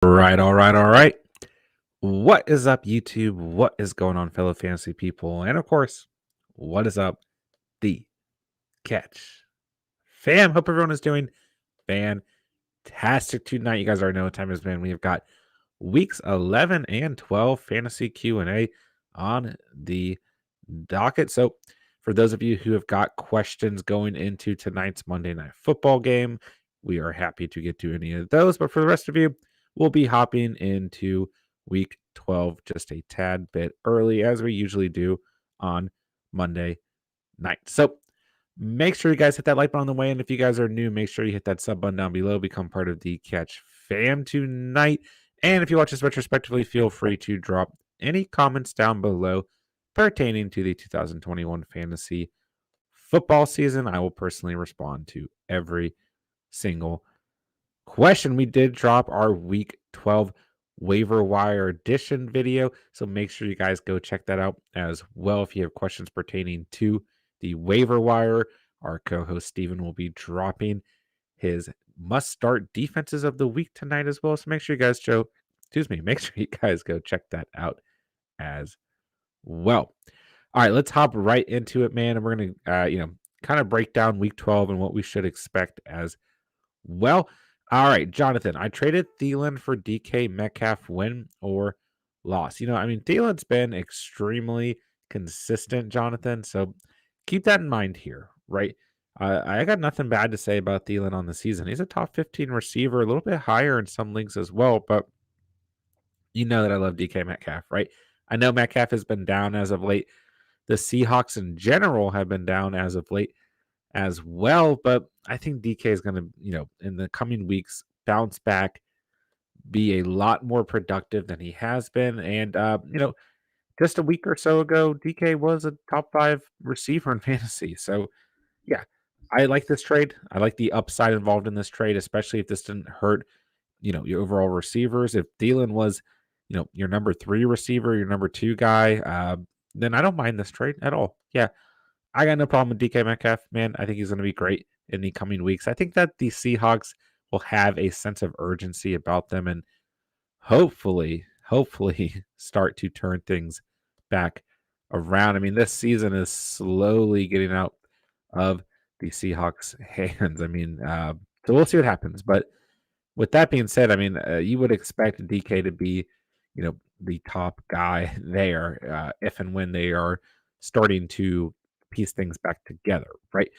All right. What is up, YouTube? What is going on, fellow fantasy people? And of course, what is up, the catch fam? Hope everyone is doing fantastic tonight. You guys already know what time it's been. We have got weeks 11 and 12 fantasy Q&A on the docket. So, for those of you who have got questions going into tonight's Monday Night Football game, we are happy to get to any of those. But for the rest of you, we'll be hopping into week 12 just a tad bit early, as we usually do on Monday night. So make sure you guys hit that like button on the way. And if you guys are new, make sure you hit that sub button down below, become part of the Catch fam tonight. And if you watch this retrospectively, feel free to drop any comments down below pertaining to the 2021 fantasy football season. I will personally respond to every single question. We did drop our week 12 waiver wire edition video, so make sure you guys go check that out as well. If you have questions pertaining to the waiver wire, our co-host Steven will be dropping his must-start defenses of the week tonight as well. So make sure you guys make sure you guys go check that out as well. All right, let's hop right into it, man. And we're gonna kind of break down week 12 and what we should expect as well. All right, Jonathan, I traded Thielen for DK Metcalf, win or loss. Thielen's been extremely consistent, Jonathan. So keep that in mind here, right? I got nothing bad to say about Thielen on the season. He's a top 15 receiver, a little bit higher in some leagues as well, but you know that I love DK Metcalf, right? I know Metcalf has been down as of late. The Seahawks in general have been down as of late as well, but I think DK is going to, in the coming weeks, bounce back, be a lot more productive than he has been. And, just a week or so ago, DK was a top 5 receiver in fantasy. So, yeah, I like this trade. I like the upside involved in this trade, especially if this didn't hurt, your overall receivers. If Thielen was, your number 3 receiver, your number 2 guy, then I don't mind this trade at all. Yeah, I got no problem with DK Metcalf, man. I think he's going to be great in the coming weeks. I think that the Seahawks will have a sense of urgency about them and hopefully start to turn things back around. I mean, this season is slowly getting out of the Seahawks' hands. So we'll see what happens. But with that being said, you would expect DK to be, the top guy there if and when they are starting to piece things back together, right?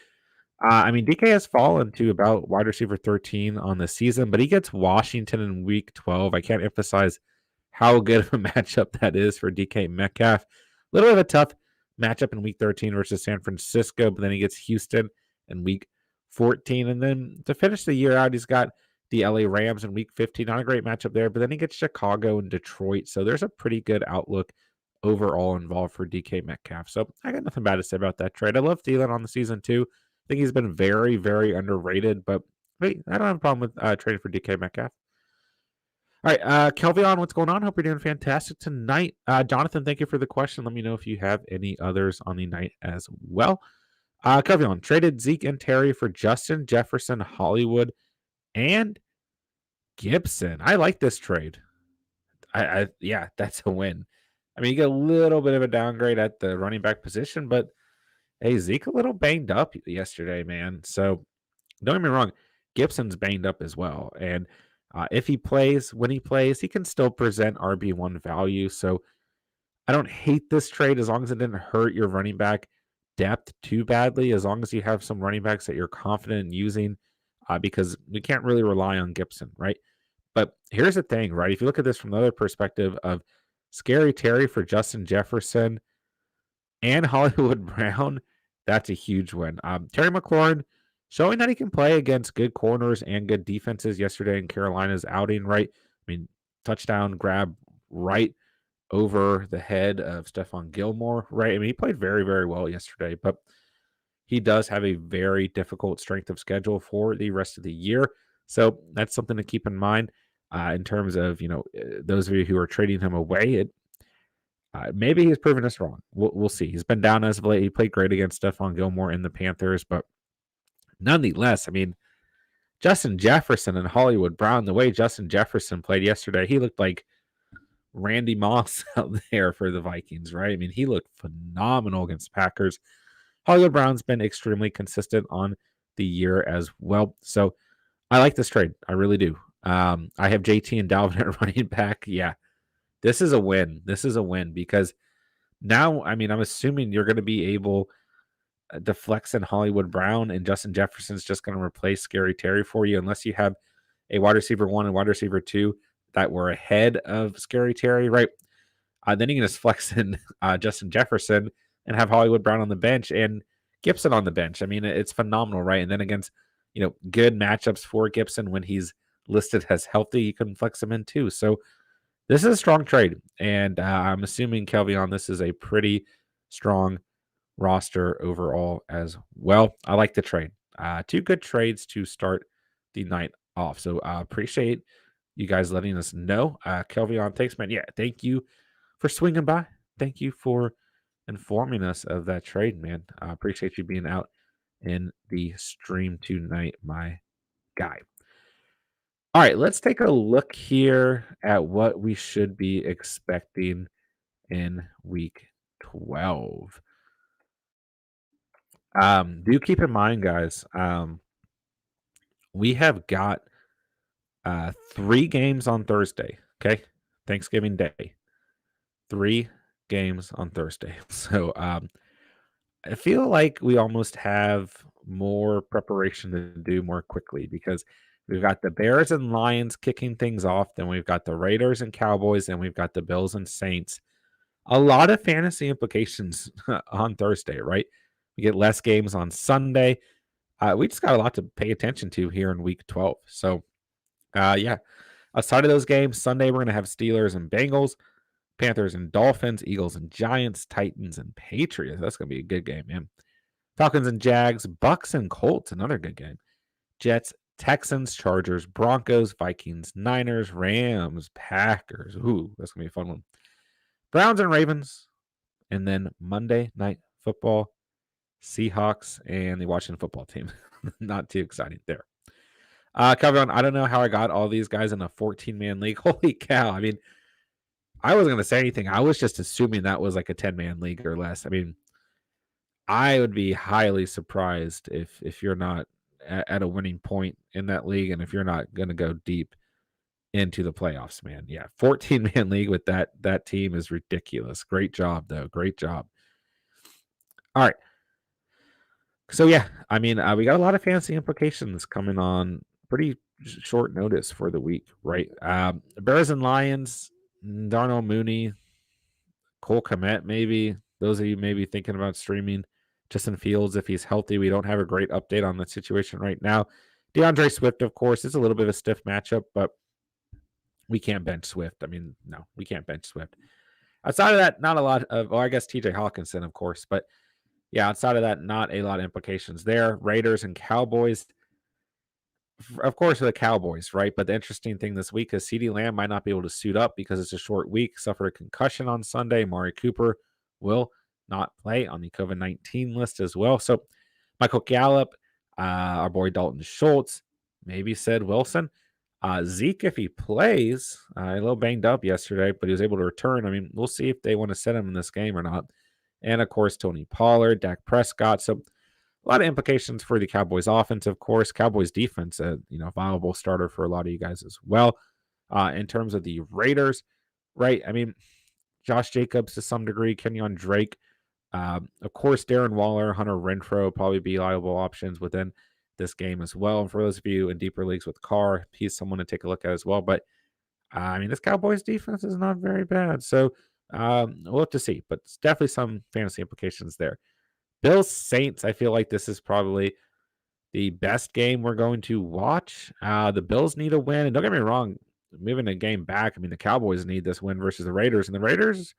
DK has fallen to about wide receiver 13 on the season, but he gets Washington in week 12. I can't emphasize how good of a matchup that is for DK Metcalf. A little bit of a tough matchup in week 13 versus San Francisco, but then he gets Houston in week 14. And then to finish the year out, he's got the LA Rams in week 15. Not a great matchup there, but then he gets Chicago and Detroit. So there's a pretty good outlook overall involved for DK Metcalf. So I got nothing bad to say about that trade. I love Thielen on the season too. I think he's been very, very underrated, but hey, I don't have a problem with trading for DK Metcalf. All right, Kelvion, what's going on? Hope you're doing fantastic tonight. Jonathan, thank you for the question. Let me know if you have any others on the night as well. Kelvion, traded Zeke and Terry for Justin Jefferson, Hollywood, and Gibson. I like this trade. Yeah, that's a win. You get a little bit of a downgrade at the running back position, but hey, Zeke a little banged up yesterday, man. So don't get me wrong, Gibson's banged up as well. And if he plays, when he plays, he can still present RB1 value. So I don't hate this trade as long as it didn't hurt your running back depth too badly, as long as you have some running backs that you're confident in using, because we can't really rely on Gibson, right? But here's the thing, right? If you look at this from the other perspective of Scary Terry for Justin Jefferson and Hollywood Brown, that's a huge win. Terry McLaurin showing that he can play against good corners and good defenses yesterday in Carolina's outing, right? Touchdown grab right over the head of Stephon Gilmore, right? He played very, very well yesterday, but he does have a very difficult strength of schedule for the rest of the year. So that's something to keep in mind in terms of, those of you who are trading him away. Maybe he's proven us wrong. We'll see. He's been down as of late. He played great against Stephon Gilmore and the Panthers, but nonetheless, Justin Jefferson and Hollywood Brown, the way Justin Jefferson played yesterday, he looked like Randy Moss out there for the Vikings, right? I mean, he looked phenomenal against Packers. Hollywood Brown's been extremely consistent on the year as well. So I like this trade. I really do. I have JT and Dalvin at running back. Yeah, this is a win. This is a win because now, I mean, I'm assuming you're going to be able to flex in Hollywood Brown and Justin Jefferson's just going to replace Scary Terry for you, unless you have a wide receiver 1 and wide receiver 2 that were ahead of Scary Terry, right? Then you can just flex in Justin Jefferson and have Hollywood Brown on the bench and Gibson on the bench. I mean, it's phenomenal, right? And then against, good matchups for Gibson when he's listed as healthy, you can flex him in too. So this is a strong trade. And I'm assuming, Kelvin, this is a pretty strong roster overall as well. I like the trade. 2 good trades to start the night off. So I appreciate you guys letting us know. Kelvin, thanks, man. Yeah, thank you for swinging by. Thank you for informing us of that trade, man. I appreciate you being out in the stream tonight, my guy. All right, let's take a look here at what we should be expecting in week 12. Do keep in mind, guys, we have got 3 games on Thursday, okay? Thanksgiving Day. 3 games on Thursday. So I feel like we almost have more preparation to do more quickly because we've got the Bears and Lions kicking things off. Then we've got the Raiders and Cowboys, and we've got the Bills and Saints. A lot of fantasy implications on Thursday, right? We get less games on Sunday. We just got a lot to pay attention to here in week 12. So, yeah, outside of those games, Sunday we're going to have Steelers and Bengals, Panthers and Dolphins, Eagles and Giants, Titans and Patriots. That's going to be a good game, man. Falcons and Jags, Bucks and Colts, another good game. Jets, Texans, Chargers, Broncos, Vikings, Niners, Rams, Packers. Ooh, that's going to be a fun one. Browns and Ravens. And then Monday Night Football, Seahawks and the Washington football team. Not too exciting there. Calvin, I don't know how I got all these guys in a 14-man league. Holy cow. I mean, I wasn't going to say anything. I was just assuming that was like a 10-man league or less. I mean, I would be highly surprised if you're not at a winning point in that league and if you're not going to go deep into the playoffs, man. Yeah, 14-man league with that team is ridiculous. Great job, though. Great job. All right. So, yeah, I mean, we got a lot of fantasy implications coming on pretty short notice for the week, right? Bears and Lions, Darnell Mooney, Cole Kmet, maybe. Those of you maybe thinking about streaming Justin Fields if he's healthy. We don't have a great update on the situation right now. Deandre Swift, of course, is a little bit of a stiff matchup, but we can't bench Swift. I mean, no, we can't bench Swift. Outside of that, not a lot of, I guess TJ Hawkinson, of course, but yeah, outside of that, not a lot of implications there. Raiders and Cowboys. Of course, the Cowboys, right? But the interesting thing this week is CeeDee Lamb might not be able to suit up because it's a short week. Suffered a concussion on Sunday. Amari Cooper will not play on the COVID-19 list as well. So Michael Gallup, our boy Dalton Schultz, maybe Sid Wilson. Zeke, if he plays, a little banged up yesterday, but he was able to return. I mean, we'll see if they want to set him in this game or not. And, of course, Tony Pollard, Dak Prescott. So a lot of implications for the Cowboys offense, of course. Cowboys defense, viable starter for a lot of you guys as well. In terms of the Raiders, right? I mean, Josh Jacobs to some degree, Kenyon Drake. Of course, Darren Waller, Hunter Renfrow probably be viable options within this game as well. And for those of you in deeper leagues with Carr, he's someone to take a look at as well. But, I mean, this Cowboys defense is not very bad. So we'll have to see. But it's definitely some fantasy implications there. Bills Saints, I feel like this is probably the best game we're going to watch. The Bills need a win. And don't get me wrong, moving the game back, I mean, the Cowboys need this win versus the Raiders. And the Raiders,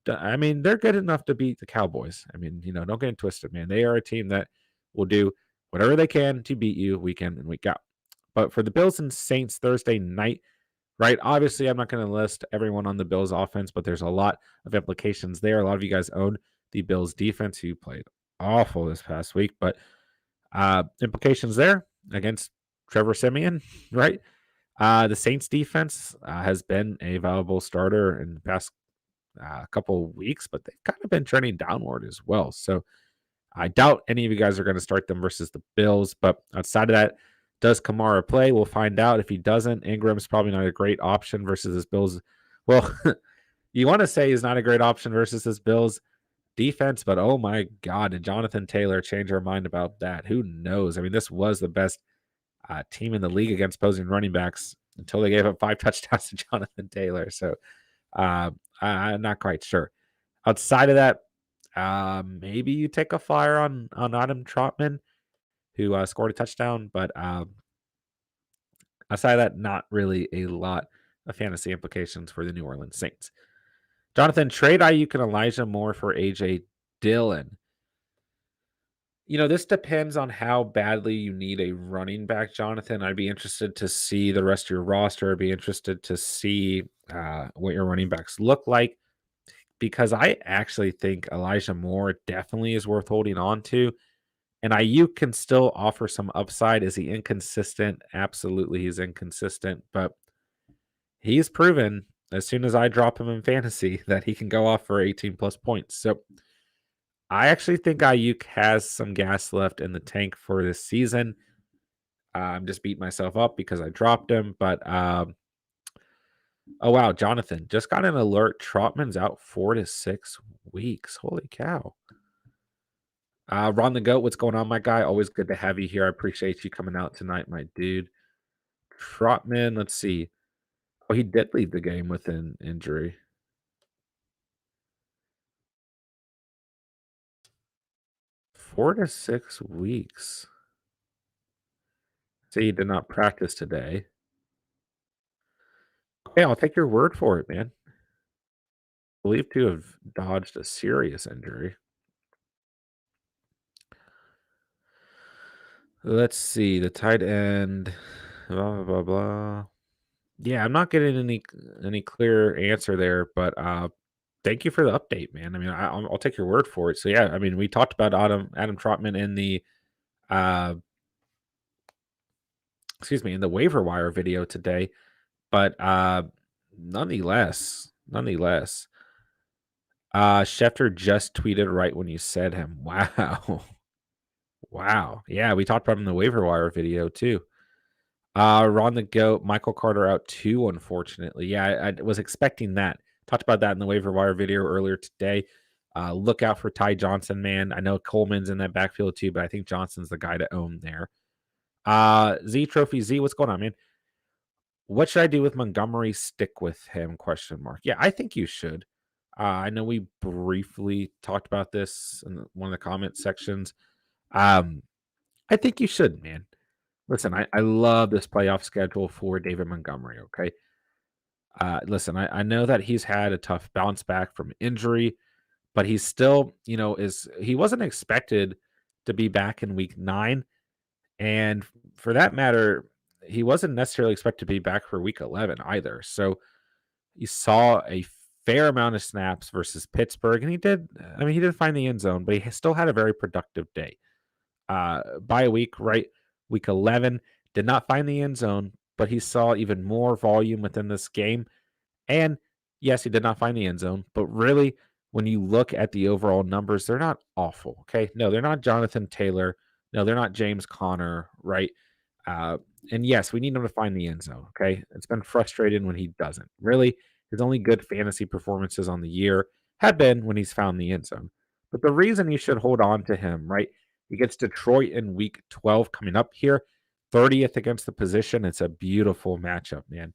I mean, they're good enough to beat the Cowboys. I mean, don't get it twisted, man. They are a team that will do whatever they can to beat you week in and week out. But for the Bills and Saints Thursday night, right, obviously I'm not going to list everyone on the Bills offense, but there's a lot of implications there. A lot of you guys own the Bills defense, who played awful this past week, but implications there against Trevor Siemian, right? The Saints defense has been a valuable starter in the past couple of weeks, but they've kind of been trending downward as well. So I doubt any of you guys are going to start them versus the Bills. But outside of that, does Kamara play? We'll find out. If he doesn't, Ingram's probably not a great option versus this Bills. Well, you want to say he's not a great option versus this Bills defense, but oh my God, did Jonathan Taylor change our mind about that? Who knows? I mean, this was the best team in the league against opposing running backs until they gave up 5 touchdowns to Jonathan Taylor. So I'm not quite sure. Outside of that, maybe you take a flyer on Adam Trotman, who scored a touchdown, but outside of that, not really a lot of fantasy implications for the New Orleans Saints. Jonathan, trade Ayuk and Elijah Moore for AJ Dillon. This depends on how badly you need a running back, Jonathan. I'd be interested to see the rest of your roster. I'd be interested to see what your running backs look like, because I actually think Elijah Moore definitely is worth holding on to. And Ayuk can still offer some upside. Is he inconsistent? Absolutely, he's inconsistent. But he's proven, as soon as I drop him in fantasy, that he can go off for 18-plus points. So I actually think Ayuk has some gas left in the tank for this season. I'm just beating myself up because I dropped him. But, oh, wow, Jonathan, just got an alert. Trotman's out 4 to 6 weeks. Holy cow. Ron the Goat, what's going on, my guy? Always good to have you here. I appreciate you coming out tonight, my dude. Trotman, let's see. Oh, he did leave the game with an injury. Four to 6 weeks. See, he did not practice today. Okay, I'll take your word for it, man. Believed to have dodged a serious injury. Let's see. The tight end. Blah blah blah. Blah. Yeah, I'm not getting any clear answer there, but thank you for the update, man. I mean, I'll take your word for it. So yeah, I mean, we talked about Adam Trotman in the uh, in the waiver wire video today, but nonetheless, Schefter just tweeted right when you said him. Wow. Wow. Yeah, we talked about him in the waiver wire video too. Ron the Goat, Michael Carter out too, unfortunately. Yeah, I was expecting that. Talked about that in the waiver wire video earlier today. Look out for Ty Johnson, man. I know Coleman's in that backfield too, but I think Johnson's the guy to own there. Z Trophy Z, what's going on, man? What should I do with Montgomery? Stick with him? Question mark. Yeah, I think you should. I know we briefly talked about this in one of the comment sections. I think you should, man. Listen, I love this playoff schedule for David Montgomery, okay? Listen, I know that he's had a tough bounce back from injury, but he's still, he wasn't expected to be back in week 9. And for that matter, he wasn't necessarily expected to be back for week 11 either. So you saw a fair amount of snaps versus Pittsburgh, and he did find the end zone, but he still had a very productive day. By a week, right? Week 11, did not find the end zone, but he saw even more volume within this game. And yes, he did not find the end zone, but really, when you look at the overall numbers, they're not awful. Okay. No, they're not Jonathan Taylor. No, they're not James Conner, right? And yes, we need him to find the end zone. Okay. It's been frustrating when he doesn't. Really, his only good fantasy performances on the year have been when he's found the end zone. But the reason you should hold on to him, right? He gets Detroit in week 12 coming up here, 30th against the position. It's a beautiful matchup, man.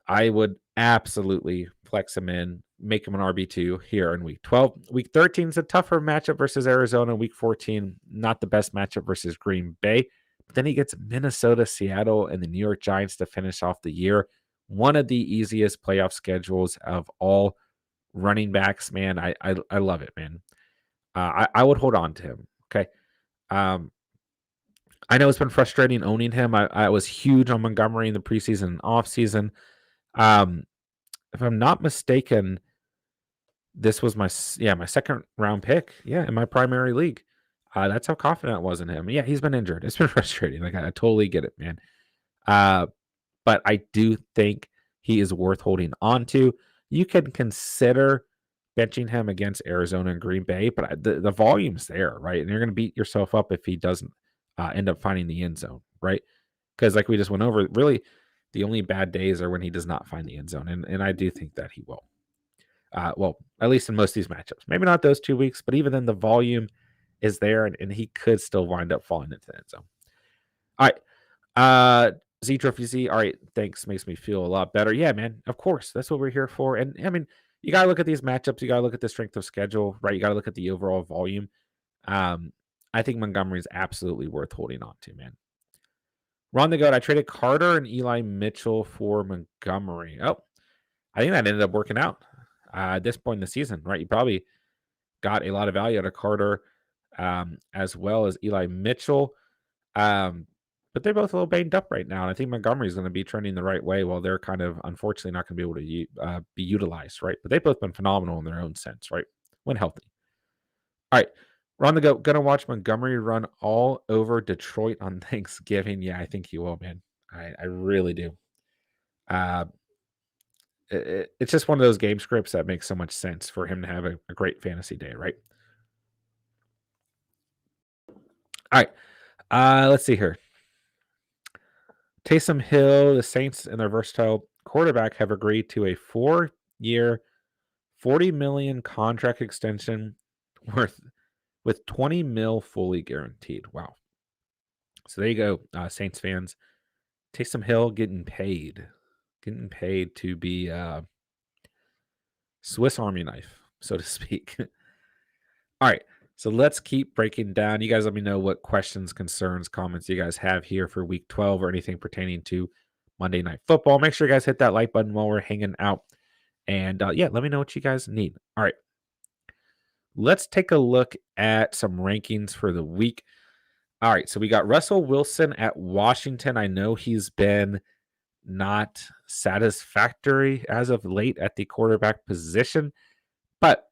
I would absolutely flex him in, make him an RB2 here in week 12. Week 13 is a tougher matchup versus Arizona. Week 14, not the best matchup versus Green Bay. But then he gets Minnesota, Seattle, and the New York Giants to finish off the year. One of the easiest playoff schedules of all running backs, man. I love it, man. I would hold on to him. Okay. I know it's been frustrating owning him. I was huge on Montgomery in the preseason and offseason. If I'm not mistaken, this was my second round pick. Yeah, in my primary league. That's how confident I was in him. Yeah, he's been injured. It's been frustrating. Like I totally get it, man. Uh, but I do think he is worth holding on to. You can consider benching him against Arizona and Green Bay, but the volume's there, right? And you're going to beat yourself up if he doesn't end up finding the end zone, right? Because like we just went over, really the only bad days are when he does not find the end zone, and I do think that he will. Well, at least in most of these matchups. Maybe not those 2 weeks, but even then, the volume is there, and he could still wind up falling into the end zone. All right. Z Trophy Z. All right. Thanks. Makes me feel a lot better. Yeah, man. Of course. That's what we're here for. And I mean, you got to look at these matchups. You got to look at the strength of schedule, right? You got to look at the overall volume. I think Montgomery is absolutely worth holding on to, man. Ron the Goat. I traded Carter and Eli Mitchell for Montgomery. Oh, I think that ended up working out at this point in the season, right? You probably got a lot of value out of Carter as well as Eli Mitchell. But they're both a little banged up right now. And I think Montgomery is going to be trending the right way while they're kind of unfortunately not going to be able to be utilized, right? But they've both been phenomenal in their own sense, right? When healthy. All right. Ron the Goat, going to watch Montgomery run all over Detroit on Thanksgiving. Yeah, I think he will, man. I really do. It's just one of those game scripts that makes so much sense for him to have a great fantasy day, right? All right. Let's see here. Taysom Hill, the Saints and their versatile quarterback have agreed to a 4-year, $40 million contract extension with $20 million fully guaranteed. Wow. So there you go, Saints fans. Taysom Hill getting paid to be Swiss Army knife, so to speak. All right. So let's keep breaking down. You guys let me know what questions, concerns, comments you guys have here for week 12 or anything pertaining to Monday Night Football. Make sure you guys hit that like button while we're hanging out. And yeah, let me know what you guys need. All right. Let's take a look at some rankings for the week. All right. So we got Russell Wilson at Washington. I know he's been not satisfactory as of late at the quarterback position, but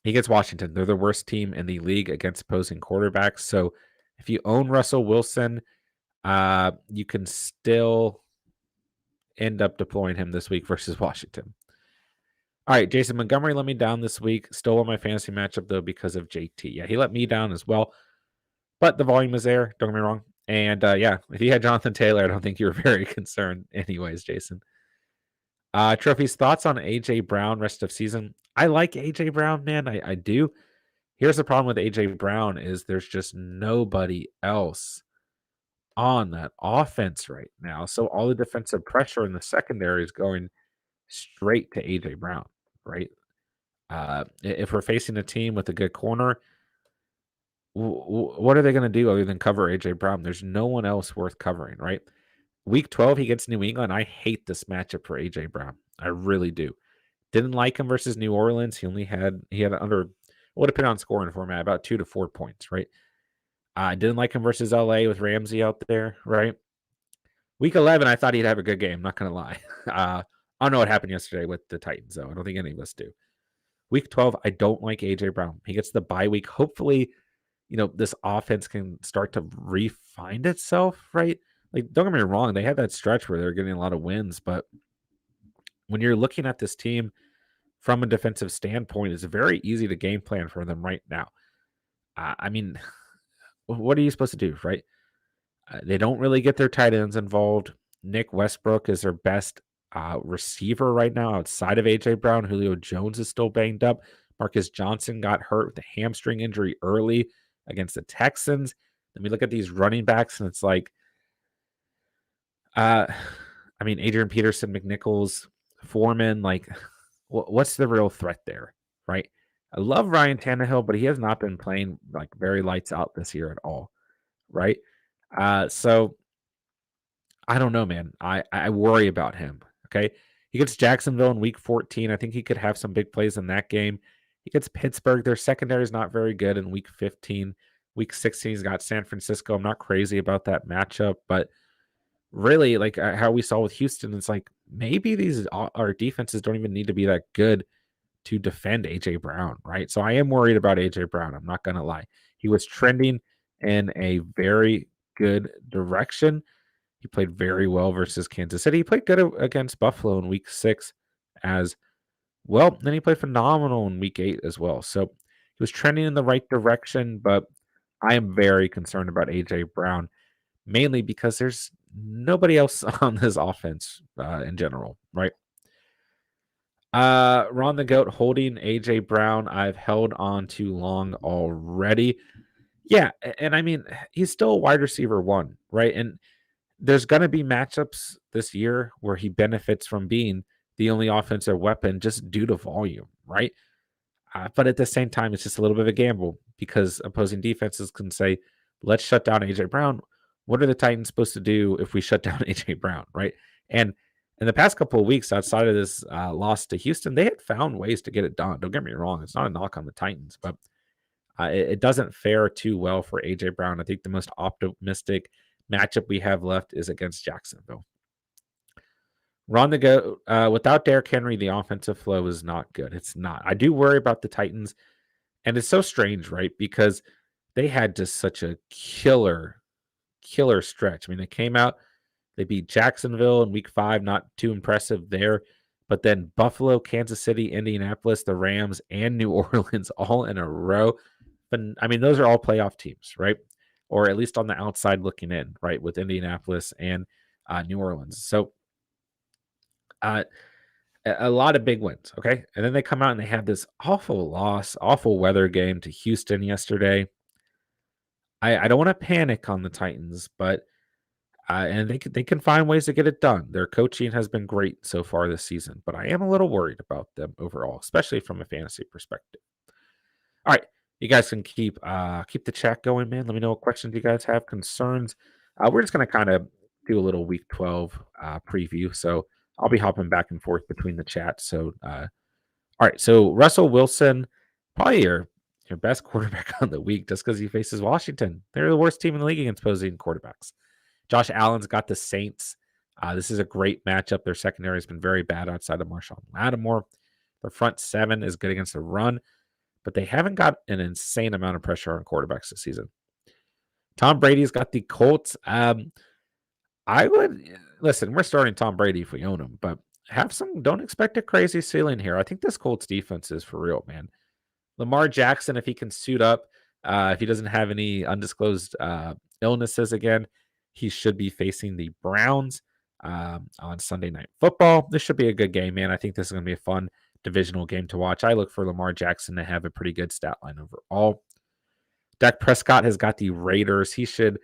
he gets Washington. They're the worst team in the league against opposing quarterbacks. So if you own Russell Wilson, you can still end up deploying him this week versus Washington. All right, Jason Montgomery let me down this week. Still on my fantasy matchup, though, because of JT. Yeah, he let me down as well. But the volume is there. Don't get me wrong. And yeah, if you had Jonathan Taylor, I don't think you were very concerned anyways, Jason. Trophy's thoughts on A.J. Brown rest of season. I like A.J. Brown, man. I do. Here's the problem with A.J. Brown is there's just nobody else on that offense right now. So all the defensive pressure in the secondary is going straight to A.J. Brown, right? If we're facing a team with a good corner, what are they going to do other than cover A.J. Brown? There's no one else worth covering, right? Week 12, he gets New England. I hate this matchup for A.J. Brown. I really do. Didn't like him versus New Orleans. He had under, what depend on scoring format, about 2 to 4 points, right? I didn't like him versus LA with Ramsey out there, right? Week 11, I thought he'd have a good game. Not going to lie. I don't know what happened yesterday with the Titans, though. I don't think any of us do. Week 12, I don't like A.J. Brown. He gets the bye week. Hopefully, this offense can start to refine itself, right? Like, don't get me wrong. They had that stretch where they're getting a lot of wins, but when you're looking at this team from a defensive standpoint, it's very easy to game plan for them right now. I mean, what are you supposed to do, right? They don't really get their tight ends involved. Nick Westbrook is their best receiver right now outside of A.J. Brown. Julio Jones is still banged up. Marcus Johnson got hurt with a hamstring injury early against the Texans. Then we look at these running backs, and it's like, Adrian Peterson, McNichols, Foreman, like, what's the real threat there, right? I love Ryan Tannehill, but he has not been playing like very lights out this year at all, right? So I don't know, man. I worry about him. Okay. He gets Jacksonville in week 14. I think he could have some big plays in that game. He gets Pittsburgh. Their secondary is not very good in week 15. Week 16, he's got San Francisco. I'm not crazy about that matchup, but really, like how we saw with Houston, it's like maybe our defenses don't even need to be that good to defend A.J. Brown, right? So I am worried about A.J. Brown. I'm not going to lie. He was trending in a very good direction. He played very well versus Kansas City. He played good against Buffalo in week 6 as well. Then he played phenomenal in week 8 as well. So he was trending in the right direction, but I am very concerned about A.J. Brown, mainly because there's nobody else on this offense in general, right? Ron the Goat holding A.J. Brown. I've held on too long already. Yeah, and I mean, he's still a wide receiver 1, right? And there's going to be matchups this year where he benefits from being the only offensive weapon just due to volume, right? But at the same time, it's just a little bit of a gamble because opposing defenses can say, let's shut down A.J. Brown. What are the Titans supposed to do if we shut down A.J. Brown, right? And in the past couple of weeks, outside of this loss to Houston, they had found ways to get it done. Don't get me wrong. It's not a knock on the Titans, but it doesn't fare too well for A.J. Brown. I think the most optimistic matchup we have left is against Jacksonville. Ron the Go without Derrick Henry, the offensive flow is not good. It's not. I do worry about the Titans, and it's so strange, right? Because they had just such a killer stretch. I mean, they came out, they beat Jacksonville in week 5, not too impressive there. But then Buffalo, Kansas City, Indianapolis, the Rams, and New Orleans all in a row. But I mean, those are all playoff teams, right? Or at least on the outside looking in, right? With Indianapolis and New Orleans. So a lot of big wins, okay? And then they come out and they have this awful loss, awful weather game to Houston yesterday. I don't want to panic on the Titans, but and they can find ways to get it done. Their coaching has been great so far this season, but I am a little worried about them overall, especially from a fantasy perspective. All right, you guys can keep the chat going, man. Let me know what questions you guys have, concerns. We're just gonna kind of do a little Week 12 preview, so I'll be hopping back and forth between the chats. So, all right, so Russell Wilson, probably your best quarterback on the week, just because he faces Washington. They're the worst team in the league against opposing quarterbacks. Josh Allen's got the Saints. This is a great matchup. Their secondary has been very bad outside of Marshawn Lattimore. Their front 7 is good against the run, but they haven't got an insane amount of pressure on quarterbacks this season. Tom Brady's got the Colts. I would listen. We're starting Tom Brady if we own him, but don't expect a crazy ceiling here. I think this Colts defense is for real, man. Lamar Jackson, if he can suit up, if he doesn't have any undisclosed illnesses again, he should be facing the Browns on Sunday Night Football. This should be a good game, man. I think this is going to be a fun divisional game to watch. I look for Lamar Jackson to have a pretty good stat line overall. Dak Prescott has got the Raiders. He should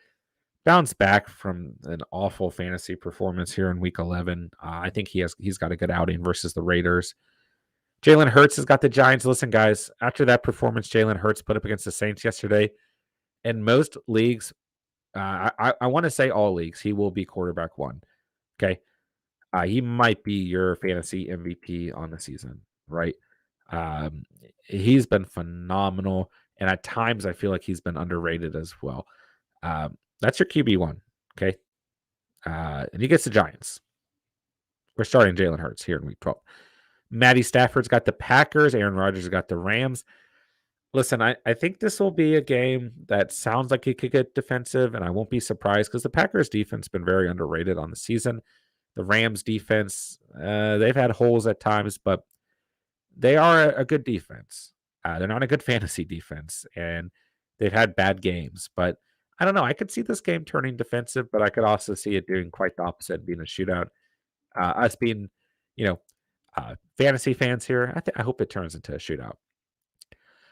bounce back from an awful fantasy performance here in week 11. I think he's got a good outing versus the Raiders. Jalen Hurts has got the Giants. Listen, guys, after that performance Jalen Hurts put up against the Saints yesterday, in most leagues, I want to say all leagues, he will be quarterback 1. Okay. He might be your fantasy MVP on the season, right? He's been phenomenal. And at times I feel like he's been underrated as well. That's your QB1. Okay. And he gets the Giants. We're starting Jalen Hurts here in week 12. Matty Stafford's got the Packers. Aaron Rodgers has got the Rams. Listen, I think this will be a game that sounds like it could get defensive, and I won't be surprised because the Packers defense has been very underrated on the season. The Rams defense, they've had holes at times, but they are a good defense. They're not a good fantasy defense, and they've had bad games. But I don't know. I could see this game turning defensive, but I could also see it doing quite the opposite, being a shootout. Us being, fantasy fans here, I hope it turns into a shootout.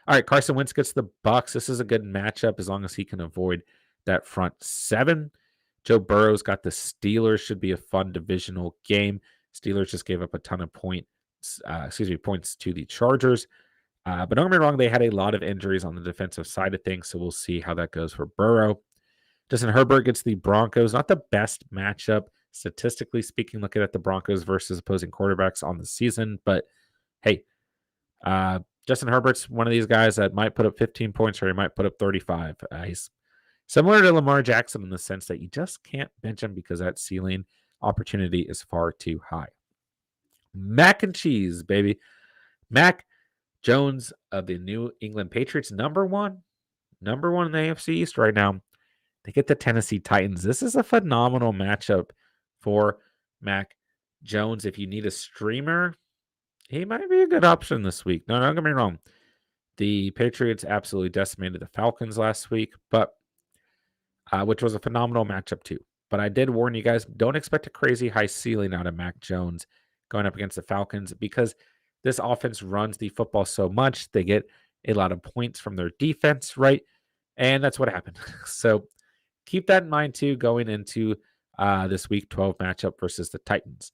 All right, Carson Wentz gets the Bucks. This is a good matchup as long as he can avoid that front 7. Joe Burrow's got the Steelers. Should be a fun divisional game. Steelers just gave up a ton of points to the Chargers. But don't get me wrong, they had a lot of injuries on the defensive side of things, so we'll see how that goes for Burrow. Justin Herbert gets the Broncos. Not the best matchup, statistically speaking, looking at the Broncos versus opposing quarterbacks on the season. But, hey, Justin Herbert's one of these guys that might put up 15 points or he might put up 35. He's similar to Lamar Jackson in the sense that you just can't bench him because that ceiling opportunity is far too high. Mac and cheese, baby. Mac Jones of the New England Patriots, number 1. number one in the AFC East right now. They get the Tennessee Titans. This is a phenomenal matchup for Mac Jones. If you need a streamer, he might be a good option this week. No, don't get me wrong. The Patriots absolutely decimated the Falcons last week, but which was a phenomenal matchup too. But I did warn you guys, don't expect a crazy high ceiling out of Mac Jones going up against the Falcons because this offense runs the football so much. They get a lot of points from their defense, right? And that's what happened. So keep that in mind too going into this week 12 matchup versus the Titans.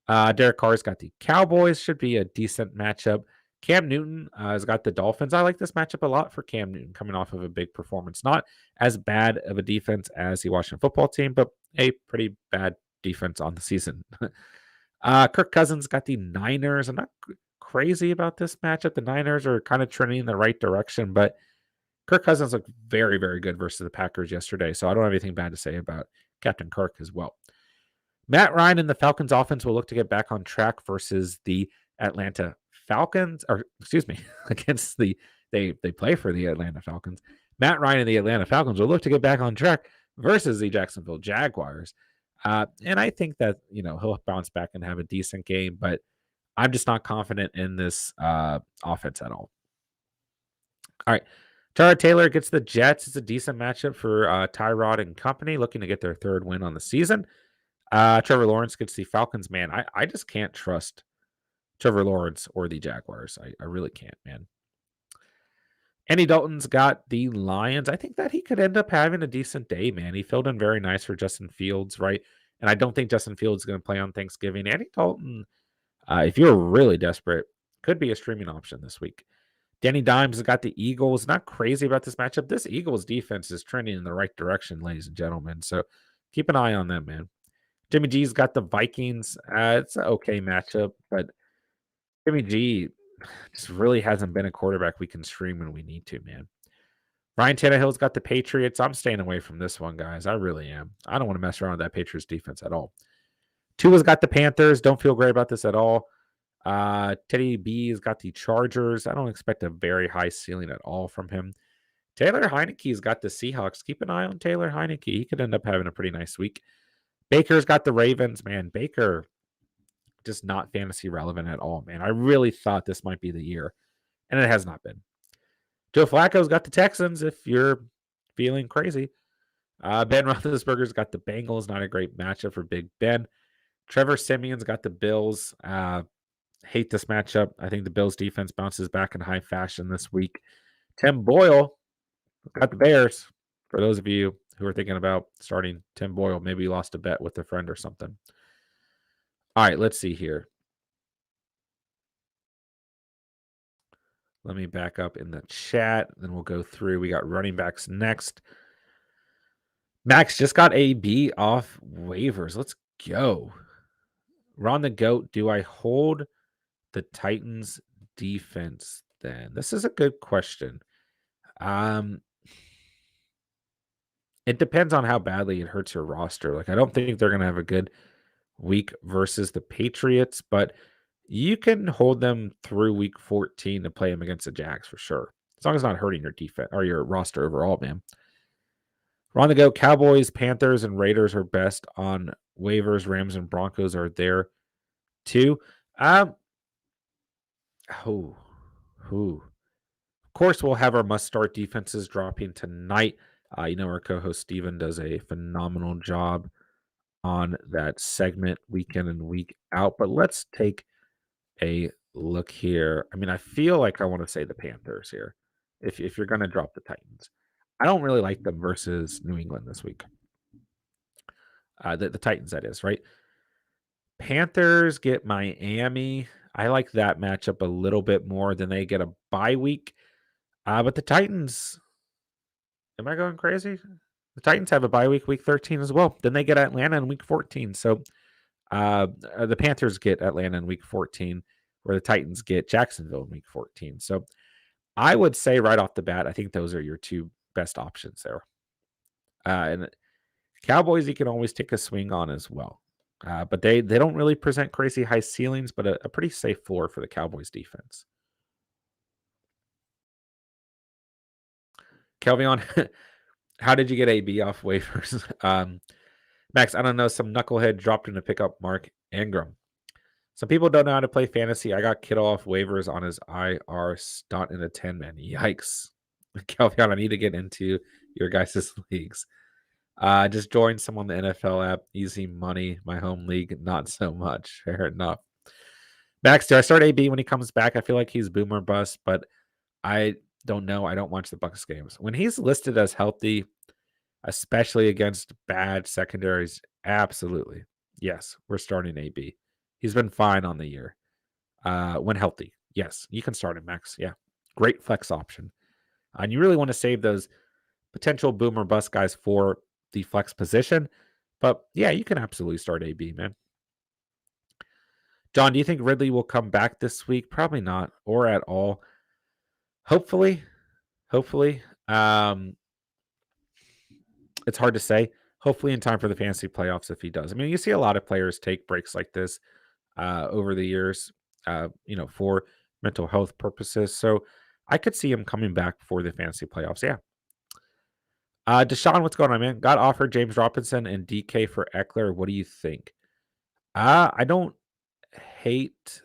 Derek Carr's got the Cowboys, should be a decent matchup. Cam Newton has got the Dolphins. I like this matchup a lot for Cam Newton coming off of a big performance. Not as bad of a defense as the Washington football team, but a pretty bad defense on the season. Kirk Cousins got the Niners. I'm not crazy about this matchup. The Niners are kind of trending in the right direction, but Kirk Cousins looked very, very good versus the Packers yesterday. So I don't have anything bad to say about Captain Kirk as well. Matt Ryan and the Falcons offense will look to get back on track versus the Atlanta Falcons, or excuse me, against they play for the Atlanta Falcons. Matt Ryan and the Atlanta Falcons will look to get back on track versus the Jacksonville Jaguars. And I think that, he'll bounce back and have a decent game, but I'm just not confident in this offense at all. All right. Tyrod Taylor gets the Jets. It's a decent matchup for Tyrod and company, looking to get their third win on the season. Trevor Lawrence gets the Falcons. Man, I just can't trust Trevor Lawrence or the Jaguars. I really can't, man. Andy Dalton's got the Lions. I think that he could end up having a decent day, man. He filled in very nice for Justin Fields, right? And I don't think Justin Fields is going to play on Thanksgiving. Andy Dalton, if you're really desperate, could be a streaming option this week. Danny Dimes has got the Eagles. Not crazy about this matchup. This Eagles defense is trending in the right direction, ladies and gentlemen. So keep an eye on them, man. Jimmy G's got the Vikings. It's an okay matchup, but Jimmy G just really hasn't been a quarterback we can stream when we need to, man. Ryan Tannehill's got the Patriots. I'm staying away from this one, guys. I really am. I don't want to mess around with that Patriots defense at all. Tua's got the Panthers. Don't feel great about this at all. Teddy B's got the Chargers. I don't expect a very high ceiling at all from him. Taylor Heineke's got the Seahawks. Keep an eye on Taylor Heineke. He could end up having a pretty nice week. Baker's got the Ravens. Man, Baker just not fantasy relevant at all, man. I really thought this might be the year, and it has not been. Joe Flacco's got the Texans if you're feeling crazy. Ben Roethlisberger's got the Bengals. Not a great matchup for Big Ben. Trevor Simeon's got the Bills. Hate this matchup. I think the Bills defense bounces back in high fashion this week. Tim Boyle got the Bears. For those of you who are thinking about starting Tim Boyle, maybe you lost a bet with a friend or something. All right, let's see here. Let me back up in the chat. Then we'll go through. We got running backs next. Max just got a B off waivers. Let's go. Ron the GOAT. Do I hold the Titans defense then? This is a good question. It depends on how badly it hurts your roster. Like, I don't think they're going to have a good week versus the Patriots, but you can hold them through week 14 to play them against the Jags for sure. As long as it's not hurting your defense or your roster overall, man. We're on the go. Cowboys, Panthers, and Raiders are best on waivers. Rams and Broncos are there too. Of course, we'll have our must-start defenses dropping tonight. Our co-host Steven does a phenomenal job on that segment week in and week out. But let's take a look here. I mean, I feel like I want to say the Panthers here. If you're going to drop the Titans, I don't really like them versus New England this week. The Titans, that is, right? Panthers get Miami. I like that matchup a little bit more than they get a bye week. But the Titans, am I going crazy? The Titans have a bye week, week 13 as well. Then they get Atlanta in week 14. So the Panthers get Atlanta in week 14, where the Titans get Jacksonville in week 14. So I would say right off the bat, I think those are your two best options there. And Cowboys, you can always take a swing on as well. But they don't really present crazy high ceilings, but a pretty safe floor for the Cowboys defense. Kelvin, how did you get AB off waivers? Max, I don't know. Some knucklehead dropped in to pick up Mark Ingram. Some people don't know how to play fantasy. I got Kittle off waivers on his IR stunt in a 10-man. Yikes. Kelvin, I need to get into your guys' leagues. Just joined some on the NFL app. Easy money. My home league, not so much. Fair enough. Max, do I start AB when he comes back? I feel like he's boomer bust, but I don't know. I don't watch the Bucs games. When he's listed as healthy, especially against bad secondaries, absolutely. Yes, we're starting AB. He's been fine on the year. When healthy, yes, you can start him, Max. Yeah, great flex option. And you really want to save those potential boomer bust guys for the flex position. But yeah, you can absolutely start AB, man. John, do you think Ridley will come back this week? Probably not, or at all. Hopefully. It's hard to say. Hopefully in time for the fantasy playoffs if he does. I mean, you see a lot of players take breaks like this over the years, for mental health purposes. So I could see him coming back for the fantasy playoffs. Yeah. Deshaun, what's going on, man? Got offered James Robinson and DK for Eckler. What do you think? I don't hate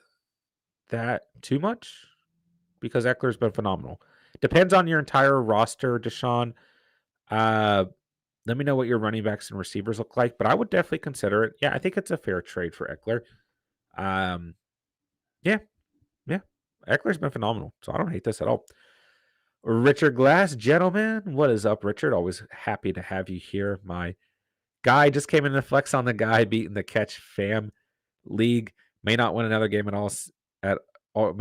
that too much because Eckler's been phenomenal. Depends on your entire roster, Deshaun. Let me know what your running backs and receivers look like, but I would definitely consider it. Yeah, I think it's a fair trade for Eckler. Yeah. Eckler's been phenomenal, so I don't hate this at all. Richard Glass, gentlemen, what is up, Richard? Always happy to have you here. My guy just came in to flex on the guy beating the Catch Fam League. May not win another game may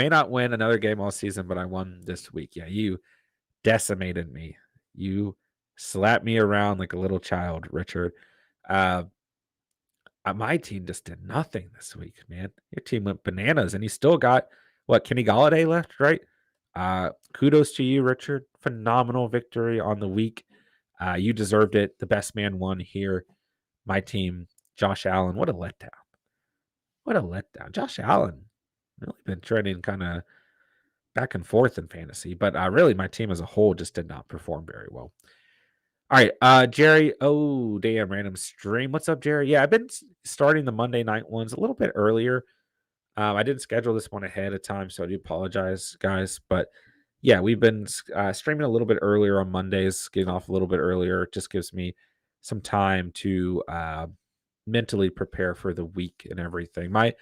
not win another game all season, but I won this week. Yeah, you decimated me. You slapped me around like a little child, Richard. My team just did nothing this week, man. Your team went bananas, and you still got Kenny Golladay left, right? Kudos to you, Richard. Phenomenal victory on the week. You deserved it. The best man won here. My team, Josh Allen. What a letdown. Josh Allen really been trending kind of back and forth in fantasy, but really my team as a whole just did not perform very well. All right, Jerry. Oh, damn, random stream. What's up, Jerry? Yeah, I've been starting the Monday night ones a little bit earlier. I didn't schedule this one ahead of time, so I do apologize, guys. But yeah, we've been streaming a little bit earlier on Mondays, getting off a little bit earlier. It just gives me some time to mentally prepare for the week and everything. My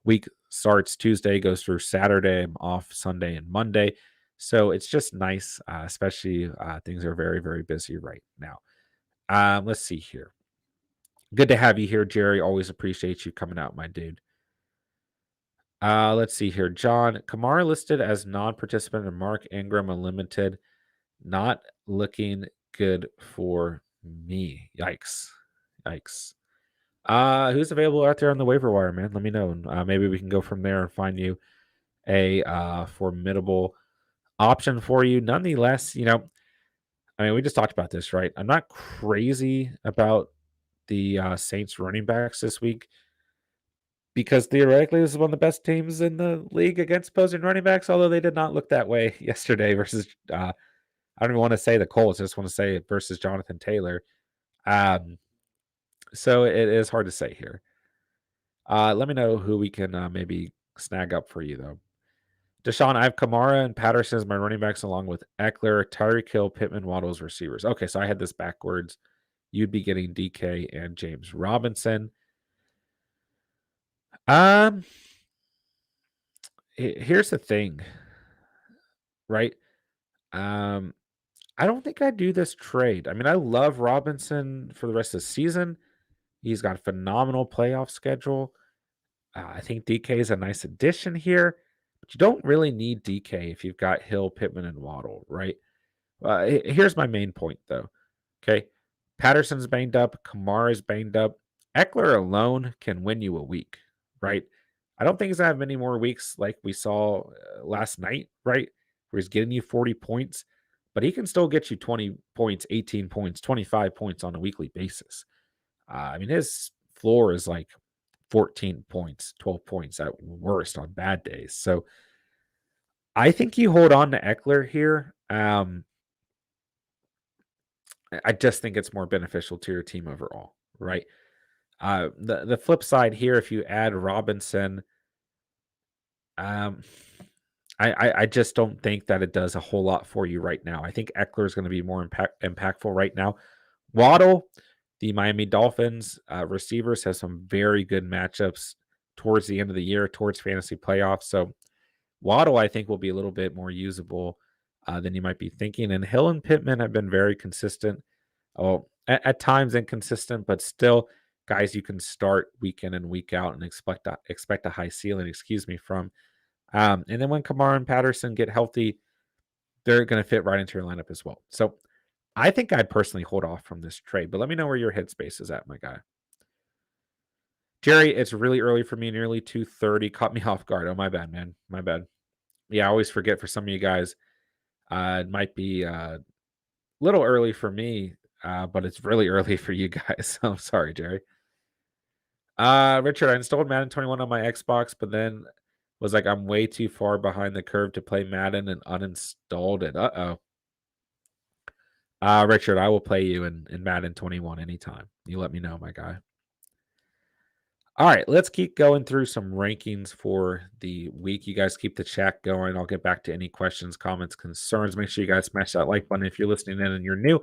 week starts Tuesday, goes through Saturday. I'm off Sunday and Monday. So it's just nice, especially things are very, very busy right now. Let's see here. Good to have you here, Jerry. Always appreciate you coming out, my dude. Let's see here. John, Kamara listed as non-participant and Mark Ingram unlimited. Not looking good for me. Yikes. Who's available out there on the waiver wire, man? Let me know. Maybe we can go from there and find you a formidable option for you. Nonetheless, we just talked about this, right? I'm not crazy about the Saints running backs this week because theoretically this is one of the best teams in the league against opposing running backs, although they did not look that way yesterday versus I don't even want to say the Colts, I just want to say versus Jonathan Taylor. So it is hard to say here. Let me know who we can maybe snag up for you, though. Deshaun, I have Kamara and Patterson as my running backs, along with Eckler, Tyreek Hill, Pittman, Waddle's receivers. Okay, so I had this backwards. You'd be getting DK and James Robinson. Here's the thing, right? I don't think I'd do this trade. I mean, I love Robinson for the rest of the season. He's got a phenomenal playoff schedule. I think DK is a nice addition here, but you don't really need DK if you've got Hill, Pittman, and Waddle, right? Here's my main point, though. Okay, Patterson's banged up, Kamara's banged up. Eckler alone can win you a week, right? I don't think he's gonna have many more weeks like we saw last night, right? Where he's getting you 40 points, but he can still get you 20 points, 18 points, 25 points on a weekly basis. His floor is like 14 points, 12 points at worst on bad days. So I think you hold on to Eckler here. I just think it's more beneficial to your team overall, right? The flip side here, if you add Robinson, um, I just don't think that it does a whole lot for you right now. I think Eckler is going to be more impactful right now. Waddle, the Miami Dolphins receivers have some very good matchups towards the end of the year, towards fantasy playoffs. So Waddle, I think, will be a little bit more usable than you might be thinking. And Hill and Pittman have been very consistent. Oh, at times inconsistent, but still guys you can start week in and week out and expect a high ceiling. Excuse me from. And then when Kamara and Patterson get healthy, they're going to fit right into your lineup as well. So I think I'd personally hold off from this trade, but let me know where your headspace is at, my guy. Jerry, it's really early for me, nearly 2:30. Caught me off guard. Oh, my bad, man. My bad. Yeah, I always forget for some of you guys. It might be a little early for me, but it's really early for you guys. So I'm sorry, Jerry. Richard, I installed Madden 21 on my Xbox, but then was like, I'm way too far behind the curve to play Madden and uninstalled it. Uh-oh. Richard, I will play you in Madden 21 anytime. You let me know, my guy. All right, let's keep going through some rankings for the week. You guys keep the chat going. I'll get back to any questions, comments, concerns. Make sure you guys smash that like button if you're listening in and you're new.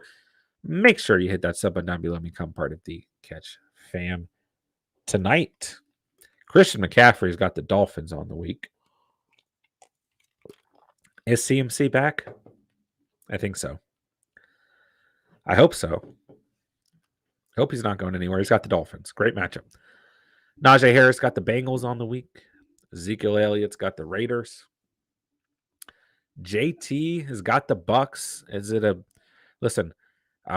Make sure you hit that sub button down below and become part of the Catch fam tonight. Christian McCaffrey's got the Dolphins on the week. Is CMC back? I think so. I hope so. I hope he's not going anywhere. He's got the Dolphins. Great matchup. Najee Harris got the Bengals on the week. Ezekiel Elliott's got the Raiders. JT has got the Bucks. Is it a listen?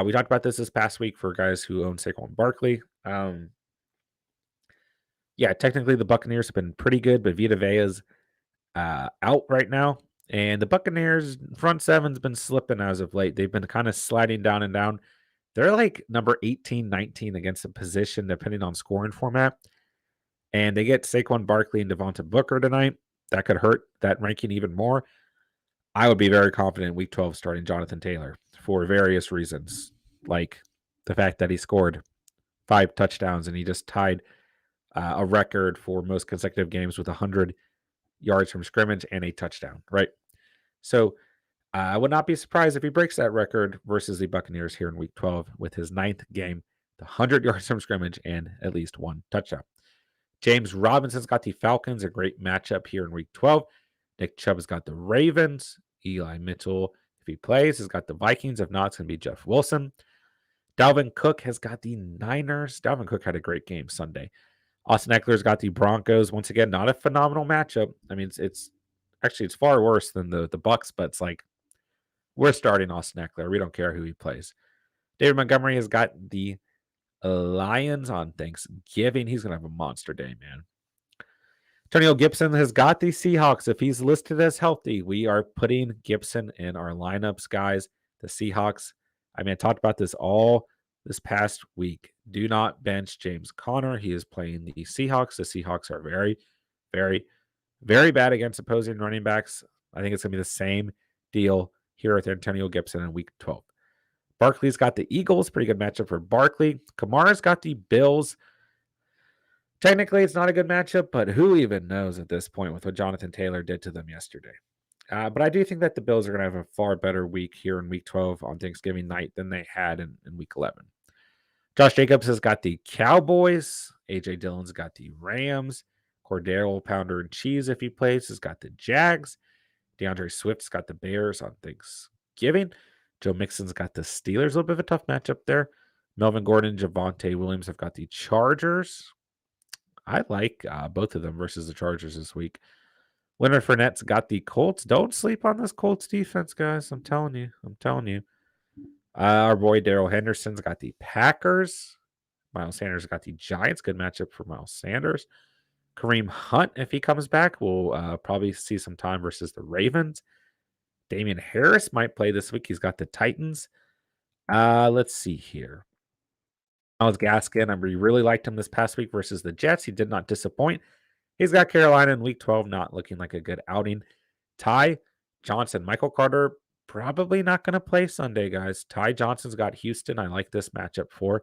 We talked about this past week for guys who own Saquon Barkley. Yeah, technically the Buccaneers have been pretty good, but Vita Vea's out right now. And the Buccaneers front seven's been slipping as of late. They've been kind of sliding down and down. They're like number 18, 19 against the position, depending on scoring format. And they get Saquon Barkley and Devonta Booker tonight. That could hurt that ranking even more. I would be very confident in week 12 starting Jonathan Taylor for various reasons, like the fact that he scored 5 touchdowns and he just tied a record for most consecutive games with 100 yards from scrimmage and a touchdown, right? So I would not be surprised if he breaks that record versus the Buccaneers here in week 12 with his 9th game, the 100 yards from scrimmage and at least 1 touchdown. James Robinson's got the Falcons, a great matchup here in week 12. Nick Chubb has got the Ravens. Eli Mitchell, if he plays, has got the Vikings. If not, it's going to be Jeff Wilson. Dalvin Cook has got the Niners. Dalvin Cook had a great game Sunday. Austin Eckler's got the Broncos. Once again, not a phenomenal matchup. I mean, it's far worse than the Bucks, but it's like we're starting Austin Eckler. We don't care who he plays. David Montgomery has got the Lions on Thanksgiving. He's going to have a monster day, man. Antonio Gibson has got the Seahawks. If he's listed as healthy, we are putting Gibson in our lineups, guys. The Seahawks, I mean, I talked about this all this past week. Do not bench James Conner. He is playing the Seahawks. The Seahawks are very, very, very bad against opposing running backs. I think it's going to be the same deal here with Antonio Gibson in week 12. Barkley's got the Eagles. Pretty good matchup for Barkley. Kamara's got the Bills. Technically, it's not a good matchup, but who even knows at this point with what Jonathan Taylor did to them yesterday. But I do think that the Bills are going to have a far better week here in week 12 on Thanksgiving night than they had in week 11. Josh Jacobs has got the Cowboys. A.J. Dillon's got the Rams. Cordero Pounder and Cheese, if he plays, has got the Jags. Deandre Swift's got the Bears on Thanksgiving. Joe Mixon's got the Steelers. A little bit of a tough matchup there. Melvin Gordon, Javonte Williams have got the Chargers. I like both of them versus the Chargers this week. Leonard Fournette's got the Colts. Don't sleep on this Colts defense, guys. I'm telling you. Our boy Darrell Henderson's got the Packers. Miles Sanders got the Giants. Good matchup for Miles Sanders. Kareem Hunt, if he comes back, will probably see some time versus the Ravens. Damian Harris might play this week. He's got the Titans. Let's see here. Myles Gaskin, I really liked him this past week versus the Jets. He did not disappoint. He's got Carolina in week 12, not looking like a good outing. Ty Johnson, Michael Carter, probably not going to play Sunday, guys. Ty Johnson's got Houston. I like this matchup for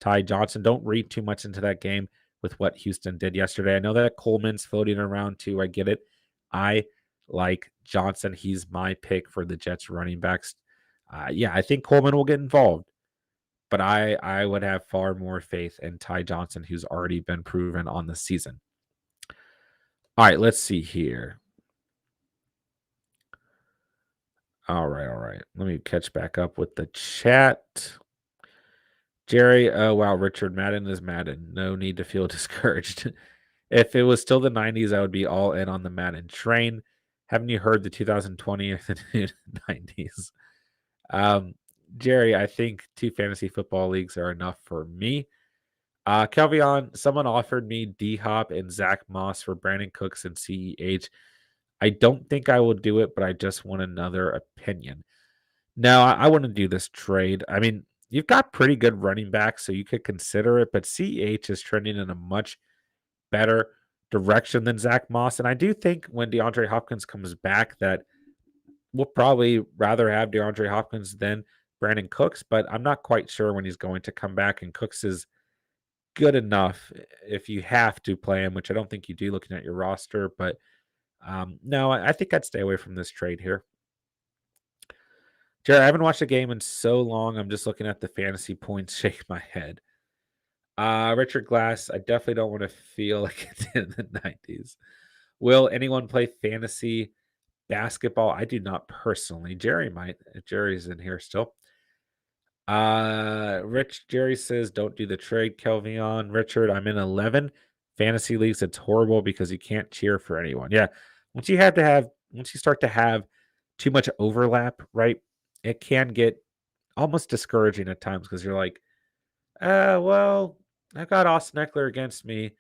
Ty Johnson. Don't read too much into that game with what Houston did yesterday. I know that Coleman's floating around too. I get it. I like Johnson. He's my pick for the Jets running backs. Yeah, I think Coleman will get involved, but I would have far more faith in Ty Johnson, who's already been proven on the season. All right, let's see here. All right. Let me catch back up with the chat. Jerry, oh wow, Richard, Madden is Madden. No need to feel discouraged. If it was still the 90s, I would be all in on the Madden train. Haven't you heard the 2020 or the 90s? Jerry, I think 2 fantasy football leagues are enough for me. Kelvion, someone offered me D-Hop and Zach Moss for Brandon Cooks and CEH. I don't think I will do it, but I just want another opinion. No, I wouldn't do this trade. I mean, you've got pretty good running backs, so you could consider it, but CEH is trending in a much better direction than Zach Moss. And I do think when DeAndre Hopkins comes back that we'll probably rather have DeAndre Hopkins than Brandon Cooks, but I'm not quite sure when he's going to come back. And Cooks is good enough if you have to play him, which I don't think you do looking at your roster. But no, I think I'd stay away from this trade here. Jared, I haven't watched a game in so long. I'm just looking at the fantasy points, shake my head. Richard Glass, I definitely don't want to feel like it's in the 90s. Will anyone play fantasy basketball? I do not personally. Jerry might, if Jerry's in here still. Jerry says, don't do the trade, Kelvion. Richard, I'm in 11 fantasy leagues. It's horrible because you can't cheer for anyone. Yeah. Once you start to have too much overlap, right? It can get almost discouraging at times because you're like, well, I've got Austin Eckler against me,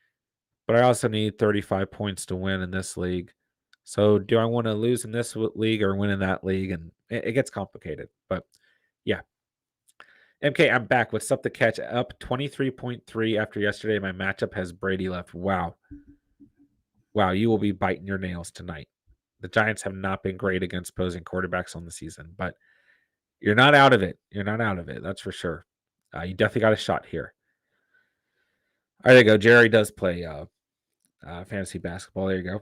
but I also need 35 points to win in this league. So do I want to lose in this league or win in that league? And it gets complicated. But yeah. MK, I'm back. What's up the catch? Up 23.3 after yesterday. My matchup has Brady left. Wow. Wow, you will be biting your nails tonight. The Giants have not been great against opposing quarterbacks on the season, but you're not out of it. You're not out of it. That's for sure. You definitely got a shot here. There you go. Jerry does play fantasy basketball. There you go.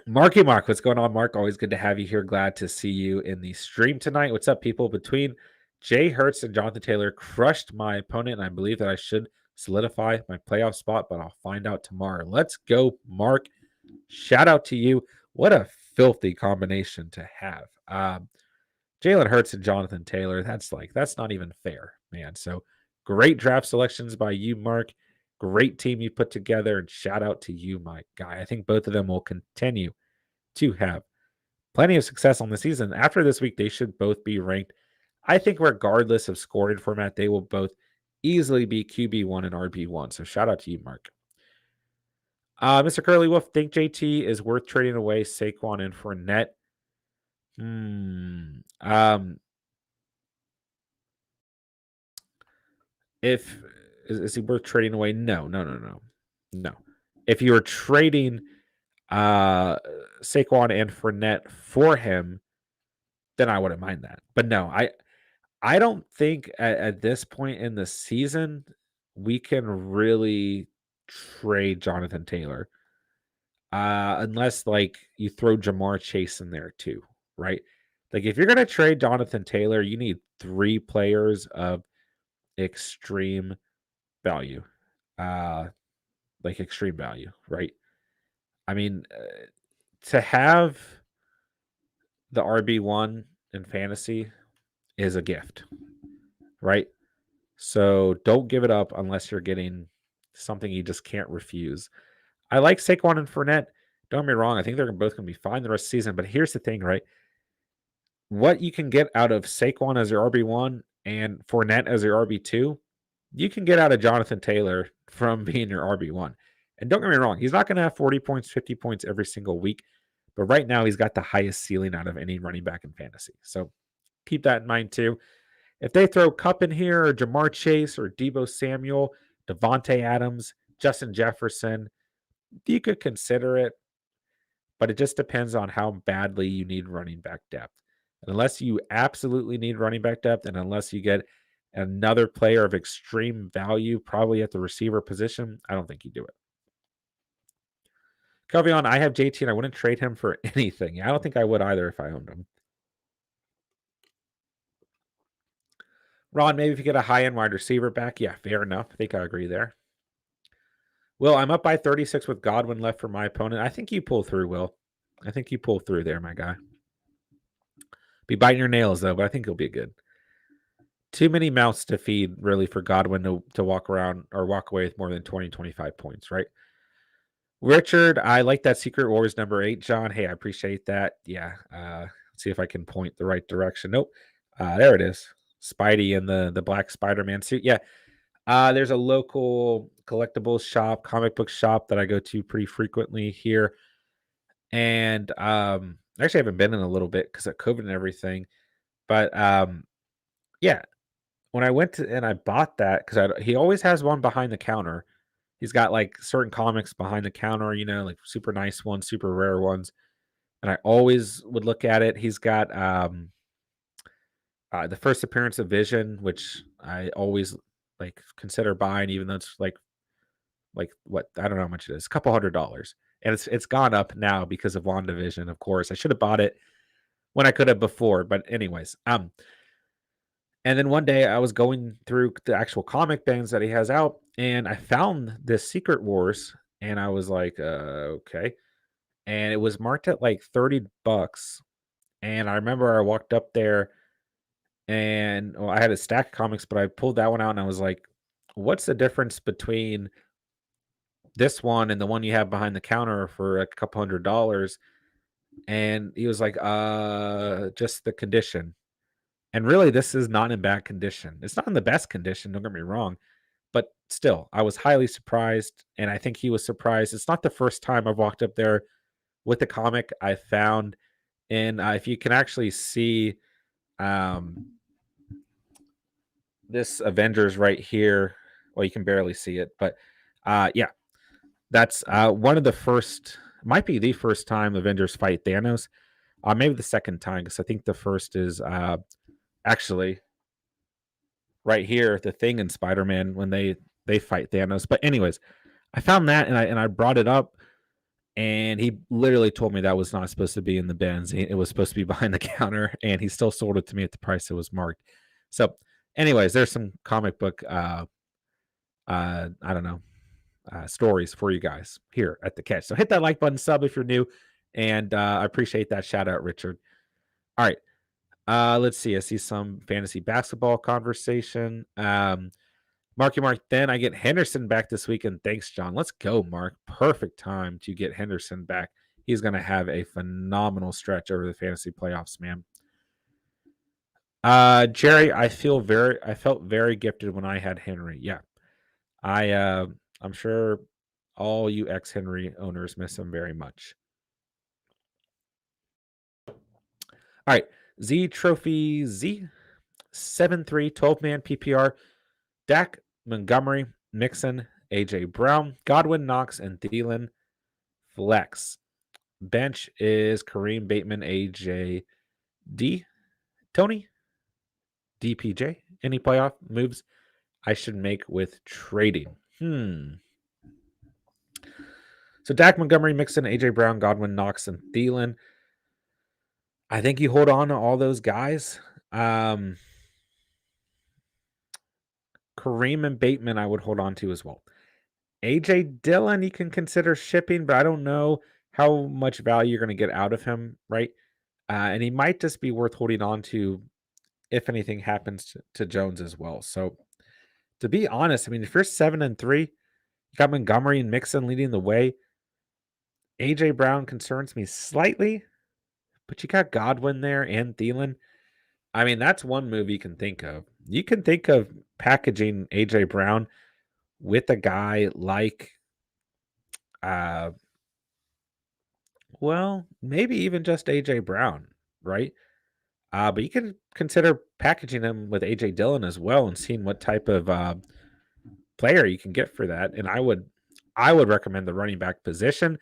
Marky Mark, what's going on, Mark? Always good to have you here. Glad to see you in the stream tonight. What's up, people? Between Jay Hurts and Jonathan Taylor, crushed my opponent, and I believe that I should solidify my playoff spot, but I'll find out tomorrow. Let's go, Mark. Shout out to you. What a filthy combination to have. Jalen Hurts and Jonathan Taylor. That's not even fair, man. So great draft selections by you, Mark. Great team you put together, and shout out to you, my guy. I think both of them will continue to have plenty of success on the season. After this week, they should both be ranked. I think regardless of scoring format, they will both easily be QB1 and RB1. So shout out to you, Mark. Mr. Curly Wolf, think JT is worth trading away Saquon and Fournette? Is he worth trading away? No. If you were trading Saquon and Fournette for him, then I wouldn't mind that. But no, I don't think at this point in the season we can really trade Jonathan Taylor. Unless like you throw Jamar Chase in there too, right? Like if you're gonna trade Jonathan Taylor, you need 3 players of extreme value. Like extreme value, right? I mean, to have the RB1 in fantasy is a gift, right? So don't give it up unless you're getting something you just can't refuse. I like Saquon and Fournette. Don't get me wrong. I think they're both going to be fine the rest of the season. But here's the thing, right? What you can get out of Saquon as your RB1 and Fournette as your RB2, you can get out of Jonathan Taylor from being your RB1. And don't get me wrong. He's not going to have 40 points, 50 points every single week. But right now, he's got the highest ceiling out of any running back in fantasy. So keep that in mind, too. If they throw Kupp in here, or Jamar Chase, or Deebo Samuel, Devontae Adams, Justin Jefferson, you could consider it, but it just depends on how badly you need running back depth. And unless you absolutely need running back depth, and unless you get another player of extreme value, probably at the receiver position, I don't think you do it. Kelvion, I have JT and I wouldn't trade him for anything. I don't think I would either if I owned him. Ron, maybe if you get a high-end wide receiver back, yeah, fair enough. I think I agree there. Will, I'm up by 36 with Godwin left for my opponent. I think you pull through, Will. I think you pull through there, my guy. Be biting your nails, though, but I think you'll be good. Too many mouths to feed, really, for Godwin to walk around or walk away with more than 20, 25 points, right? Richard, I like that Secret Wars number 8, John. Hey, I appreciate that. Yeah. Let's see if I can point the right direction. Nope. There it is. Spidey in the black Spider-Man suit. Yeah. There's a local collectibles shop, comic book shop that I go to pretty frequently here. And actually I haven't been in a little bit because of COVID and everything. But yeah, when I went to and I bought that because he always has one behind the counter. He's got like certain comics behind the counter, like super nice ones, super rare ones. And I always would look at it. He's got the first appearance of Vision, which I always like consider buying, even though it's like what I don't know how much it is, a couple $100. And it's gone up now because of WandaVision, of course. I should have bought it when I could have before. But anyways, and then one day I was going through the actual comic bins that he has out, and I found this Secret Wars, and I was like, okay. And it was marked at like $30. And I remember I walked up there and I had a stack of comics, but I pulled that one out and I was like, what's the difference between this one and the one you have behind the counter for a couple $100? And he was like, just the condition. And really, this is not in bad condition. It's not in the best condition, don't get me wrong. But still, I was highly surprised. And I think he was surprised. It's not the first time I've walked up there with a comic I found. And if you can actually see this Avengers right here, well, you can barely see it. But yeah, that's one of the first, might be the first time Avengers fight Thanos. Maybe the second time, because I think the first is actually right here, the Thing in Spider-Man when they fight Thanos. But anyways, I found that and I brought it up, and he literally told me that was not supposed to be in the bins. It was supposed to be behind the counter, and he still sold it to me at the price it was marked. So, anyways, there's some comic book I don't know, stories for you guys here at the Catch. So hit that like button, sub if you're new, and I appreciate that shout out, Richard. All right. Let's see. I see some fantasy basketball conversation. Marky Mark, then I get Henderson back this weekend. Thanks, John. Let's go, Mark. Perfect time to get Henderson back. He's going to have a phenomenal stretch over the fantasy playoffs, man. Jerry, I felt very gifted when I had Henry. Yeah. I'm sure all you ex-Henry owners miss him very much. All right. Z Trophy Z 7-3 12-man PPR. Dak, Montgomery, Mixon, AJ Brown, Godwin, Knox, and Thielen. Flex. Bench is Kareem, Bateman, AJ D. Tony, DPJ. Any playoff moves I should make with trading? So Dak, Montgomery, Mixon, AJ Brown, Godwin, Knox, and Thielen. I think you hold on to all those guys. Kareem and Bateman I would hold on to as well. AJ Dillon you can consider shipping, but I don't know how much value you're going to get out of him, right? And he might just be worth holding on to if anything happens to Jones as well. So to be honest, I mean, if you're 7-3, you got Montgomery and Mixon leading the way. AJ Brown concerns me slightly, but you got Godwin there and Thielen. I mean, that's one move you can think of. You can think of packaging AJ Brown with a guy like, well, maybe even just AJ Brown, right? But you can consider packaging him with AJ Dillon as well and seeing what type of player you can get for that. And I would recommend the running back position.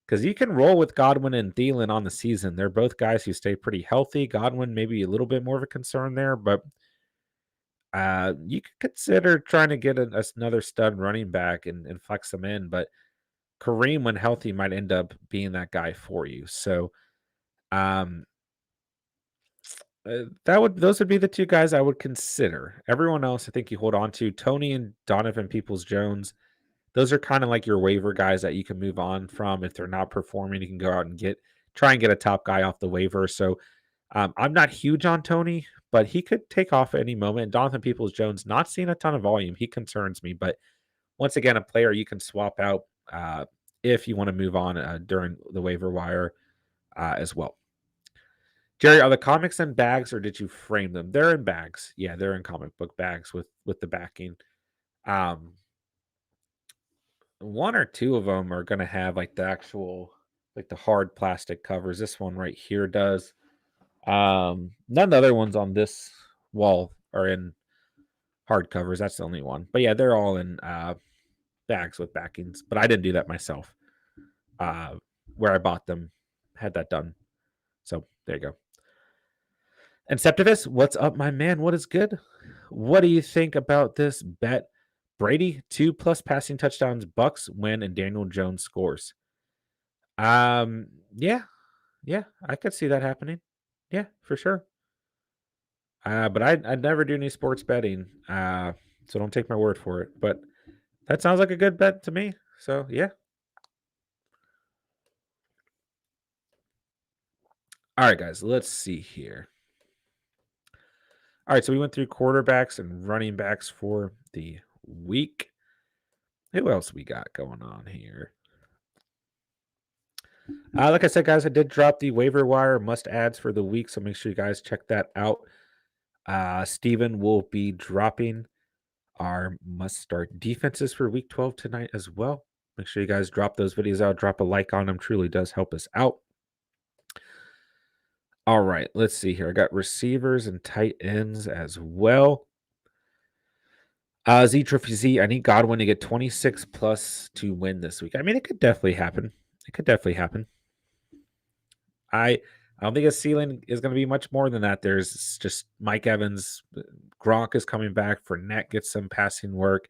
because you can roll with Godwin and Thielen on the season. They're both guys who stay pretty healthy. Godwin maybe a little bit more of a concern there, but you could consider trying to get another stud running back and flex them in. But Kareem, when healthy, might end up being that guy for you. So um, those would be the two guys I would consider. Everyone else, I think you hold on to. Tony and Donovan Peoples-Jones. Those are kind of like your waiver guys that you can move on from. If they're not performing, you can go out and try and get a top guy off the waiver. So I'm not huge on Tony, but he could take off at any moment. Donovan Peoples-Jones, not seeing a ton of volume. He concerns me, but once again, a player you can swap out if you want to move on during the waiver wire as well. Jerry, are the comics in bags or did you frame them? They're in bags. Yeah, they're in comic book bags with the backing. One or two of them are going to have like the actual, like the hard plastic covers. This one right here does. None of the other ones on this wall are in hard covers. That's the only one. But yeah, they're all in bags with backings. But I didn't do that myself. Where I bought them, had that done. So there you go. And Septivus, what's up, my man? What is good? What do you think about this bet? Brady 2+ passing touchdowns, Bucks win, and Daniel Jones scores. Yeah, I could see that happening. Yeah, for sure. But I'd never do any sports betting. So don't take my word for it. But that sounds like a good bet to me. So yeah. All right, guys, let's see here. All right, so we went through quarterbacks and running backs for the week. Who else we got going on here? Like I said, guys, I did drop the waiver wire must adds for the week, so make sure you guys check that out. Steven will be dropping our must start defenses for week 12 tonight as well. Make sure you guys drop those videos out, drop a like on them, truly does help us out. All right, let's see here. I got receivers and tight ends as well. Z Trophy Z, I need Godwin to get 26+ to win this week. I mean, it could definitely happen. I don't think his ceiling is going to be much more than that. There's just Mike Evans, Gronk is coming back. Fournette gets some passing work.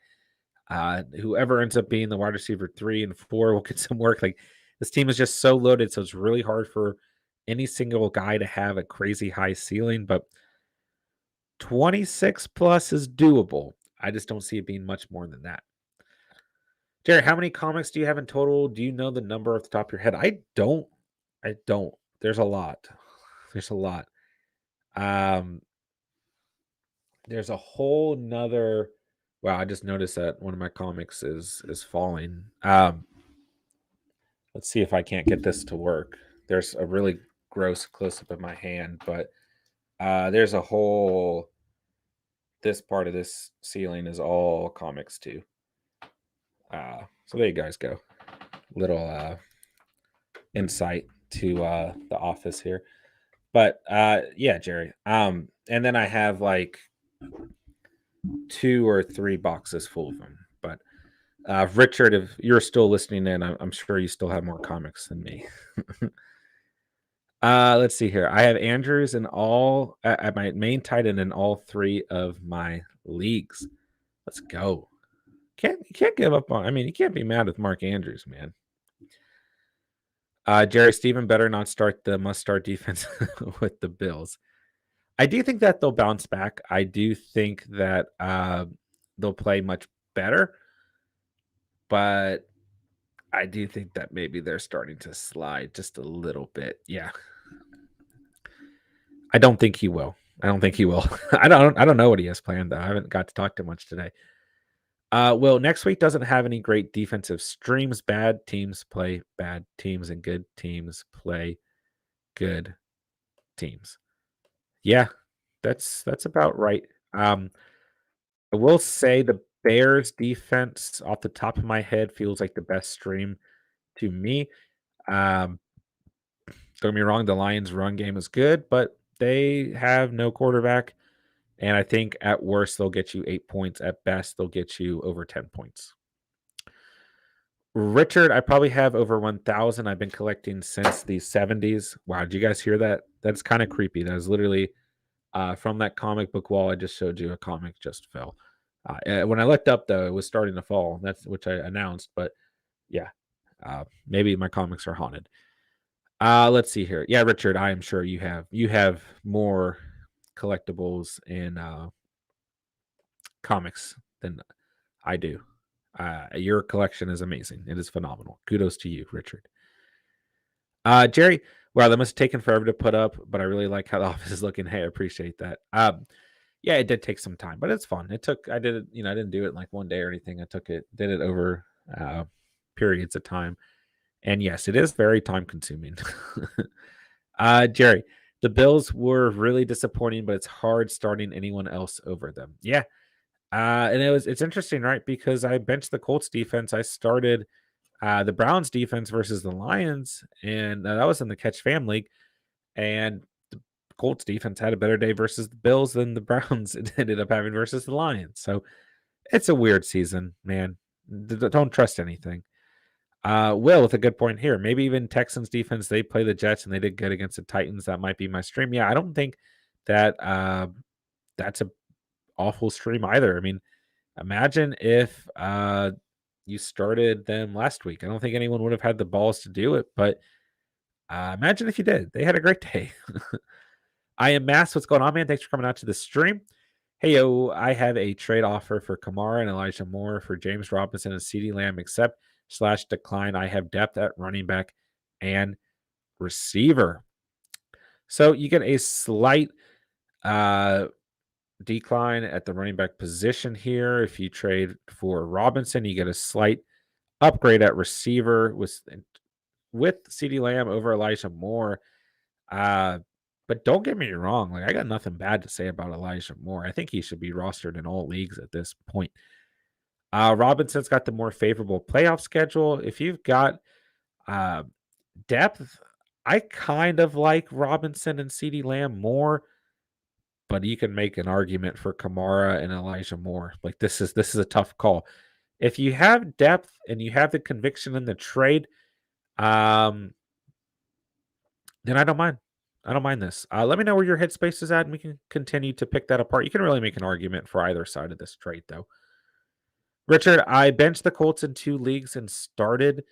Whoever ends up being the wide receiver 3 and 4 will get some work. Like, this team is just so loaded, so it's really hard for any single guy to have a crazy high ceiling. But 26+ is doable. I just don't see it being much more than that. Jerry, how many comics do you have in total? Do you know the number off the top of your head? I don't. There's a lot. There's a whole nother. Wow, I just noticed that one of my comics is falling. Let's see if I can't get this to work. There's a really gross close-up of my hand, but there's a whole. This part of this ceiling is all comics too. So there you guys go. Little insight to the office here. But yeah, Jerry. And then I have like 2 or 3 boxes full of them. But Richard, if you're still listening in, I'm sure you still have more comics than me. Let's see here. I have Andrews in all at my main tight end in all 3 of my leagues. Let's go. You can't give up on. I mean, you can't be mad with Mark Andrews, man. Jerry, Steven better not start the must-start defense with the Bills. I do think that they'll bounce back. I do think that they'll play much better, but I do think that maybe they're starting to slide just a little bit. Yeah, I don't think he will. I don't know what he has planned though. I haven't got to talk to much today. Well, next week doesn't have any great defensive streams. Bad teams play bad teams, and good teams play good teams. Yeah, that's about right. I will say the Bears defense off the top of my head feels like the best stream to me. Don't get me wrong, the Lions run game is good, but they have no quarterback. And I think at worst, they'll get you 8 points. At best, they'll get you over 10 points. Richard, I probably have over 1,000. I've been collecting since the 70s. Wow, did you guys hear that? That's kind of creepy. That is literally from that comic book wall I just showed you. A comic just fell. When I looked up, though, it was starting to fall. That's which I announced. But yeah, maybe my comics are haunted. Let's see here. Yeah, Richard, I am sure you have more collectibles and comics than I do. Your collection is amazing. It is phenomenal. Kudos to you, Richard. Jerry, wow, that must have taken forever to put up, but I really like how the office is looking. Hey, I appreciate that. Yeah, it did take some time, but it's fun. I did it, I didn't do it in like one day or anything. Did it over periods of time. And yes, it is very time consuming. Jerry, the Bills were really disappointing, but it's hard starting anyone else over them. Yeah. And it's interesting, right? Because I benched the Colts defense. I started the Browns defense versus the Lions, and that was in the Catch Fam League. And the Colts defense had a better day versus the Bills than the Browns ended up having versus the Lions. So it's a weird season, man. Don't trust anything. Will with a good point here. Maybe even Texans defense. They play the Jets and they did good against the Titans. That might be my stream. Yeah, I don't think that that's a awful stream either. I mean, imagine if you started them last week. I don't think anyone would have had the balls to do it, but imagine if you did. They had a great day. I am Mass. What's going on, man? Thanks for coming out to the stream. Hey, yo, I have a trade offer for Kamara and Elijah Moore for James Robinson and CeeDee Lamb, except / decline. I have depth at running back and receiver. So you get a slight decline at the running back position here. If you trade for Robinson, you get a slight upgrade at receiver with CeeDee Lamb over Elijah Moore. But don't get me wrong. Like, I got nothing bad to say about Elijah Moore. I think he should be rostered in all leagues at this point. Robinson's got the more favorable playoff schedule. If you've got depth, I kind of like Robinson and CeeDee Lamb more, but you can make an argument for Kamara and Elijah Moore. Like, this is a tough call. If you have depth and you have the conviction in the trade, then I don't mind. I don't mind this. Let me know where your headspace is at, and we can continue to pick that apart. You can really make an argument for either side of this trade, though. Richard, I benched the Colts in 2 leagues and started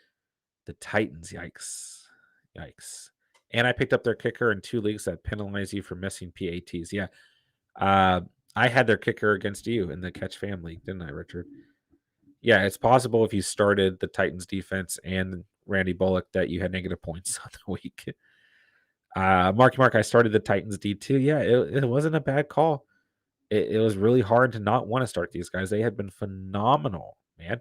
the Titans. Yikes. And I picked up their kicker in 2 leagues that penalize you for missing PATs. Yeah. I had their kicker against you in the Catch Fam League, didn't I, Richard? Yeah, it's possible if you started the Titans defense and Randy Bullock that you had negative points on the week. Mark, I started the Titans D2. Yeah, it wasn't a bad call. It was really hard to not want to start these guys. They had been phenomenal, man.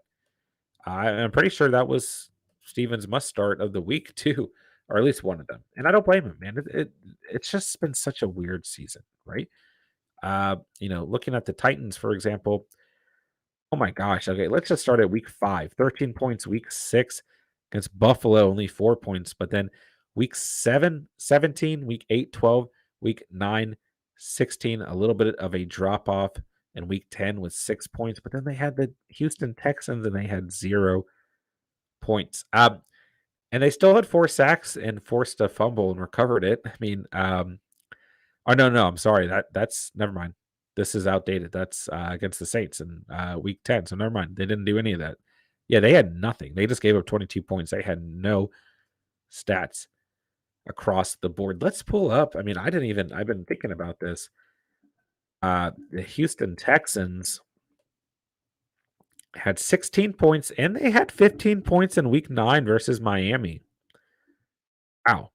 I'm pretty sure that was Steven's must start of the week too, or at least one of them. And I don't blame him, man. It's just been such a weird season, right? Looking at the Titans, for example. Oh my gosh. Okay, let's just start at week 5. 13 points, week 6 against Buffalo, only 4 points. But then week 7, 17, week 8, 12, week 9, 16, a little bit of a drop off in week 10 with 6 points. But then they had the Houston Texans and they had 0 points. And they still had 4 sacks and forced a fumble and recovered it. I mean, oh no, I'm sorry. That's never mind. This is outdated. That's against the Saints in week 10. So never mind. They didn't do any of that. Yeah, they had nothing. They just gave up 22 points. They had no stats across the board. Let's pull up. I mean, I've been thinking about this. The Houston Texans had 16 points and they had 15 points in week 9 versus Miami. Wow.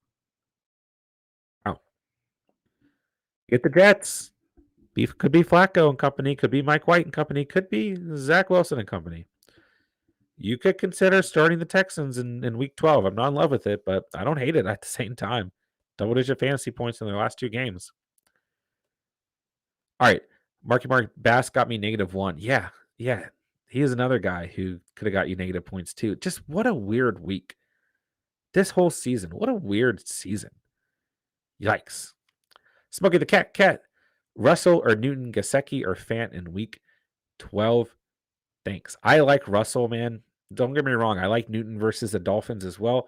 Get the Jets. Could be Flacco and company, could be Mike White and company, could be Zach Wilson and company. You could consider starting the Texans in week 12. I'm not in love with it, but I don't hate it at the same time. Double-digit fantasy points in their last 2 games. All right. Marky Mark Bass got me -1. Yeah. He is another guy who could have got you negative points too. Just what a weird week. This whole season. What a weird season. Yikes. Smokey the Cat. Russell or Newton, Gesicki or Fant in week 12. Thanks. I like Russell, man. Don't get me wrong. I like Newton versus the Dolphins as well.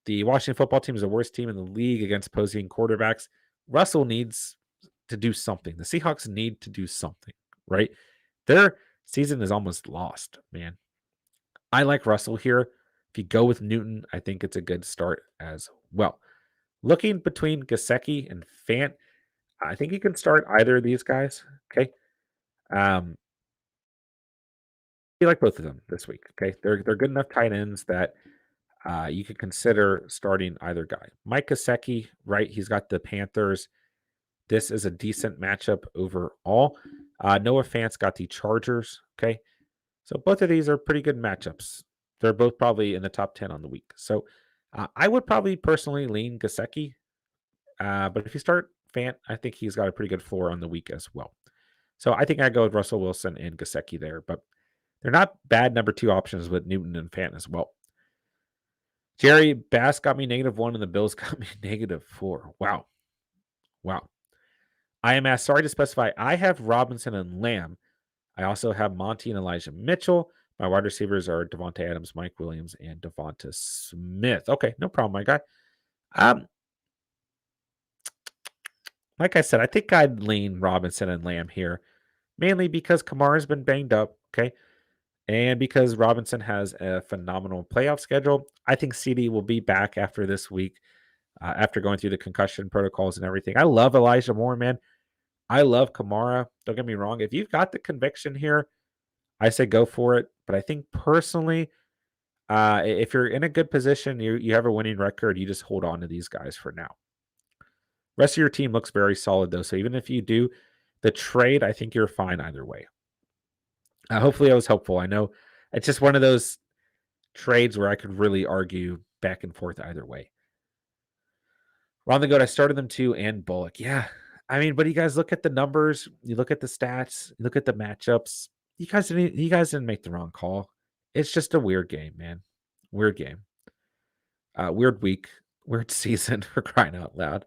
The Washington football team is the worst team in the league against opposing quarterbacks. Russell needs to do something. The Seahawks need to do something, right? Their season is almost lost, man. I like Russell here. If you go with Newton, I think it's a good start as well. Looking between Gesicki and Fant, I think you can start either of these guys. Okay. Um, I like both of them this week. Okay. They're good enough tight ends that you could consider starting either guy. Mike Gesicki, right? He's got the Panthers. This is a decent matchup overall. Noah Fant's got the Chargers. Okay. So both of these are pretty good matchups. They're both probably in the top 10 on the week. So I would probably personally lean Gesicki. But if you start Fant, I think he's got a pretty good floor on the week as well. So I think I go with Russell Wilson and Gesicki there. But they're not bad number 2 options with Newton and Fant as well. Jerry Bass got me -1 and the Bills got me -4. Wow. Wow. I am asked, sorry to specify, I have Robinson and Lamb. I also have Monty and Elijah Mitchell. My wide receivers are Devonta Adams, Mike Williams, and Devonta Smith. Okay, no problem, my guy. Like I said, I think I'd lean Robinson and Lamb here, mainly because Kamara's been banged up, okay? And because Robinson has a phenomenal playoff schedule. I think CD will be back after this week, after going through the concussion protocols and everything. I love Elijah Moore, man. I love Kamara. Don't get me wrong. If you've got the conviction here, I say go for it. But I think personally, if you're in a good position, you have a winning record, you just hold on to these guys for now. Rest of your team looks very solid, though. So even if you do the trade, I think you're fine either way. Hopefully, I was helpful. I know it's just one of those trades where I could really argue back and forth either way. Ron the Goat, I started them too, and Bullock. Yeah. I mean, but you guys look at the numbers, you look at the stats, you look at the matchups. You guys didn't make the wrong call. It's just a weird game, man. Weird game. Weird week. Weird season for crying out loud.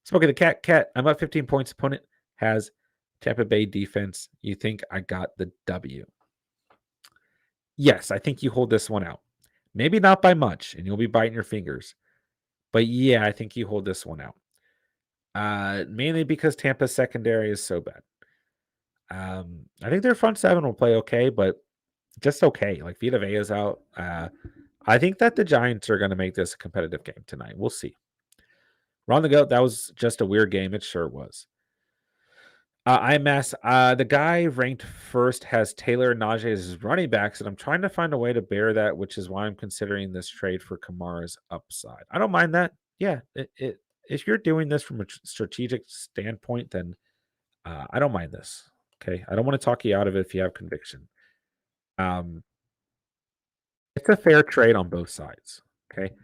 Smoking the cat. I'm up 15 points. Opponent has Tampa Bay defense. You think I got the W? Yes, I think you hold this one out. Maybe not by much, and you'll be biting your fingers. But yeah, I think you hold this one out. Mainly because Tampa's secondary is so bad. I think their front seven will play okay, but just okay. Like Vita Vea's out. I think that the Giants are going to make this a competitive game tonight. We'll see. Ron the Goat, that was just a weird game. It sure was. IMS, the guy ranked first has Taylor and Najee as his running backs, and I'm trying to find a way to bear that, which is why I'm considering this trade for Kamara's upside. I don't mind that. Yeah, if you're doing this from a strategic standpoint, then I don't mind this. Okay, I don't want to talk you out of it if you have conviction. It's a fair trade on both sides. Okay,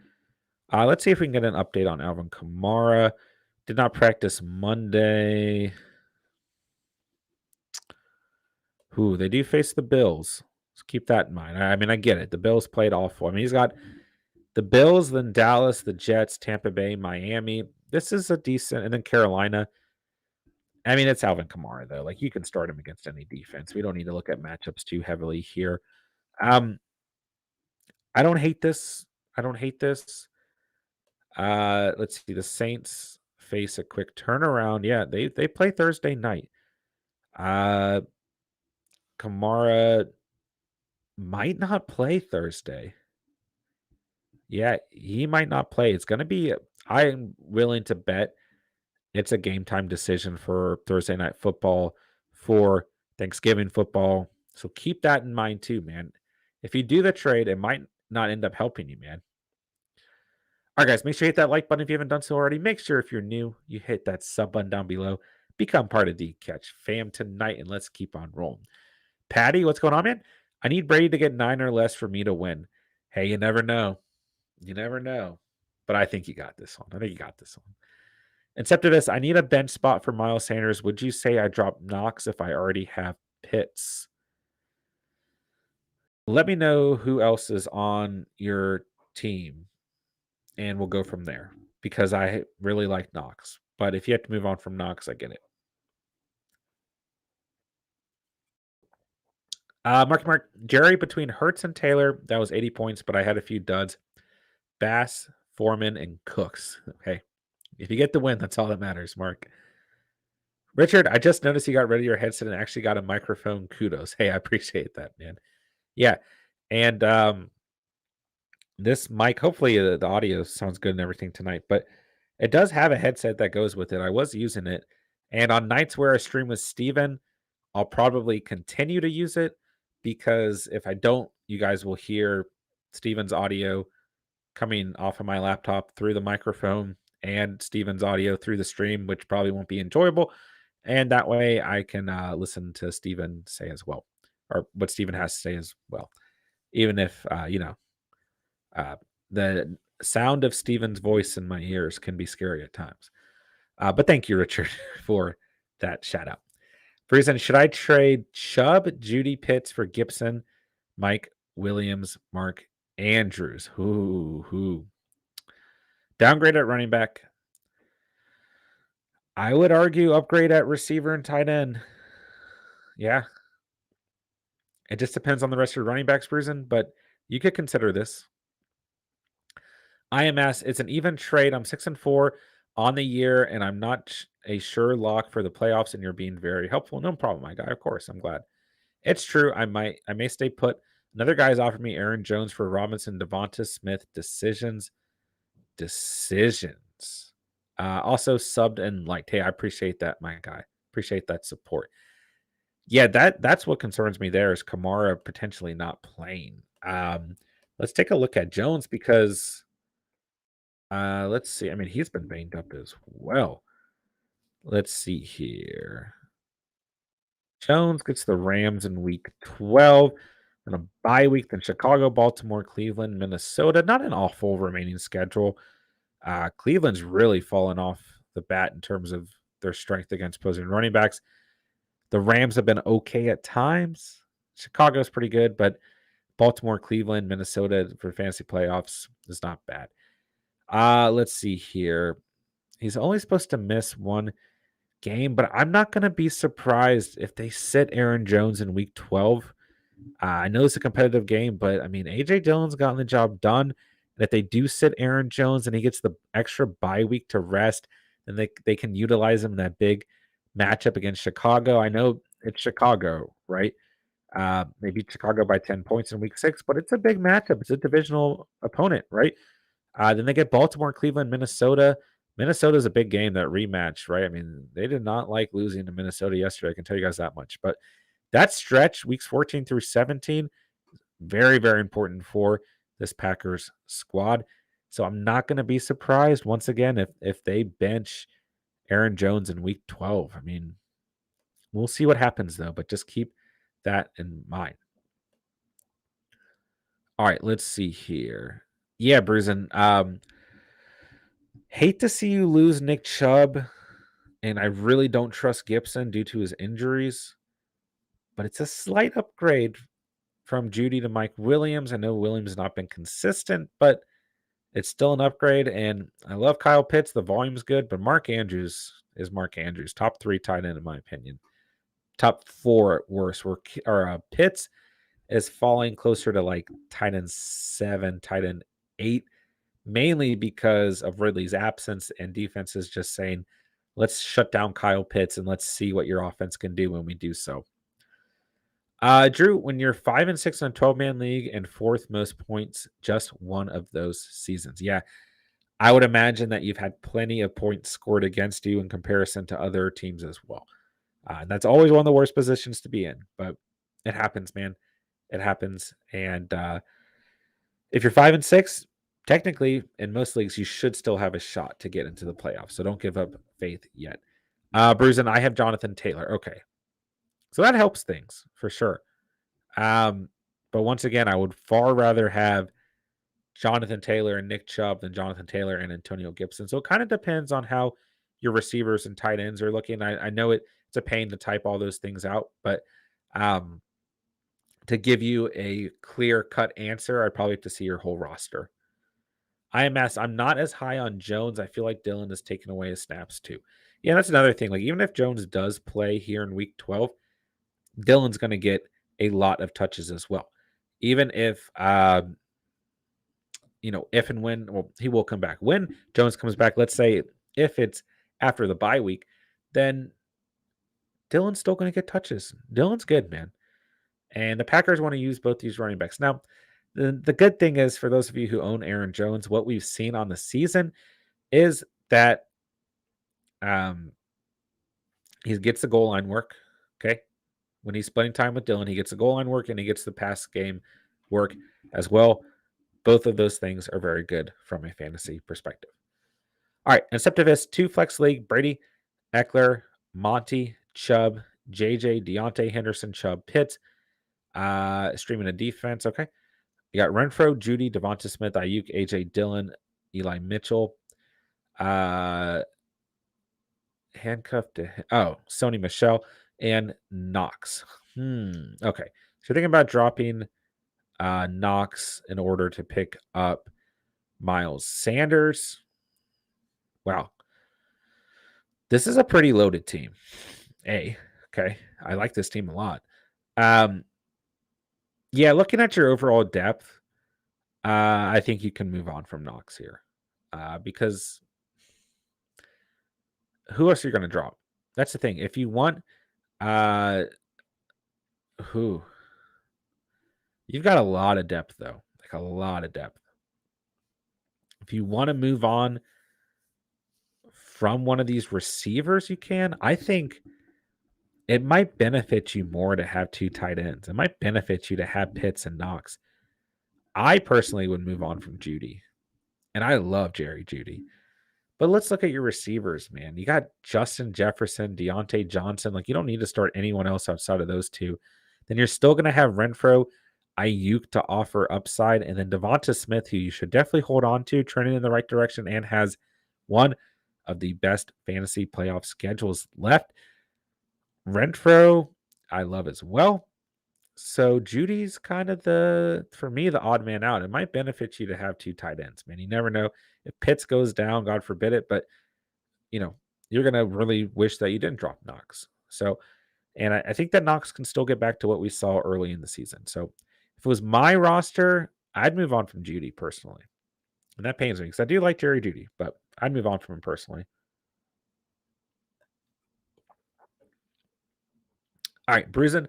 let's see if we can get an update on Alvin Kamara. Did not practice Monday. Ooh, they do face the Bills. Let's keep that in mind. I mean, I get it. The Bills played awful. I mean, he's got the Bills, then Dallas, the Jets, Tampa Bay, Miami. This is a decent, and then Carolina. I mean, it's Alvin Kamara, though. Like, you can start him against any defense. We don't need to look at matchups too heavily here. I don't hate this. I don't hate this. Let's see. The Saints face a quick turnaround. Yeah, they play Thursday night. Kamara might not play Thursday. Yeah, he might not play. It's going to be, I'm willing to bet it's a game time decision for Thursday night football, for Thanksgiving football. So keep that in mind too, man. If you do the trade, it might not end up helping you, man. All right, guys, make sure you hit that like button if you haven't done so already. Make sure if you're new, you hit that sub button down below. Become part of the Catch fam tonight, and let's keep on rolling. Patty, what's going on, man? I need Brady to get 9 or less for me to win. Hey, you never know. You never know. But I think you got this one. I think you got this one. Inceptivus, I need a bench spot for Miles Sanders. Would you say I drop Knox if I already have Pitts? Let me know who else is on your team, and we'll go from there. Because I really like Knox. But if you have to move on from Knox, I get it. Mark. Jerry between Hurts and Taylor, that was 80 points, but I had a few duds. Bass, Foreman, and Cooks. Okay. If you get the win, that's all that matters, Mark. Richard, I just noticed you got rid of your headset and actually got a microphone. Kudos. Hey, I appreciate that, man. Yeah. And this mic, hopefully the audio sounds good and everything tonight, but it does have a headset that goes with it. I was using it. And on nights where I stream with Steven, I'll probably continue to use it because if I don't, you guys will hear Steven's audio coming off of my laptop through the microphone and Steven's audio through the stream, which probably won't be enjoyable. And that way I can listen to Steven say as well, or what Steven has to say as well. Even if, the sound of Steven's voice in my ears can be scary at times. But thank you, Richard, for that shout out. Friesen, should I trade Chubb, Judy Pitts for Gibson, Mike Williams, Mark Andrews? Who? Downgrade at running back. I would argue upgrade at receiver and tight end. Yeah. It just depends on the rest of your running backs, Friesen, but you could consider this. IMS, it's an even trade. I'm 6-4 on the year, and I'm not a sure lock for the playoffs, and you're being very helpful. No problem, my guy. Of course, I'm glad. It's true. I may stay put. Another guy's offered me Aaron Jones for Robinson, Devonta Smith. Decisions. Also subbed and liked. Hey, I appreciate that, my guy. Appreciate that support. Yeah, that's what concerns me there is Kamara potentially not playing. Let's take a look at Jones because let's see. I mean, he's been banged up as well. Let's see here. Jones gets the Rams in week 12. And a bye week, then Chicago, Baltimore, Cleveland, Minnesota. Not an awful remaining schedule. Cleveland's really fallen off the bat in terms of their strength against opposing running backs. The Rams have been okay at times. Chicago's pretty good, but Baltimore, Cleveland, Minnesota for fantasy playoffs is not bad. Let's see here. He's only supposed to miss one game, but I'm not going to be surprised if they sit Aaron Jones in week 12. I know it's a competitive game, but I mean, AJ Dillon's gotten the job done. And if they do sit Aaron Jones and he gets the extra bye week to rest, then they can utilize him in that big matchup against Chicago. I know it's Chicago, right? They beat Chicago by 10 points in week 6, but it's a big matchup. It's a divisional opponent, right? Then they get Baltimore, Cleveland, Minnesota. Minnesota's a big game, that rematch, right? I mean, they did not like losing to Minnesota yesterday. I can tell you guys that much. But that stretch, weeks 14 through 17, very, very important for this Packers squad. So I'm not going to be surprised once again if they bench Aaron Jones in week 12. I mean, we'll see what happens though, but just keep that in mind. All right, let's see here. Yeah, Bruzen. Hate to see you lose Nick Chubb, and I really don't trust Gibson due to his injuries, but it's a slight upgrade from Judy to Mike Williams. I know Williams has not been consistent, but it's still an upgrade. And I love Kyle Pitts. The volume's good, but Mark Andrews is Mark Andrews. Top 3 tight end, in my opinion. Top 4 at worst. Pitts is falling closer to like tight end 7, tight end 8, mainly because of Ridley's absence and defenses just saying, let's shut down Kyle Pitts and let's see what your offense can do when we do so. Drew, when you're 5-6 in a 12-man league and 4th most points, just one of those seasons. Yeah, I would imagine that you've had plenty of points scored against you in comparison to other teams as well. And that's always one of the worst positions to be in, but it happens, man. It happens. And if you're 5-6, technically in most leagues, you should still have a shot to get into the playoffs. So don't give up faith yet. Bruce, and I have Jonathan Taylor. Okay. So that helps things for sure. But once again, I would far rather have Jonathan Taylor and Nick Chubb than Jonathan Taylor and Antonio Gibson. So it kind of depends on how your receivers and tight ends are looking. I know it's a pain to type all those things out, but to give you a clear-cut answer, I'd probably have to see your whole roster. IMS, I'm not as high on Jones. I feel like Dillon has taken away his snaps too. Yeah, that's another thing. Like, even if Jones does play here in week 12, Dillon's going to get a lot of touches as well. Even if, if and when, well, he will come back. When Jones comes back, let's say if it's after the bye week, then Dylan's still going to get touches. Dylan's good, man. And the Packers want to use both these running backs. Now, the good thing is for those of you who own Aaron Jones, what we've seen on the season is that he gets the goal line work. Okay. When he's spending time with Dylan, he gets the goal line work and he gets the pass game work as well. Both of those things are very good from a fantasy perspective. All right. Inceptivist 2 flex league, Brady, Eckler, Monty, Chubb, JJ, Deontay Henderson, Chubb, Pitts. Streaming a defense. Okay. You got Renfro, Judy, Devonta Smith, Ayuk, AJ Dillon, Eli Mitchell. Handcuffed to Sony Michelle and Knox. Okay. So you're thinking about dropping Knox in order to pick up Miles Sanders. Wow. This is a pretty loaded team. Okay. I like this team a lot. Yeah, looking at your overall depth, I think you can move on from Knox here. Because who else are you going to drop? That's the thing. If you want who? You've got a lot of depth, though. Like a lot of depth. If you want to move on from one of these receivers, you can. I think it might benefit you more to have 2 tight ends. It might benefit you to have Pitts and Knox. I personally would move on from Judy. And I love Jerry Judy. But let's look at your receivers, man. You got Justin Jefferson, Deontay Johnson. Like, you don't need to start anyone else outside of those two. Then you're still going to have Renfro, Ayuk to offer upside, and then Devonta Smith, who you should definitely hold on to, trending in the right direction and has one of the best fantasy playoff schedules left. Renfro, I love as well. So Judy's kind of for me, the odd man out. It might benefit you to have 2 tight ends, man. You never know if Pitts goes down, God forbid it, but you're going to really wish that you didn't drop Knox. So, and I think that Knox can still get back to what we saw early in the season. So if it was my roster, I'd move on from Judy personally. And that pains me because I do like Jerry Judy, but I'd move on from him personally. All right, Bruisin.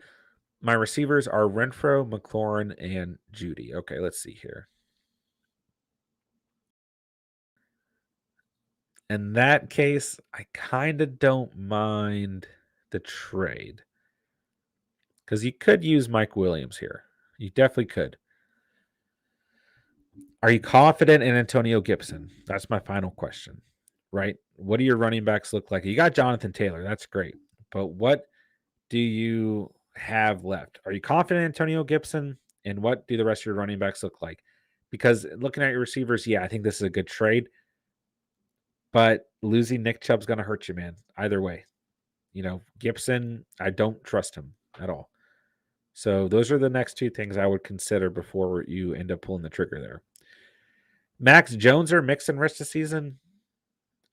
My receivers are Renfro, McLaurin, and Judy. Okay, let's see here. In that case, I kind of don't mind the trade. Because you could use Mike Williams here. You definitely could. Are you confident in Antonio Gibson? That's my final question, right? What do your running backs look like? You got Jonathan Taylor. That's great. But what do you have left? Are you confident in Antonio Gibson? And what do the rest of your running backs look like? Because looking at your receivers, yeah, I think this is a good trade. But losing Nick Chubb's going to hurt you, man. Either way. Gibson, I don't trust him at all. So those are the next 2 things I would consider before you end up pulling the trigger there. Max Jones or Mixon rest of the season?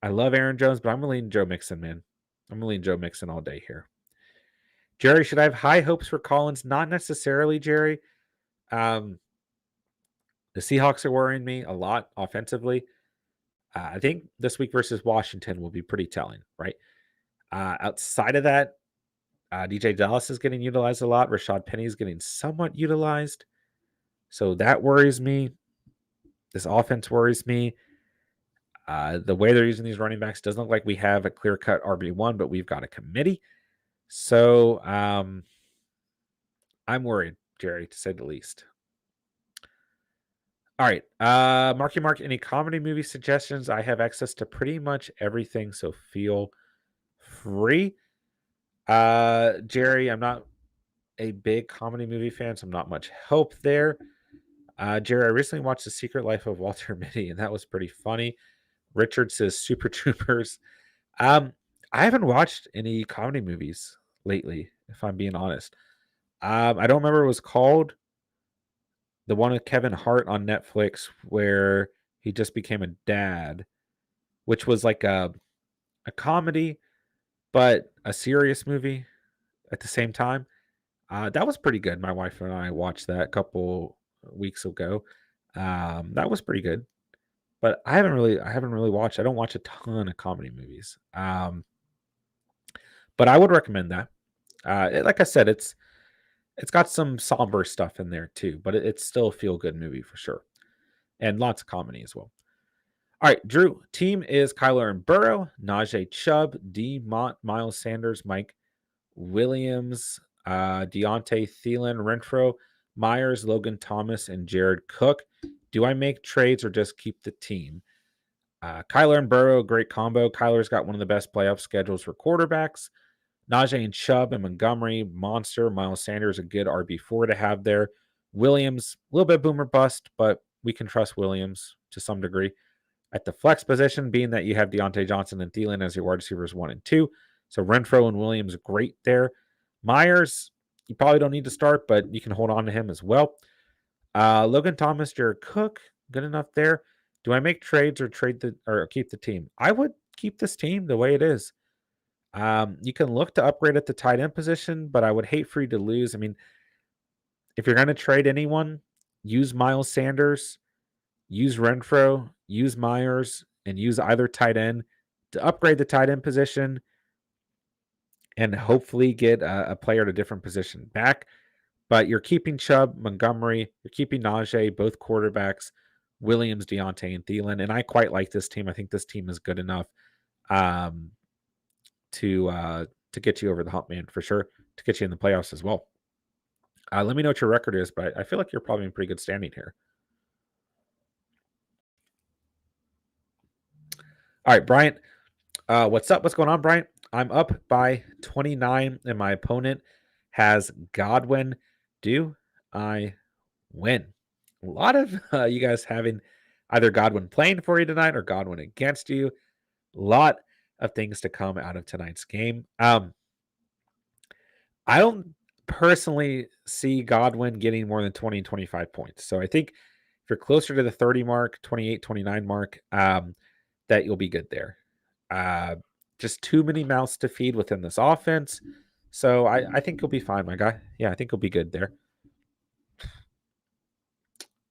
I love Aaron Jones, but I'm going to lean Joe Mixon, man. I'm going to lean Joe Mixon all day here. Jerry, should I have high hopes for Collins? Not necessarily, Jerry. The Seahawks are worrying me a lot offensively. I think this week versus Washington will be pretty telling, right? Outside of that, DJ Dallas is getting utilized a lot. Rashad Penny is getting somewhat utilized. So that worries me. This offense worries me. The way they're using these running backs doesn't look like we have a clear-cut RB1, but we've got a committee. So I'm worried, Jerry, to say the least. All right. Marky Mark, any comedy movie suggestions? I have access to pretty much everything, so feel free. Jerry, I'm not a big comedy movie fan, so I'm not much help there. Jerry, I recently watched The Secret Life of Walter Mitty, and that was pretty funny. Richard says Super Troopers. I haven't watched any comedy movies lately, if I'm being honest. I don't remember what it was called. The one with Kevin Hart on Netflix where he just became a dad, which was like a comedy, but a serious movie at the same time. That was pretty good. My wife and I watched that a couple weeks ago. That was pretty good. But I haven't really watched. I don't watch a ton of comedy movies. But I would recommend that. Like I said, it's got some somber stuff in there too, but it's still a feel good movie for sure, and lots of comedy as well. All right, Drew. Team is Kyler and Burrow, Najee Chubb, D. Mont, Miles Sanders, Mike Williams, Deontay Thielen, Renfro, Myers, Logan Thomas, and Jared Cook. Do I make trades or just keep the team? Kyler and Burrow, great combo. Kyler's got one of the best playoff schedules for quarterbacks. Najee and Chubb and Montgomery, monster. Miles Sanders, a good RB4 to have there. Williams, a little bit boomer bust, but we can trust Williams to some degree. At the flex position, being that you have Deontay Johnson and Thielen as your wide receivers 1 and 2. So Renfro and Williams, great there. Myers, you probably don't need to start, but you can hold on to him as well. Logan Thomas, Jared Cook, good enough there. Do I make trades or keep the team? I would keep this team the way it is. You can look to upgrade at the tight end position, but I would hate for you to lose. I mean, if you're going to trade anyone, use Miles Sanders, use Renfro, use Myers, and use either tight end to upgrade the tight end position and hopefully get a player at a different position back. But you're keeping Chubb, Montgomery, you're keeping Najee, both quarterbacks, Williams, Deontay, and Thielen. And I quite like this team. I think this team is good enough to get you over the hump, man, for sure, to get you in the playoffs as well. Let me know what your record is, but I feel like you're probably in pretty good standing here. All right, Bryant. What's up? What's going on, Bryant? I'm up by 29, and my opponent has Godwin. Do I win? A lot of you guys having either Godwin playing for you tonight or Godwin against you. A lot of things to come out of tonight's game. I don't personally see Godwin getting more than 20 and 25 points. So I think if you're closer to the 30 mark, 28, 29 mark, that you'll be good there. Just too many mouths to feed within this offense. So I think you'll be fine, my guy. Yeah, I think you'll be good there.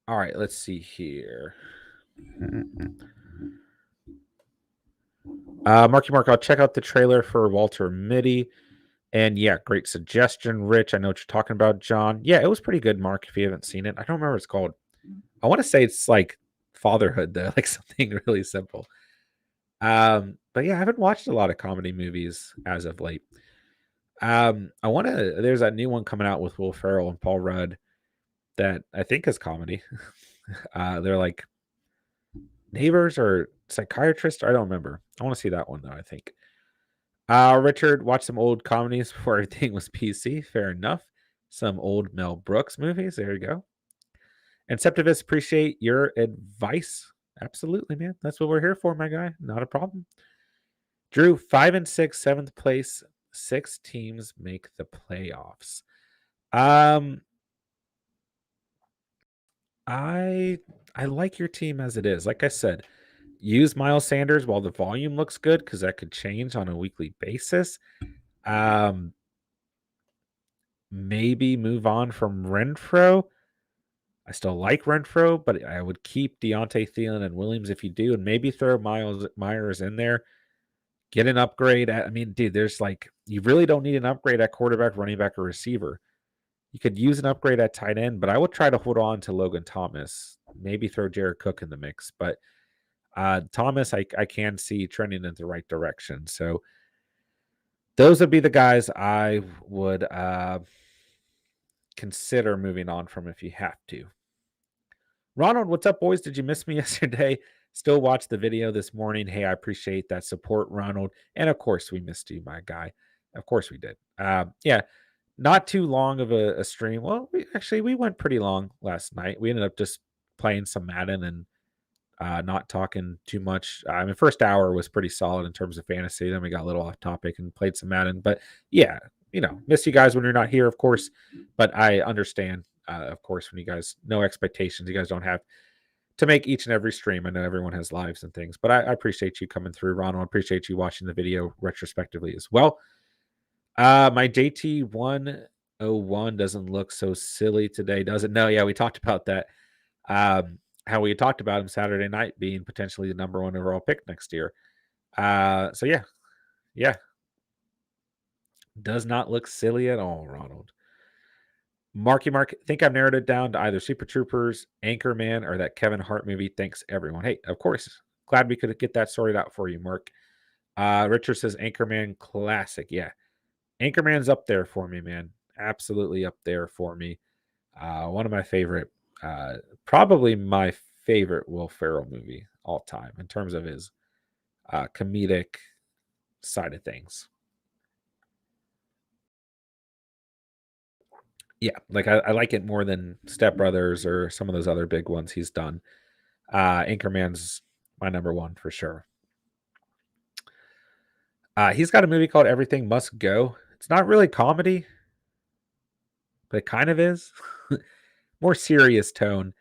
All right, let's see here. Marky Mark, I'll check out the trailer for Walter Mitty. And yeah, great suggestion, Rich. I know what you're talking about, John. Yeah, it was pretty good, Mark, if you haven't seen it. I don't remember what it's called. I want to say it's like fatherhood, though, like something really simple. But yeah, I haven't watched a lot of comedy movies as of late. There's that new one coming out with Will Ferrell and Paul Rudd that I think is comedy. They're like neighbors or psychiatrists. I don't remember. I want to see that one though, I think. Richard, watch some old comedies before everything was PC. Fair enough. Some old Mel Brooks movies. There you go. And Septivus, appreciate your advice. Absolutely, man. That's what we're here for, my guy. Not a problem. Drew, 5 and 6, 7th place. 6 teams make the playoffs. I like your team as it is. Like I said, use Miles Sanders while the volume looks good because that could change on a weekly basis. Maybe move on from Renfro. I still like Renfro, but I would keep Deontay Thielen and Williams if you do, and maybe throw Myers in there. Get an upgrade. Dude, there's you really don't need an upgrade at quarterback, running back, or receiver. You could use an upgrade at tight end, but I would try to hold on to Logan Thomas. Maybe throw Jared Cook in the mix, but Thomas, I can see trending in the right direction. So those would be the guys I would consider moving on from if you have to. Ronald, what's up, boys? Did you miss me yesterday? Still watch the video this morning. Hey, I appreciate that support, Ronald. And of course, we missed you, my guy. Of course we did. Yeah, not too long of a stream. Well, we went pretty long last night. We ended up just playing some Madden and not talking too much. First hour was pretty solid in terms of fantasy. Then we got a little off topic and played some Madden. But yeah, miss you guys when you're not here, of course. But I understand, of course, when you guys no expectations, you guys don't have to make each and every stream. I know everyone has lives and things, but I appreciate you coming through, Ronald. I appreciate you watching the video retrospectively as well. My JT won One doesn't look so silly today, does it? No, yeah, we talked about that. How we talked about him Saturday night being potentially the number one overall pick next year. So yeah, does not look silly at all, Ronald. Marky Mark, think I've narrowed it down to either Super Troopers, Anchorman, or that Kevin Hart movie. Thanks, everyone. Hey, of course. Glad we could get that sorted out for you, Mark. Richard says Anchorman classic. Yeah. Anchorman's up there for me, man. Absolutely up there for me. One of my favorite, probably my favorite Will Ferrell movie all time in terms of his comedic side of things. Yeah, like I like it more than Step Brothers or some of those other big ones he's done. Anchorman's my number one for sure. He's got a movie called Everything Must Go. It's not really comedy, but it kind of is. More serious tone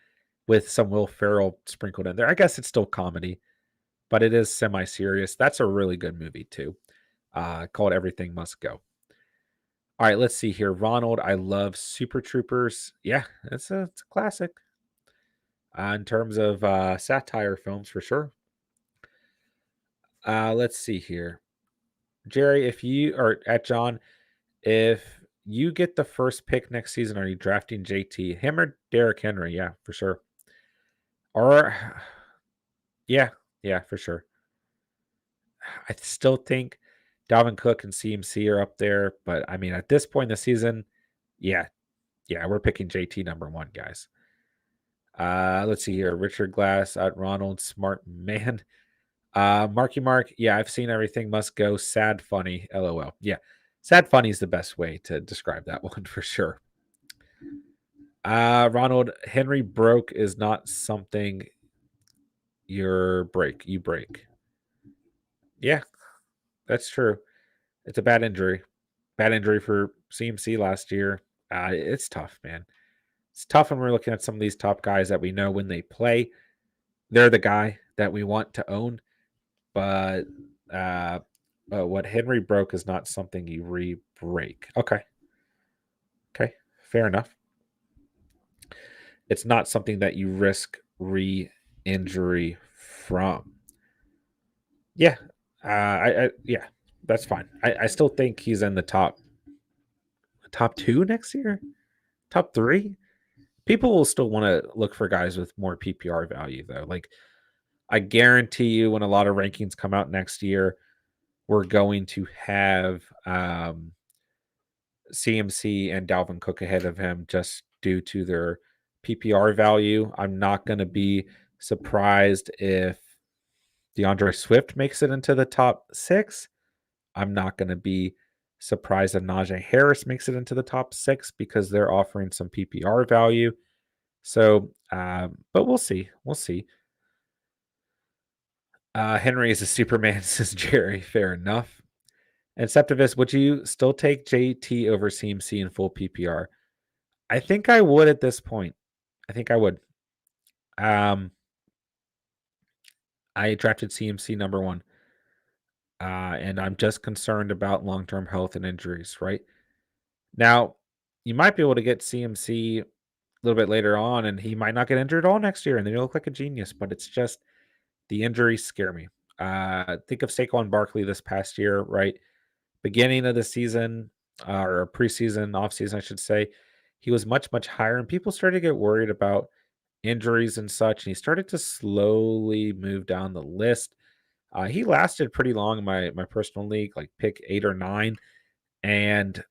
with some Will Ferrell sprinkled in there. I guess it's still comedy, but it is semi-serious. That's a really good movie too. Called Everything Must Go. All right, let's see here. Ronald, I love Super Troopers. Yeah, it's a classic. In terms of satire films, for sure. Let's see here. Jerry, if you are at John, if you get the first pick next season, are you drafting JT? Him or Derrick Henry? Yeah, for sure. Or yeah, for sure. I still think Dalvin Cook and CMC are up there, but I mean, at this point in the season, yeah, we're picking JT number one, guys. Let's see here. Richard Glass at Ronald, smart man. Marky Mark, yeah, I've seen Everything Must Go. Sad, funny, LOL. Yeah, sad, funny is the best way to describe that one for sure. Ronald, Henry broke is not something you break. Yeah, that's true. It's a bad injury. Bad injury for CMC last year. It's tough, man. It's tough when we're looking at some of these top guys that we know when they play, they're the guy that we want to own. But what Henry broke is not something you re-break. Okay, fair enough. It's not something that you risk re-injury from. Yeah, yeah, that's fine. I still think he's in the top two next year, top three. People will still want to look for guys with more PPR value, though. Like, I guarantee you, when a lot of rankings come out next year, we're going to have CMC and Dalvin Cook ahead of him just due to their PPR value. I'm not going to be surprised if Deandre Swift makes it into the top 6. I'm not going to be surprised if Najee Harris makes it into the top 6 because they're offering some PPR value. So, but we'll see. Henry is a Superman, says Jerry. Fair enough. And Septimus, would you still take JT over CMC in full PPR? I think I would at this point. I think I would. I drafted CMC number one. And I'm just concerned about long-term health and injuries, right? Now, you might be able to get CMC a little bit later on, and he might not get injured at all next year, and then he'll look like a genius, but it's just the injuries scare me. Think of Saquon Barkley this past year, right? Beginning of the season, or preseason, offseason, I should say, he was much, much higher, and people started to get worried about injuries and such, and he started to slowly move down the list. He lasted pretty long in my personal league, like pick 8 or 9, and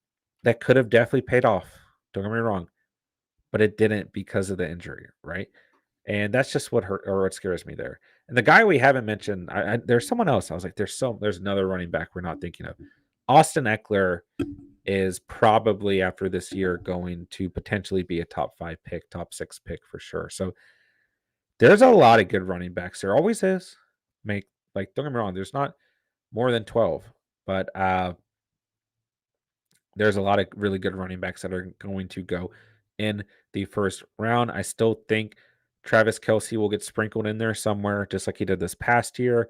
that could have definitely paid off. Don't get me wrong, but it didn't because of the injury, right? And that's just what hurt or what scares me there. And the guy we haven't mentioned, there's someone else. I was like, there's another running back we're not thinking of. Austin Eckler is probably after this year going to potentially be a top 5 pick, top 6 pick for sure. So there's a lot of good running backs. There always is. Don't get me wrong, there's not more than 12, but there's a lot of really good running backs that are going to go in the first round. I still think Travis Kelce will get sprinkled in there somewhere, just like he did this past year.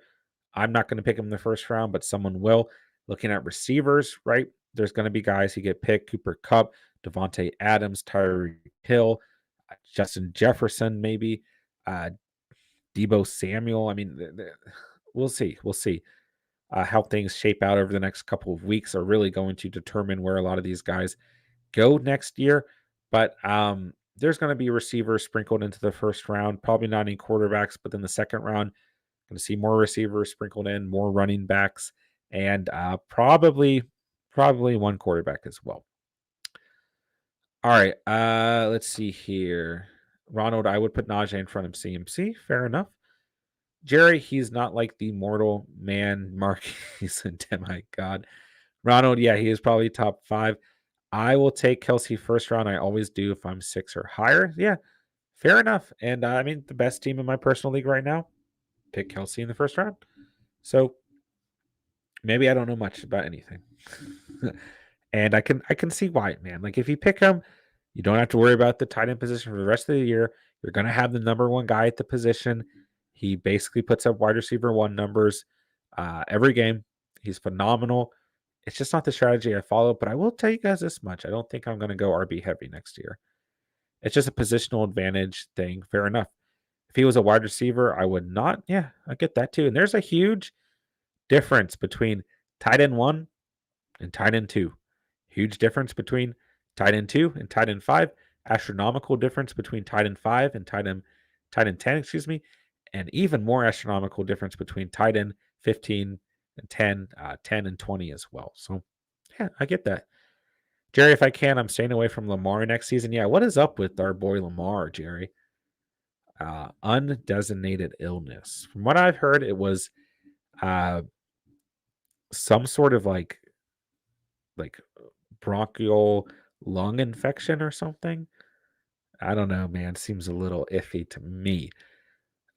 I'm not going to pick him in the first round, but someone will. Looking at receivers, right? There's going to be guys who get picked. Cooper Kupp, Devontae Adams, Tyreek Hill, Justin Jefferson, maybe, Debo Samuel. I mean, we'll see. We'll see how things shape out over the next couple of weeks are really going to determine where a lot of these guys go next year. But there's going to be receivers sprinkled into the first round, probably not any quarterbacks, but then the second round, going to see more receivers sprinkled in, more running backs, and probably one quarterback as well. All right, let's see here. Ronald, I would put Najee in front of CMC. Fair enough. Jerry, he's not like the mortal man. Mark, he's a demigod. Ronald, yeah, he is probably top 5. I will take Kelsey first round. I always do if I'm 6 or higher. Yeah, fair enough. And I mean, the best team in my personal league right now, pick Kelsey in the first round. So maybe I don't know much about anything. And I can see why, man. Like if you pick him, you don't have to worry about the tight end position for the rest of the year. You're going to have the number 1 guy at the position. He basically puts up wide receiver 1 numbers every game. He's phenomenal. It's just not the strategy I follow, but I will tell you guys this much. I don't think I'm going to go RB heavy next year. It's just a positional advantage thing. Fair enough. If he was a wide receiver, I would not. Yeah, I get that too. And there's a huge difference between tight end 1 and tight end 2. Huge difference between tight end 2 and tight end 5. Astronomical difference between tight end 5 and tight end 10, excuse me. And even more astronomical difference between tight end 15 and 10, 10 and 20 as well. So, yeah, I get that. Jerry, if I can, I'm staying away from Lamar next season. Yeah, what is up with our boy Lamar, Jerry? Undesignated illness. From what I've heard, it was some sort of like bronchial lung infection or something. I don't know, man. Seems a little iffy to me.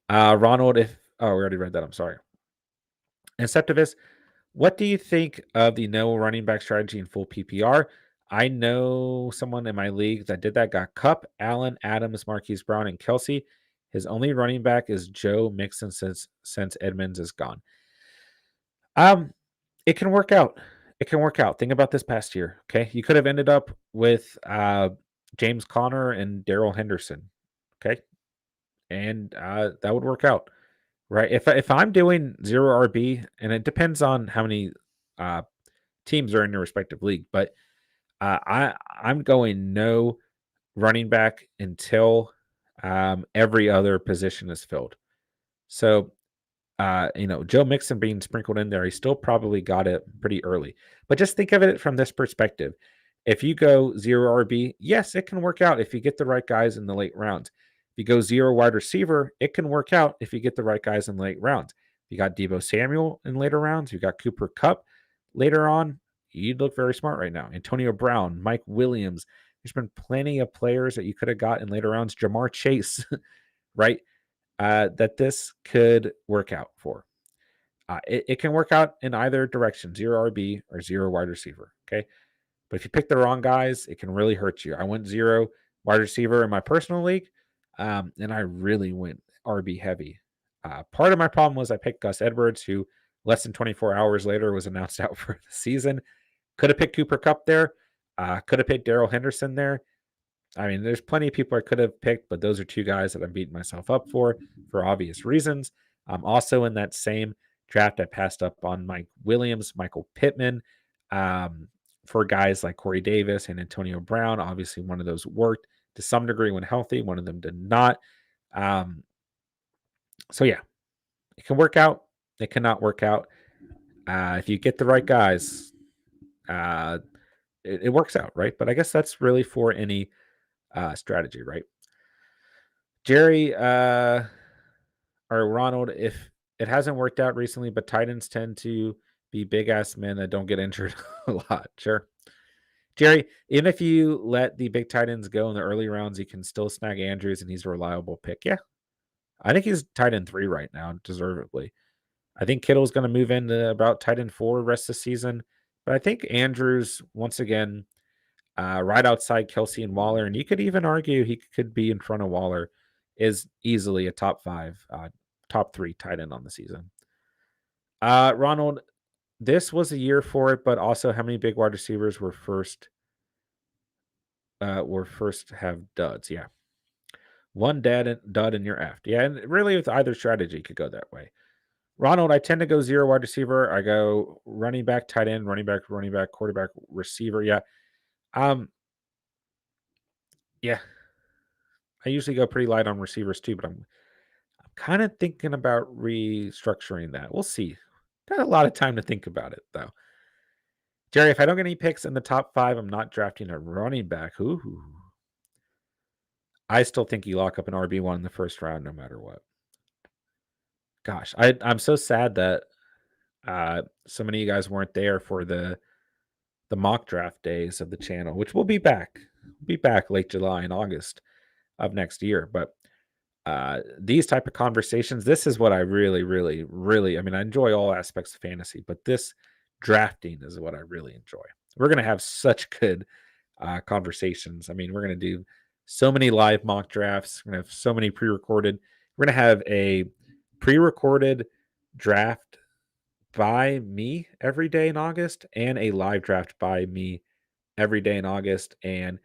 Ronald, we already read that. I'm sorry. Inceptivus, what do you think of the no running back strategy in full PPR? I know someone in my league that did that, got Kupp, Allen, Adams, Marquise Brown, and Kelsey. His only running back is Joe Mixon since Edmonds is gone. It can work out. It can work out. Think about this past year. Okay. You could have ended up with James Conner and Darrell Henderson. Okay. And that would work out. Right. If I'm doing 0 RB, and it depends on how many teams are in your respective league, but I'm going no running back until every other position is filled. So Joe Mixon being sprinkled in there, he still probably got it pretty early. But just think of it from this perspective. If you go 0 RB, yes, it can work out if you get the right guys in the late rounds. If you go 0 wide receiver, it can work out if you get the right guys in late rounds. If you got Debo Samuel in later rounds, you got Cooper Kupp later on, you'd look very smart right now. Antonio Brown, Mike Williams. There's been plenty of players that you could have got in later rounds. Jamar Chase, right? That this could work out for. It can work out in either direction, 0 RB or 0 wide receiver. Okay. But if you pick the wrong guys, it can really hurt you. I went 0 wide receiver in my personal league, and I really went RB heavy. Part of my problem was I picked Gus Edwards, who less than 24 hours later was announced out for the season. Could have picked Cooper Kupp there. Could have picked Darrell Henderson there. I mean, there's plenty of people I could have picked, but those are 2 guys that I'm beating myself up for obvious reasons. Also in that same draft, I passed up on Mike Williams, Michael Pittman, for guys like Corey Davis and Antonio Brown. Obviously, one of those worked to some degree when healthy. One of them did not. So, yeah, it can work out. It cannot work out. If you get the right guys, it works out, right? But I guess that's really for any strategy, right? Jerry or Ronald, if it hasn't worked out recently, but Titans tend to be big ass men that don't get injured a lot. Sure. Jerry, even if you let the big tight ends go in the early rounds, you can still snag Andrews and he's a reliable pick. Yeah. I think he's tight end 3 right now, deservedly. I think Kittle's going to move into about tight end 4 rest of the season. But I think Andrews, once again, right outside Kelsey and Waller, and you could even argue he could be in front of Waller, is easily a top 5, top 3 tight end on the season. Ronald, this was a year for it, but also how many big wide receivers were first or first have duds. Yeah. One dud in your F. Yeah, and really with either strategy could go that way. Ronald, I tend to go 0 wide receiver. I go running back, tight end, running back, quarterback, receiver. Yeah. Yeah. I usually go pretty light on receivers too, but I'm kind of thinking about restructuring that. We'll see. Got a lot of time to think about it though. Jerry, if I don't get any picks in the top 5, I'm not drafting a running back. Ooh. I still think you lock up an RB1 in the first round no matter what. Gosh, I'm so sad that so many of you guys weren't there for the mock draft days of the channel, which will be back. We'll be back late July and August of next year. But these type of conversations, this is what I really, really, really, I mean, I enjoy all aspects of fantasy, but this drafting is what I really enjoy. We're going to have such good conversations. I mean, we're going to do so many live mock drafts. We're going to have so many pre-recorded. We're going to have a pre-recorded draft by me every day in August and a live draft by me every day in August. And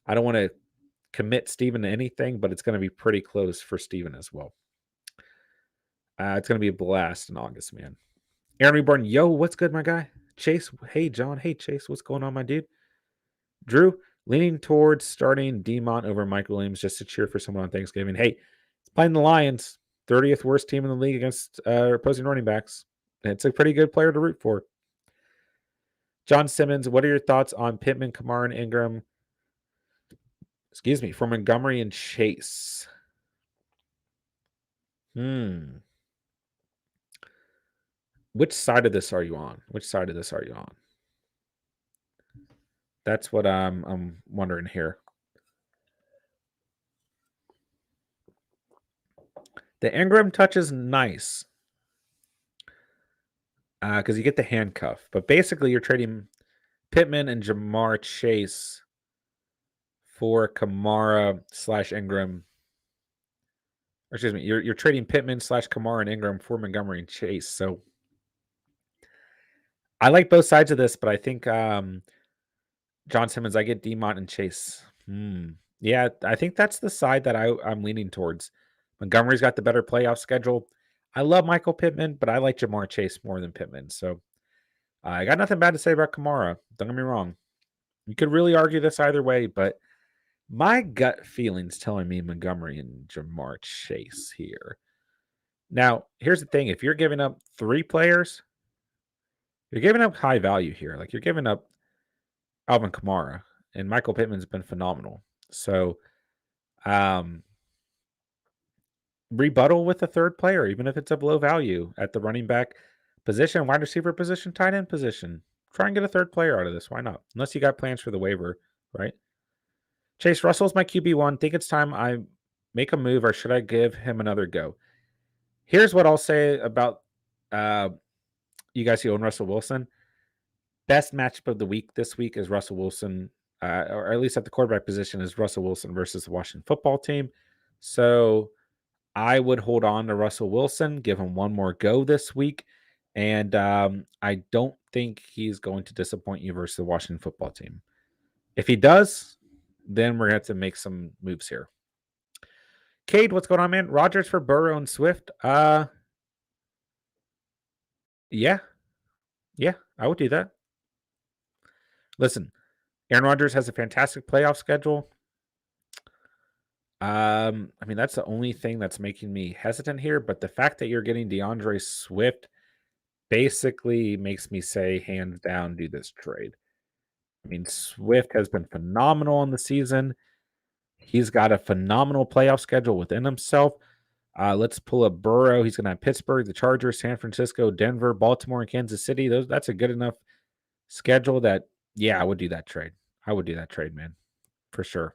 I don't want to commit Steven to anything, but it's going to be pretty close for Steven as well. It's going to be a blast in August, man. Aaron Reborn, yo, what's good, my guy? Chase, hey, John. Hey, Chase, what's going on, my dude? Drew, leaning towards starting Demont over Mike Williams just to cheer for someone on Thanksgiving. Hey, it's playing the Lions, 30th worst team in the league against opposing running backs. It's a pretty good player to root for. John Simmons, what are your thoughts on Pittman, Kamara, and Ingram? Excuse me, for Montgomery and Chase. Which side of this are you on? That's what I'm wondering here. The Ingram touch is nice because you get the handcuff. But basically, you're trading Pittman and Jamar Chase for Kamara / Ingram. Or excuse me, you're trading Pittman / Kamara and Ingram for Montgomery and Chase. So I like both sides of this, but I think John Simmons, I get Demont and Chase. Yeah, I think that's the side that I'm leaning towards. Montgomery's got the better playoff schedule. I love Michael Pittman, but I like Jamar Chase more than Pittman. So I got nothing bad to say about Kamara. Don't get me wrong. You could really argue this either way, but my gut feeling's telling me Montgomery and Jamar Chase here. Now, here's the thing. If you're giving up 3 players, you're giving up high value here. Like you're giving up Alvin Kamara, and Michael Pittman's been phenomenal. So rebuttal with a third player, even if it's a low value at the running back position, wide receiver position, tight end position. Try and get a third player out of this. Why not? Unless you got plans for the waiver, right? Chase Russell's my QB1. Think it's time I make a move, or should I give him another go? Here's what I'll say about you guys who own Russell Wilson. Best matchup of the week this week is Russell Wilson, or at least at the quarterback position, is Russell Wilson versus the Washington football team. So I would hold on to Russell Wilson, give him one more go this week. And I don't think he's going to disappoint you versus the Washington football team. If he does, then we're going to have to make some moves here. Cade, what's going on, man? Rodgers for Burrow and Swift. Yeah, I would do that. Listen, Aaron Rodgers has a fantastic playoff schedule. I mean, that's the only thing that's making me hesitant here. But the fact that you're getting Deandre Swift basically makes me say, hands down, do this trade. I mean, Swift has been phenomenal in the season. He's got a phenomenal playoff schedule within himself. Let's pull up Burrow. He's going to have Pittsburgh, the Chargers, San Francisco, Denver, Baltimore, and Kansas City. That's a good enough schedule that, yeah, I would do that trade. Man, for sure.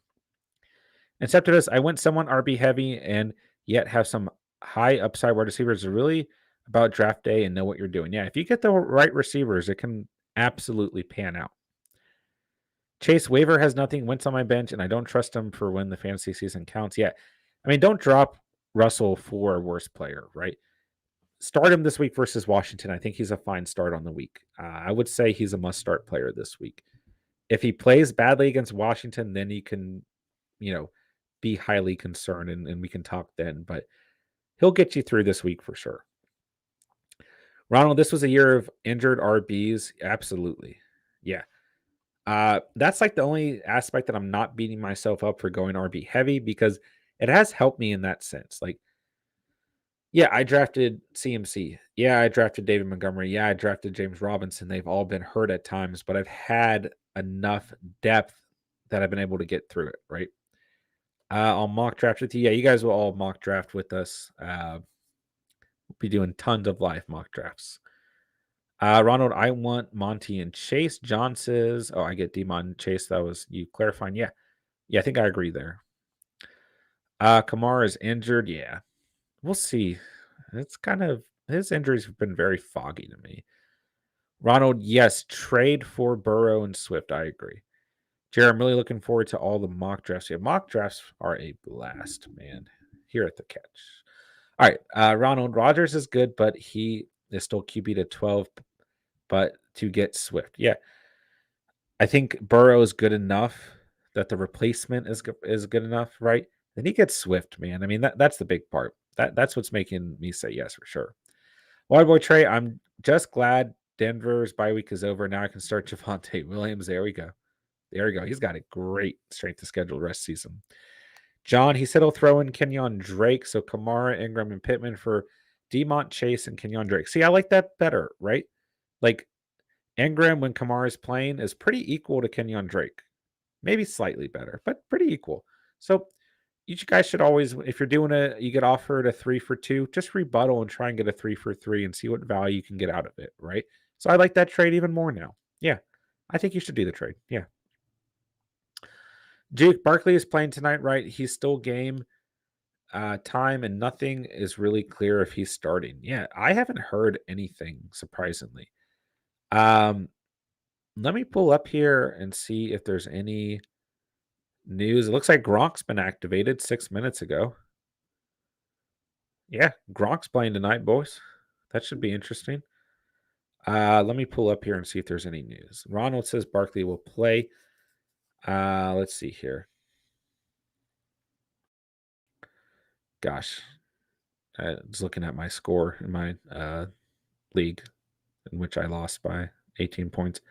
Except to this, I went someone RB heavy and yet have some high upside wide receivers. Are really about draft day and know what you're doing. Yeah, if you get the right receivers, it can absolutely pan out. Chase waiver has nothing. Wentz on my bench, and I don't trust him for when the fantasy season counts. Yeah, I mean, don't drop Russell for a worse player, right? Start him this week versus Washington. I think he's a fine start on the week. I would say he's a must-start player this week. If he plays badly against Washington, then he can, be highly concerned and we can talk then. But he'll get you through this week for sure. Ronald, this was a year of injured RBs. Absolutely. Yeah. That's like the only aspect that I'm not beating myself up for going RB heavy because it has helped me in that sense. Like, yeah, I drafted CMC. Yeah, I drafted David Montgomery. Yeah, I drafted James Robinson. They've all been hurt at times, but I've had enough depth that I've been able to get through it, right? I'll mock draft with you. Yeah, you guys will all mock draft with us. We'll be doing tons of live mock drafts. Ronald, I want Monty and Chase. John says, I get Demon Chase. That was you clarifying. Yeah. Yeah, I think I agree there. Kamara is injured. Yeah. We'll see. It's kind of his injuries have been very foggy to me. Ronald, yes, trade for Burrow and Swift. I agree. Jared, I'm really looking forward to all the mock drafts. Yeah, mock drafts are a blast, man. Here at the catch. All right. Ronald Rodgers is good, but he is still QB to 12, but to get Swift. Yeah. I think Burrow is good enough that the replacement is good enough, right? Then he gets Swift, man. I mean, that's the big part. That's what's making me say yes for sure. Water Boy Trey, I'm just glad Denver's bye week is over. Now I can start Devonta Williams. There we go. There we go. He's got a great strength of schedule rest season. John, he said he'll throw in Kenyon Drake. So Kamara, Ingram, and Pittman for Demont Chase and Kenyon Drake. See, I like that better, right? Like Ingram, when Kamara is playing, is pretty equal to Kenyon Drake. Maybe slightly better, but pretty equal. So you guys should always, if you're doing you get offered a 3 for 2, just rebuttal and try and get a 3 for 3 and see what value you can get out of it, right? So I like that trade even more now. Yeah, I think you should do the trade. Yeah. Duke Barkley is playing tonight, right? He's still game time, and nothing is really clear if he's starting. Yeah, I haven't heard anything, surprisingly. Let me pull up here and see if there's any news. It looks like Gronk's been activated 6 minutes ago. Yeah, Gronk's playing tonight, boys. That should be interesting. Let me pull up here and see if there's any news. Ronald says Barkley will play. Let's see here. Gosh, I was looking at my score in my league, in which I lost by 18 points.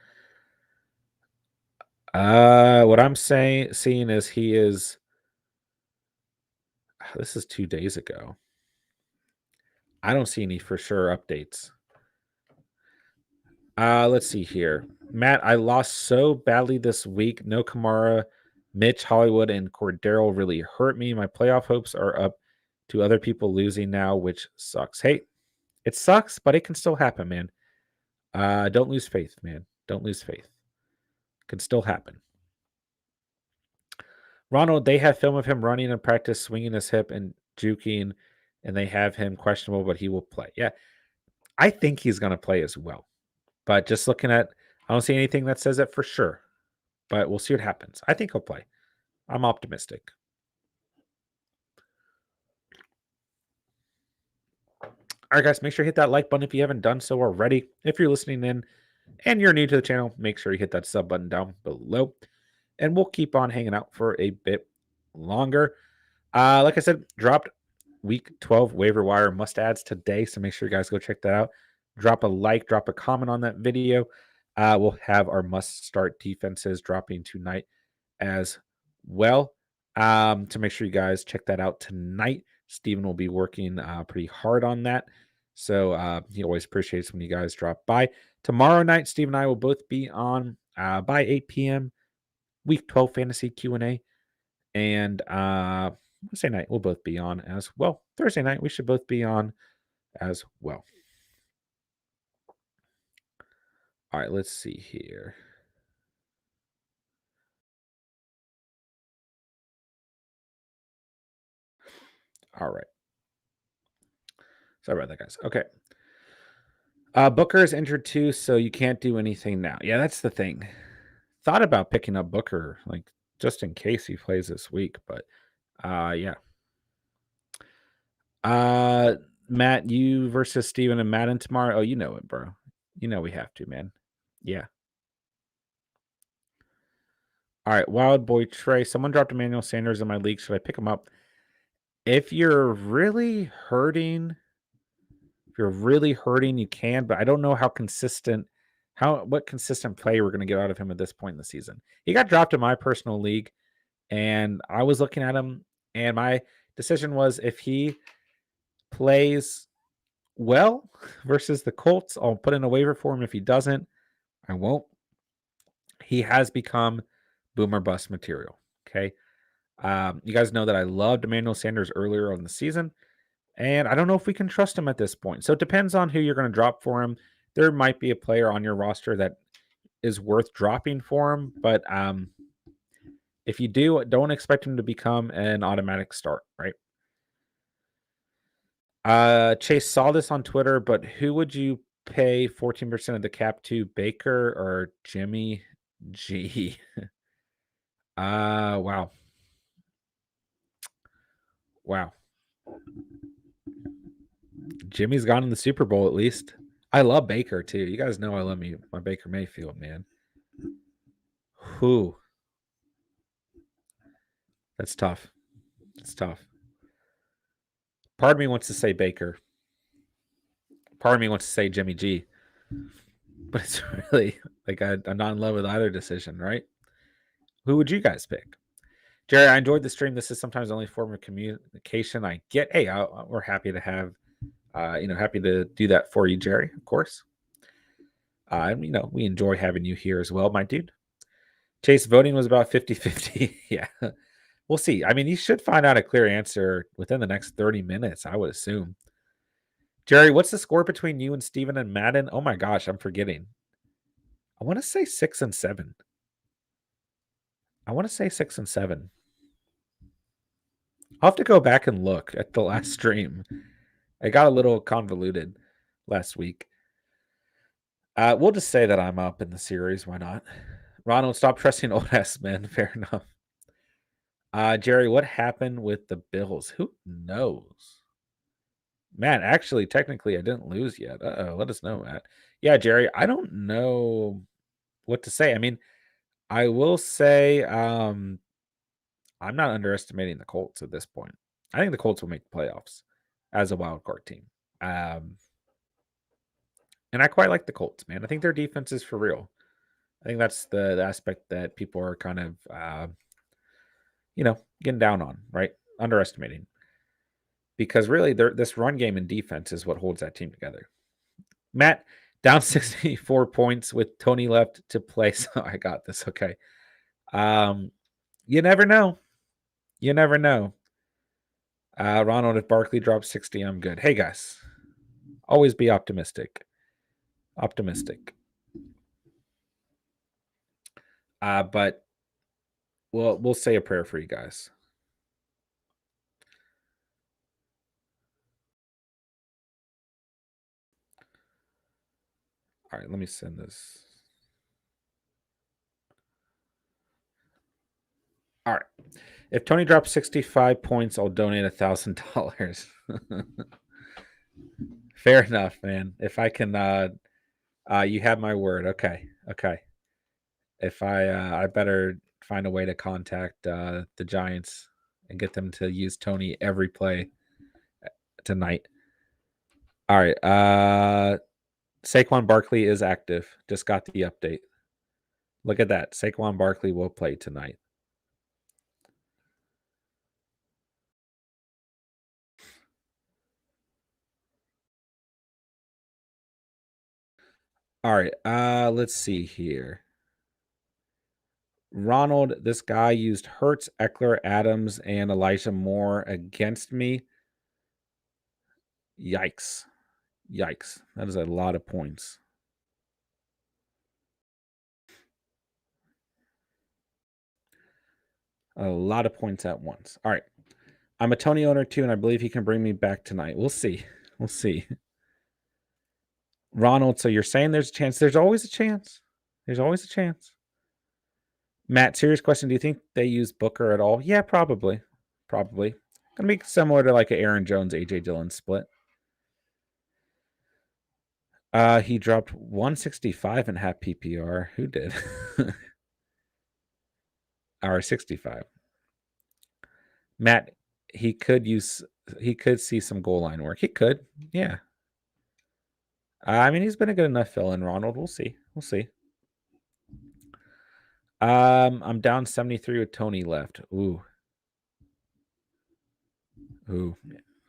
What I'm seeing is he is. This is 2 days ago. I don't see any for sure updates. Let's see here. Matt, I lost so badly this week. No Kamara, Mitch, Hollywood, and Cordero really hurt me. My playoff hopes are up to other people losing now, which sucks. Hey, it sucks, but it can still happen, man. Don't lose faith, man. Don't lose faith. It can still happen. Ronald, they have film of him running in practice, swinging his hip and juking, and they have him questionable, but he will play. Yeah, I think he's going to play as well. But just looking at, I don't see anything that says it for sure. But we'll see what happens. I think he'll play. I'm optimistic. All right, guys, make sure you hit that like button if you haven't done so already. If you're listening in and you're new to the channel, make sure you hit that sub button down below. And we'll keep on hanging out for a bit longer. Like I said, dropped week 12 waiver wire must adds today. So make sure you guys go check that out. Drop a like, drop a comment on that video. We'll have our must start defenses dropping tonight as well. To make sure you guys check that out tonight. Steven will be working pretty hard on that. So he always appreciates when you guys drop by. Tomorrow night, Steve and I will both be on by 8 p.m. Week 12 Fantasy Q&A. And Wednesday night, we'll both be on as well. Thursday night, we should both be on as well. All right, let's see here. All right. Sorry about that, guys. Okay. Booker is injured too, so you can't do anything now. Yeah, that's the thing. Thought about picking up Booker, like just in case he plays this week, but yeah. Matt, you versus Steven and Madden tomorrow. Oh, you know it, bro. You know we have to, man. Yeah. All right, Wild Boy Trey. Someone dropped Emmanuel Sanders in my league. Should I pick him up? If you're really hurting, you can, but I don't know what consistent play we're going to get out of him at this point in the season. He got dropped in my personal league, and I was looking at him, and my decision was if he plays well versus the Colts, I'll put in a waiver for him. If he doesn't, I won't. He has become boomer bust material. Okay. You guys know that I loved Emmanuel Sanders earlier on the season, and I don't know if we can trust him at this point. So it depends on who you're going to drop for him. There might be a player on your roster that is worth dropping for him, but if you do, don't expect him to become an automatic start, right? Chase saw this on Twitter, but who would you pay 14% of the cap to, Baker or Jimmy G? Wow. Jimmy's gone in the Super Bowl at least. I love Baker too. You guys know I love my Baker Mayfield, man. Who? That's tough. It's tough. Part of me wants to say Baker. Part of me wants to say Jimmy G. But it's really like I'm not in love with either decision, right? Who would you guys pick? Jerry, I enjoyed the stream. This is sometimes the only form of communication I get. Hey, we're happy to have, happy to do that for you, Jerry, of course. We enjoy having you here as well, my dude. Chase, voting was about 50-50. Yeah. We'll see. I mean, you should find out a clear answer within the next 30 minutes, I would assume. Jerry, what's the score between you and Steven and Madden? Oh my gosh, I'm forgetting. I want to say 6-7. I'll have to go back and look at the last stream. I got a little convoluted last week. We'll just say that I'm up in the series. Why not? Ronald, stop trusting old ass men. Fair enough. Jerry, what happened with the Bills? Who knows? Matt, actually, technically, I didn't lose yet. Let us know, Matt. Yeah, Jerry, I don't know what to say. I mean, I will say I'm not underestimating the Colts at this point. I think the Colts will make the playoffs as a wild card team. And I quite like the Colts, man. I think their defense is for real. I think that's the aspect that people are kind of, getting down on, right? Underestimating. Because really, this run game and defense is what holds that team together. Matt, down 64 points with Tony left to play. So I got this. Okay. You never know. Ronald, if Barkley drops 60, I'm good. Hey, guys. Always be optimistic. But we'll say a prayer for you guys. All right, let me send this. All right. If Tony drops 65 points, I'll donate $1,000. Fair enough, man. If I can, you have my word. Okay. If I better find a way to contact the Giants and get them to use Tony every play tonight. All right. Saquon Barkley is active. Just got the update. Look at that. Saquon Barkley will play tonight. All right. Let's see here. Ronald, this guy used Hurts, Eckler, Adams, and Elijah Moore against me. Yikes. That is a lot of points. A lot of points at once. All right. I'm a Tony owner too, and I believe he can bring me back tonight. We'll see. Ronald, so you're saying there's a chance? There's always a chance. Matt, serious question. Do you think they use Booker at all? Yeah, probably. Gonna be similar to like an Aaron Jones, AJ Dillon split. He dropped 165 in half PPR. Who did? or 65. Matt, he could see some goal line work. He could, yeah. I mean, he's been a good enough fill-in, Ronald. We'll see. I'm down 73 with Tony left. Ooh.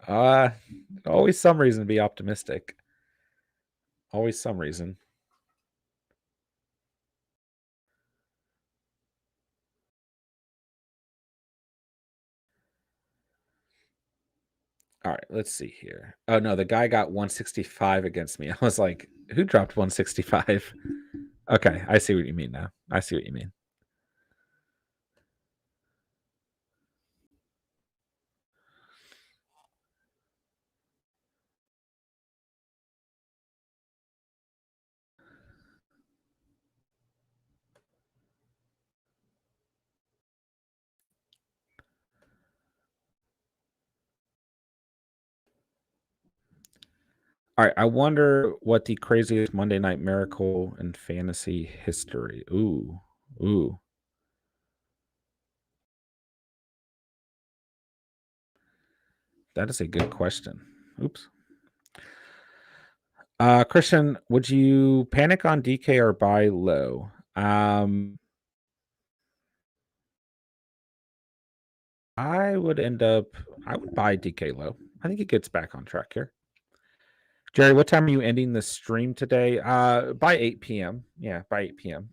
Always some reason to be optimistic. Always some reason. All right, let's see here. Oh no, the guy got 165 against me. I was like, who dropped 165? Okay, I see what you mean now. I see what you mean. All right, I wonder what the craziest Monday Night Miracle in fantasy history. Ooh. That is a good question. Oops. Christian, would you panic on DK or buy low? I would buy DK low. I think he gets back on track here. Jerry, what time are you ending the stream today? By 8 p.m. Yeah, by 8 p.m.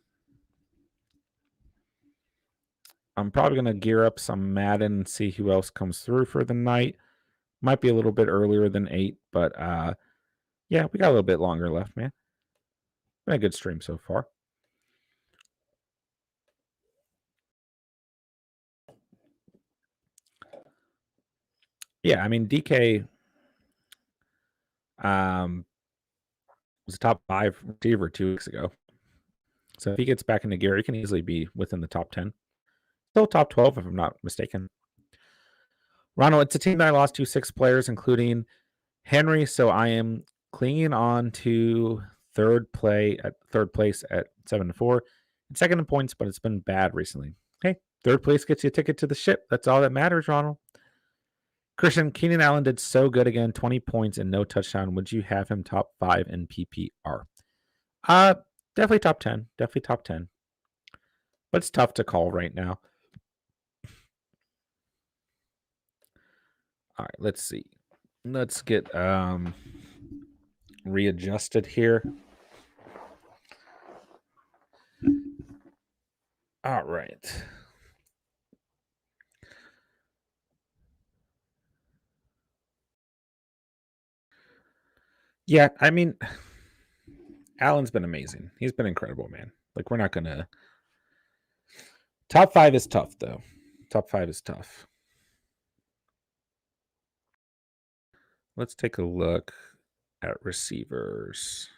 I'm probably going to gear up some Madden and see who else comes through for the night. Might be a little bit earlier than 8, but yeah, we got a little bit longer left, man. Been a good stream so far. Yeah, I mean, DK was a top 5 receiver 2 weeks ago. So if he gets back into gear, he can easily be within the top 10. Still top 12, if I'm not mistaken. Ronald, it's a team that I lost 6 players, including Henry, so I am clinging on to third place at 7-4. And second in points, but it's been bad recently. Okay, third place gets you a ticket to the ship. That's all that matters, Ronald. Christian, Keenan Allen did so good again, 20 points and no touchdown. Would you have him top 5 in PPR? Definitely top 10. Definitely top 10. But it's tough to call right now. All right, let's see. Let's get readjusted here. All right. Yeah, I mean, Allen's been amazing. He's been incredible, man. Like, we're not going to. Top 5 is tough, though. Top 5 is tough. Let's take a look at receivers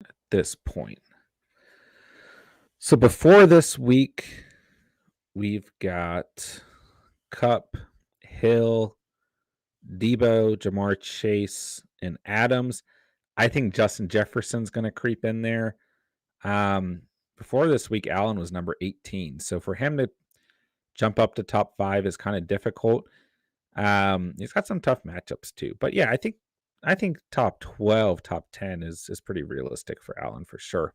at this point. So before this week, we've got Kupp, Hill, Debo, Jamar Chase, and Adams. I think Justin Jefferson's going to creep in there. Before this week, Allen was number 18. So for him to jump up to top 5 is kind of difficult. He's got some tough matchups too. But yeah, I think top 12, top 10 is pretty realistic for Allen for sure.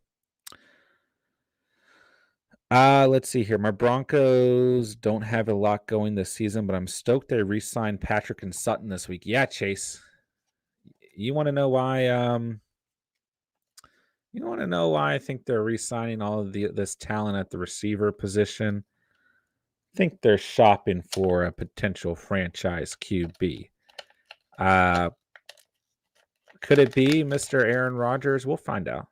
Let's see here. My Broncos don't have a lot going this season, but I'm stoked they re-signed Patrick and Sutton this week. Yeah, Chase. You want to know why? You want to know why I think they're re-signing all of this talent at the receiver position? I think they're shopping for a potential franchise QB. Could it be Mr. Aaron Rodgers? We'll find out.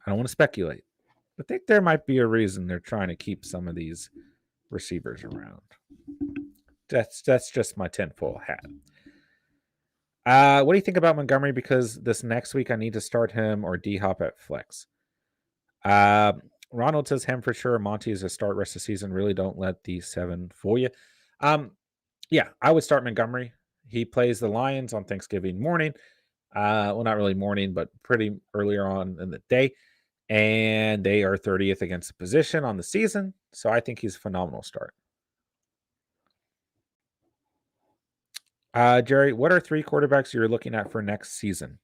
I don't want to speculate. I think there might be a reason they're trying to keep some of these receivers around. That's just my tinfoil hat. What do you think about Montgomery? Because this next week I need to start him or D-Hop at flex. Ronald says him for sure. Monty is a start rest of the season. Really don't let these 7 fool you. Yeah, I would start Montgomery. He plays the Lions on Thanksgiving morning. Well, not really morning, but pretty earlier on in the day. And they are 30th against the position on the season. So I think he's a phenomenal start. Jerry, what are 3 quarterbacks you're looking at for next season?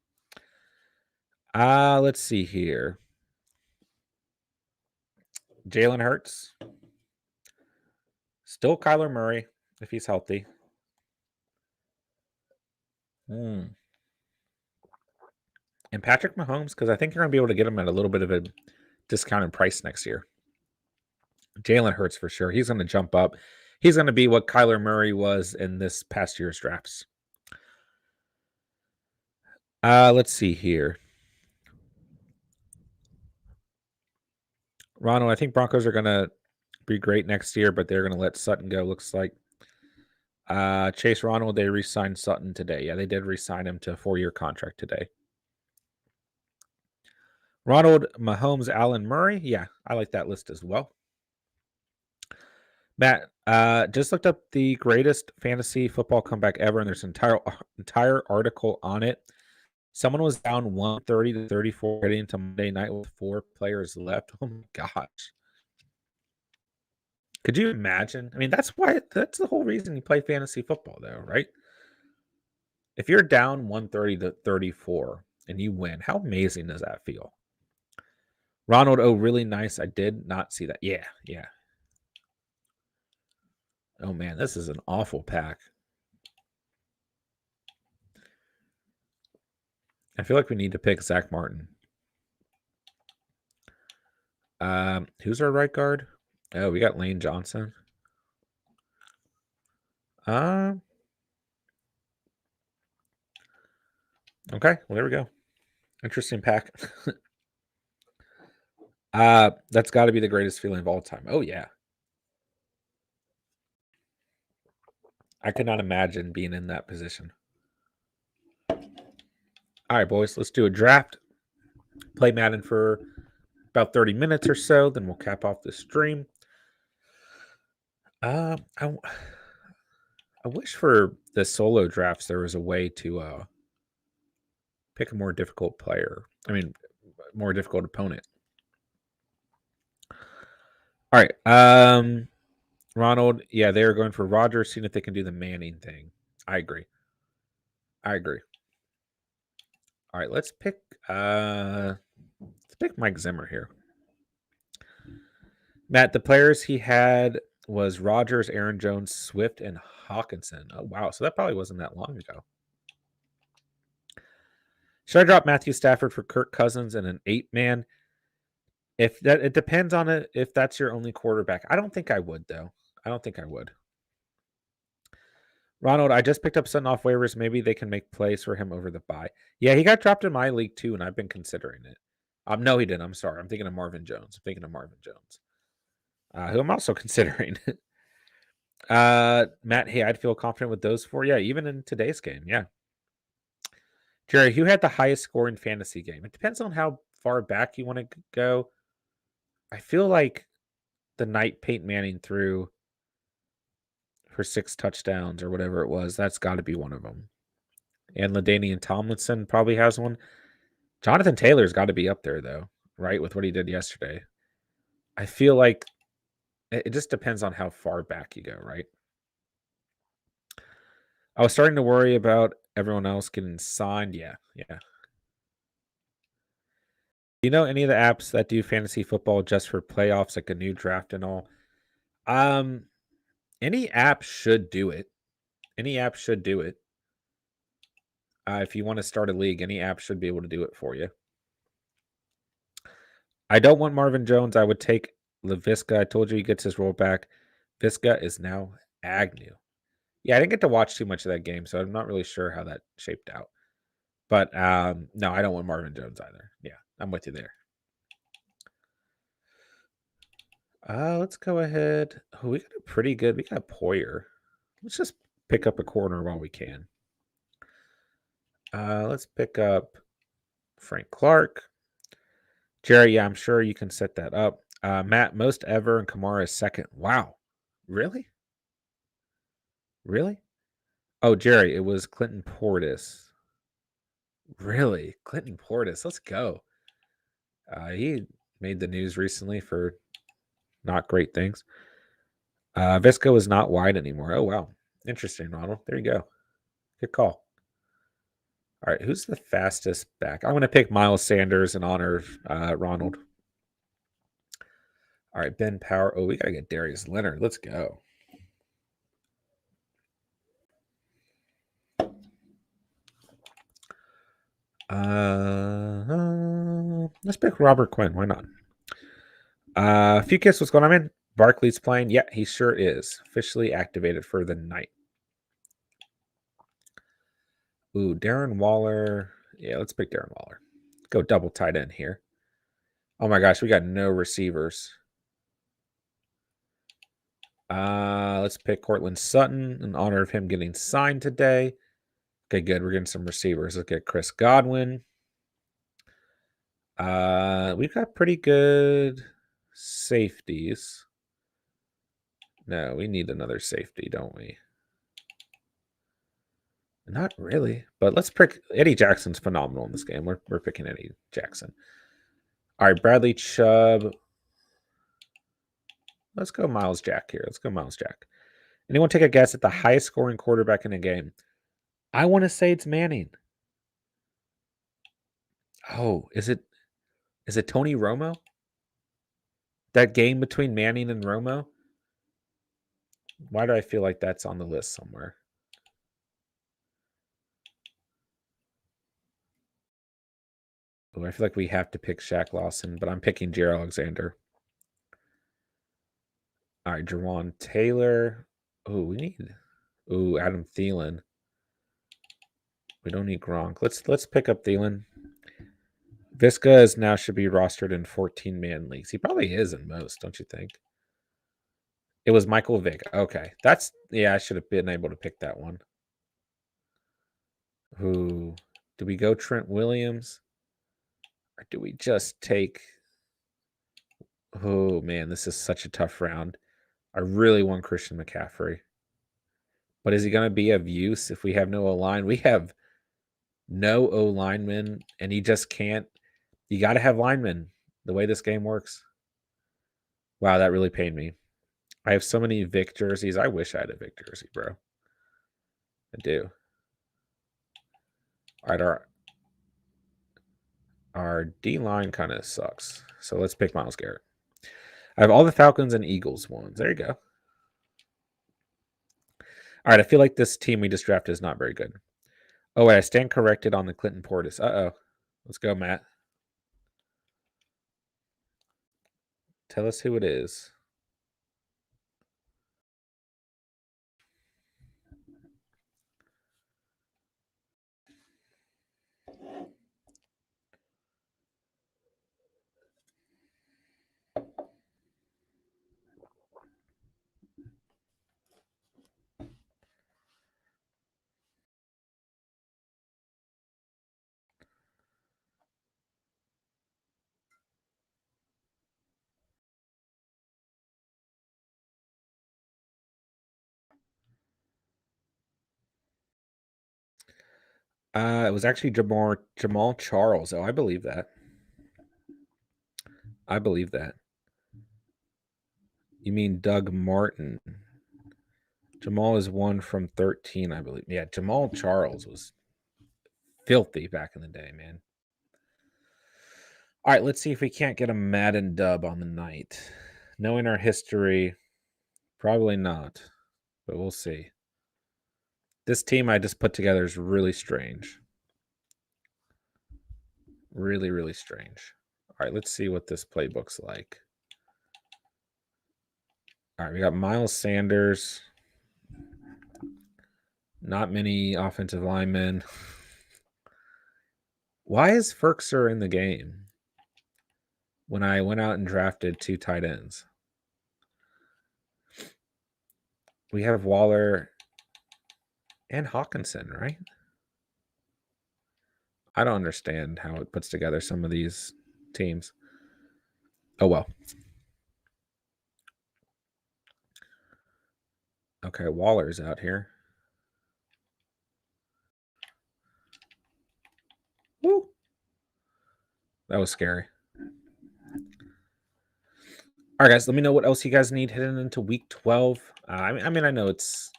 Let's see here. Jalen Hurts. Still Kyler Murray, if he's healthy. And Patrick Mahomes, because I think you're going to be able to get him at a little bit of a discounted price next year. Jalen Hurts for sure. He's going to jump up. He's going to be what Kyler Murray was in this past year's drafts. Let's see here. Ronald, I think Broncos are going to be great next year, but they're going to let Sutton go, looks like. Chase Ronald, they re-signed Sutton today. Yeah, they did re-sign him to a 4-year contract today. Ronald, Mahomes, Allen, Murray. Yeah, I like that list as well. Matt, just looked up the greatest fantasy football comeback ever, and there's an entire article on it. Someone was down 130-34 heading into Monday night with 4 players left. Oh my gosh. Could you imagine? I mean, that's the whole reason you play fantasy football, though, right? If you're down 130-34 and you win, how amazing does that feel? Ronald, oh, really nice. I did not see that. Yeah. Oh, man, this is an awful pack. I feel like we need to pick Zach Martin. Who's our right guard? Oh, we got Lane Johnson. Okay, well, there we go. Interesting pack. That's got to be the greatest feeling of all time. Oh, yeah. I could not imagine being in that position. All right, boys, let's do a draft. Play Madden for about 30 minutes or so, then we'll cap off the stream. I wish for the solo drafts there was a way to pick a more difficult player. I mean, more difficult opponent. All right. Ronald, yeah, they're going for Rodgers, seeing if they can do the Manning thing. I agree. All right, let's pick Mike Zimmer here. Matt, the players he had was Rodgers, Aaron Jones, Swift, and Hawkinson. Oh, wow. So that probably wasn't that long ago. Should I drop Matthew Stafford for Kirk Cousins and an 8-man? It depends on it if that's your only quarterback. I don't think I would, though. Ronald, I just picked up Sutton off waivers. Maybe they can make plays for him over the bye. Yeah, he got dropped in my league too, and I've been considering it. No, he didn't. I'm sorry. I'm thinking of Marvin Jones. Who I'm also considering. Matt, hey, I'd feel confident with those 4. Yeah, even in today's game. Yeah. Jerry, who had the highest score in fantasy game? It depends on how far back you want to go. I feel like the night Peyton Manning threw for 6 touchdowns or whatever it was, that's got to be one of them. And LaDainian Tomlinson probably has one. Jonathan Taylor's got to be up there, though, right, with what he did yesterday. I feel like it just depends on how far back you go, right? I was starting to worry about everyone else getting signed. Yeah. Do you know any of the apps that do fantasy football just for playoffs, like a new draft and all? Any app should do it. If you want to start a league, any app should be able to do it for you. I don't want Marvin Jones. I would take LaVisca. I told you he gets his role back. Visca is now Agnew. Yeah, I didn't get to watch too much of that game, so I'm not really sure how that shaped out. But no, I don't want Marvin Jones either. Yeah, I'm with you there. Let's go ahead. Oh, we got a pretty good. We got Poyer. Let's just pick up a corner while we can. Let's pick up Frank Clark. Jerry, yeah, I'm sure you can set that up. Matt, most ever, and Kamara is second. Wow. Really? Oh, Jerry, it was Clinton Portis. Really? Clinton Portis. Let's go. He made the news recently for not great things. Visco is not wide anymore. Oh, wow. Interesting, Ronald. There you go. Good call. All right, who's the fastest back? I'm going to pick Miles Sanders in honor of Ronald. All right, Ben Power. Oh, we got to get Darius Leonard. Let's go. Let's pick Robert Quinn. Why not? A few kids. What's going on, man? Barkley's playing. Yeah, he sure is. Officially activated for the night. Ooh, Darren Waller. Yeah, let's pick Darren Waller. Go double tight end here. Oh my gosh, we got no receivers. Let's pick Cortland Sutton in honor of him getting signed today. Okay, good. We're getting some receivers. Let's get Chris Godwin. We've got pretty good safeties. No, we need another safety, don't we? Not really, but let's pick Eddie Jackson's phenomenal in this game. We're picking Eddie Jackson. All right, Bradley Chubb. Let's go Miles Jack here. Let's go Miles Jack. Anyone take a guess at the highest scoring quarterback in a game? I want to say it's Manning. Oh, is it Tony Romo? That game between Manning and Romo? Why do I feel like that's on the list somewhere? Oh, I feel like we have to pick Shaq Lawson, but I'm picking Jair Alexander. All right, Jawan Taylor. Oh, we need. Ooh, Adam Thielen. We don't need Gronk. Let's pick up Thielen. Visca is now should be rostered in 14-man leagues. He probably is in most, don't you think? It was Michael Vick. Okay. I should have been able to pick that one. Who do we go Trent Williams? Or do we just take Oh man, this is such a tough round. I really want Christian McCaffrey. But is he going to be of use if we have no O-line? We have no O-linemen, and he just can't. You got to have linemen the way this game works. Wow, that really pained me. I have so many Vic jerseys. I wish I had a Vic jersey, bro. I do. All right, our D-line kind of sucks. So let's pick Myles Garrett. I have all the Falcons and Eagles ones. There you go. All right, I feel like this team we just drafted is not very good. Oh, wait, I stand corrected on the Clinton Portis. Uh-oh. Let's go, Matt. Tell us who it is. It was actually Jamal Charles. Oh, I believe that. I believe that. You mean Doug Martin? Jamal is 1 from 13, I believe. Yeah, Jamal Charles was filthy back in the day, man. All right, let's see if we can't get a Madden dub on the night. Knowing our history, probably not, but we'll see. This team I just put together is really strange. Really, really strange. All right, let's see what this playbook's like. All right, we got Miles Sanders. Not many offensive linemen. Why is Ferkser in the game when I went out and drafted 2 tight ends? We have Waller and Hawkinson, right? I don't understand how it puts together some of these teams. Oh, well. Okay, Waller's out here. Woo. That was scary. All right, guys, let me know what else you guys need heading into week 12. I mean, I know it's,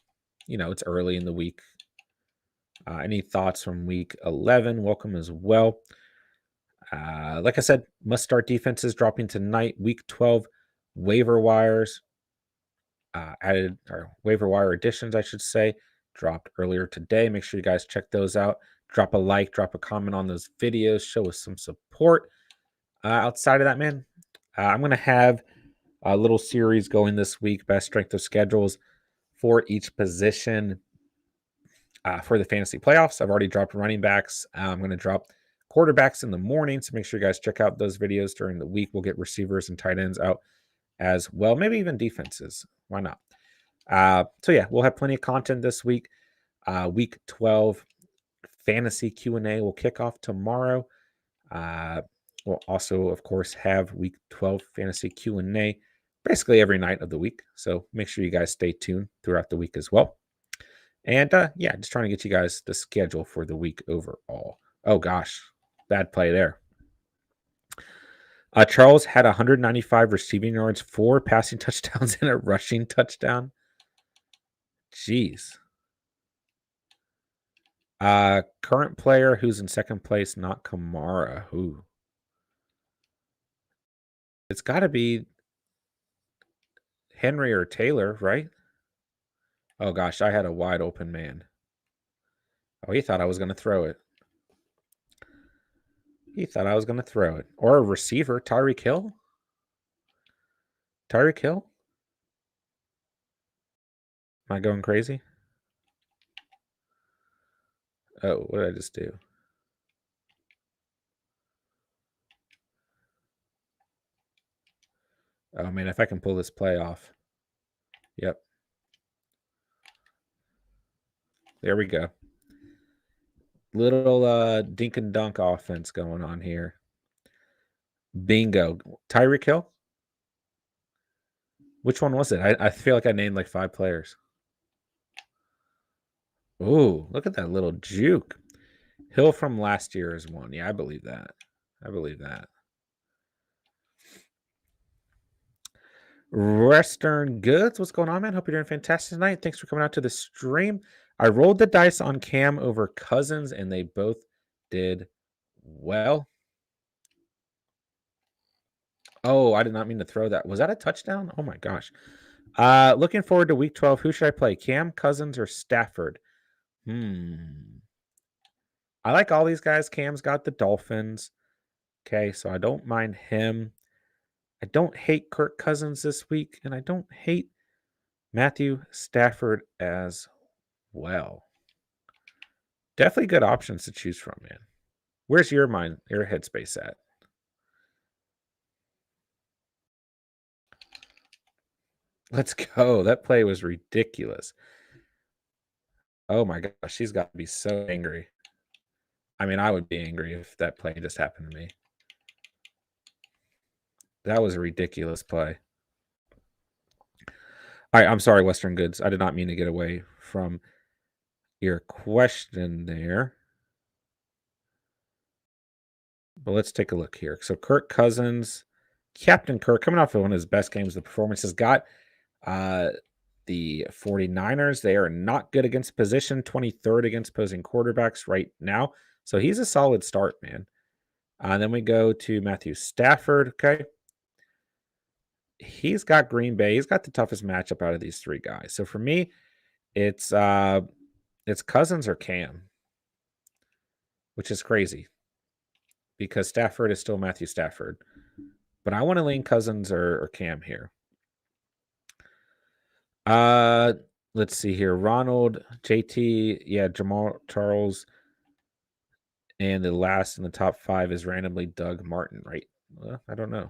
it's early in the week. Any thoughts from week 11? Welcome as well. Like I said, must start defenses dropping tonight. Week 12 waiver wires added, or waiver wire additions, I should say, dropped earlier today. Make sure you guys check those out. Drop a like, drop a comment on those videos. Show us some support. Outside of that, man, I'm going to have a little series going this week, best strength of schedules for each position for the fantasy playoffs. I've already dropped running backs. I'm going to drop quarterbacks in the morning, so make sure you guys check out those videos during the week. We'll get receivers and tight ends out as well, maybe even defenses. Why not? So yeah, we'll have plenty of content this week. Week 12 fantasy Q&A will kick off tomorrow. We'll also, of course, have week 12 fantasy Q&A basically every night of the week. So make sure you guys stay tuned throughout the week as well. And yeah, just trying to get you guys the schedule for the week overall. Oh gosh, bad play there. Charles had 195 receiving yards, 4 passing touchdowns, and a rushing touchdown. Jeez. Current player who's in second place, not Kamara. Who? It's got to be Henry or Taylor, right? Oh gosh, I had a wide open man. Oh, he thought I was going to throw it. Or a receiver, Tyreek Hill. Tyreek Hill? Am I going crazy? Oh, what did I just do? Oh man, if I can pull this play off. Yep. There we go. Little dink and dunk offense going on here. Bingo. Tyreek Hill? Which one was it? I feel like I named like 5 players. Ooh, look at that little juke. Hill from last year is one. Yeah, I believe that. Western Goods, what's going on, man? Hope you're doing fantastic tonight. Thanks for coming out to the stream. I rolled the dice on Cam over Cousins, and they both did well. Oh, I did not mean to throw that. Was that a touchdown? Oh my gosh. Looking forward to week 12. Who should I play? Cam, Cousins, or Stafford? I like all these guys. Cam's got the Dolphins. Okay, so I don't mind him. I don't hate Kirk Cousins this week, and I don't hate Matthew Stafford as well. Definitely good options to choose from, man. Where's your headspace at? Let's go. That play was ridiculous. Oh my gosh, she's got to be so angry. I mean, I would be angry if that play just happened to me. That was a ridiculous play. All right, I'm sorry, Western Goods. I did not mean to get away from your question there. But let's take a look here. So Kirk Cousins, Captain Kirk, coming off of one of his best games, the performance has got the 49ers. They are not good against position, 23rd against opposing quarterbacks right now. So he's a solid start, man. Then we go to Matthew Stafford. Okay. He's got Green Bay. He's got the toughest matchup out of these 3 guys. So for me, it's Cousins or Cam, which is crazy because Stafford is still Matthew Stafford. But I want to lean Cousins or Cam here. Let's see here. Ronald, JT, yeah, Jamal Charles. And the last in the top 5 is randomly Doug Martin, right? I don't know.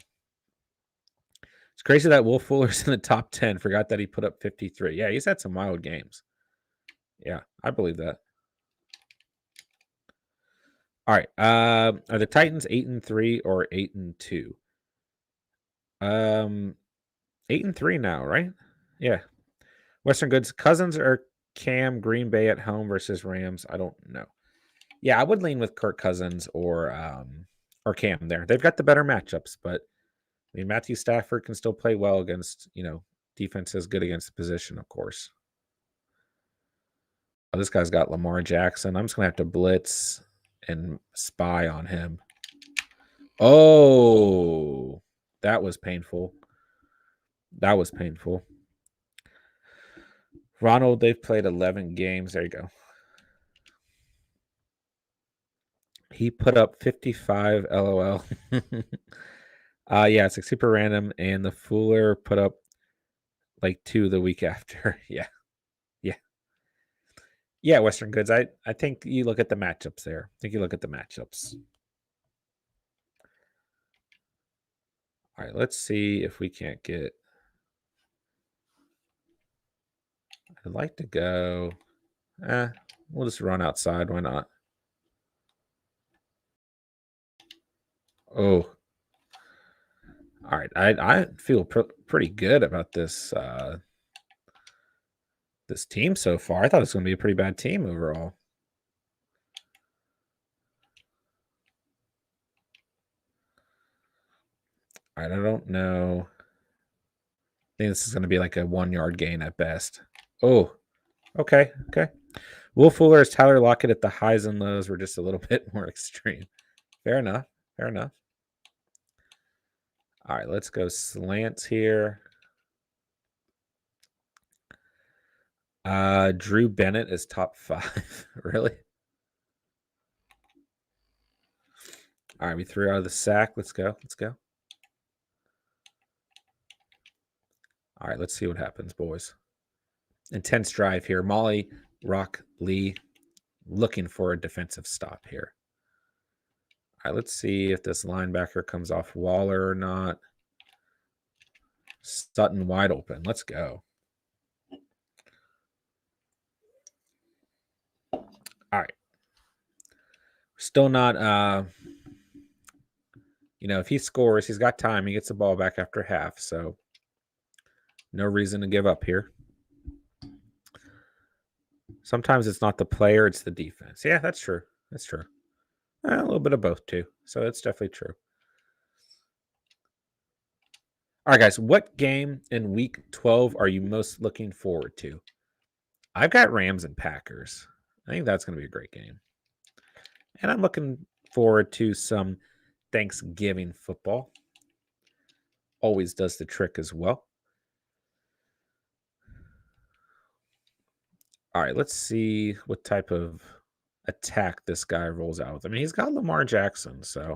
It's crazy that Will Fuller's in the top 10. Forgot that he put up 53. Yeah, he's had some wild games. Yeah, I believe that. All right. Are the Titans 8-3 or 8-2? 8-3 now, right? Yeah. Western Goods, Cousins or Cam, Green Bay at home versus Rams. I don't know. Yeah, I would lean with Kirk Cousins or Cam there. They've got the better matchups, but I mean Matthew Stafford can still play well against, defense is good against the position, of course. Oh, this guy's got Lamar Jackson. I'm just gonna have to blitz and spy on him. Oh, that was painful. That was painful. Ronald, they've played 11 games. There you go. He put up 55 LOL. Yeah, it's like super random. And the Fuller put up like 2 the week after. Yeah. Yeah, Western Goods. I think you look at the matchups there. I think you look at the matchups. All right, let's see if we can't get. I'd like to go. We'll just run outside. Why not? Oh. All right. I feel pretty good about this this team so far. I thought it was going to be a pretty bad team overall. All right, I don't know. I think this is going to be like a 1-yard gain at best. Oh, okay. Will Fuller's Tyler Lockett at the highs and lows were just a little bit more extreme. Fair enough. All right, let's go slants here. Drew Bennett is top 5. Really? All right, we threw out of the sack. Let's go. All right, let's see what happens, boys. Intense drive here. Molly, Rock, Lee looking for a defensive stop here. All right, let's see if this linebacker comes off Waller or not. Sutton wide open. Let's go. All right. Still not if he scores, he's got time. He gets the ball back after half, so no reason to give up here. Sometimes it's not the player, it's the defense. Yeah, that's true. A little bit of both too. So it's definitely true. All right, guys, what game in week 12 are you most looking forward to? I've got Rams and Packers. I think that's going to be a great game. And I'm looking forward to some Thanksgiving football. Always does the trick as well. All right, let's see what type of attack this guy rolls out with. I mean, he's got Lamar Jackson, so.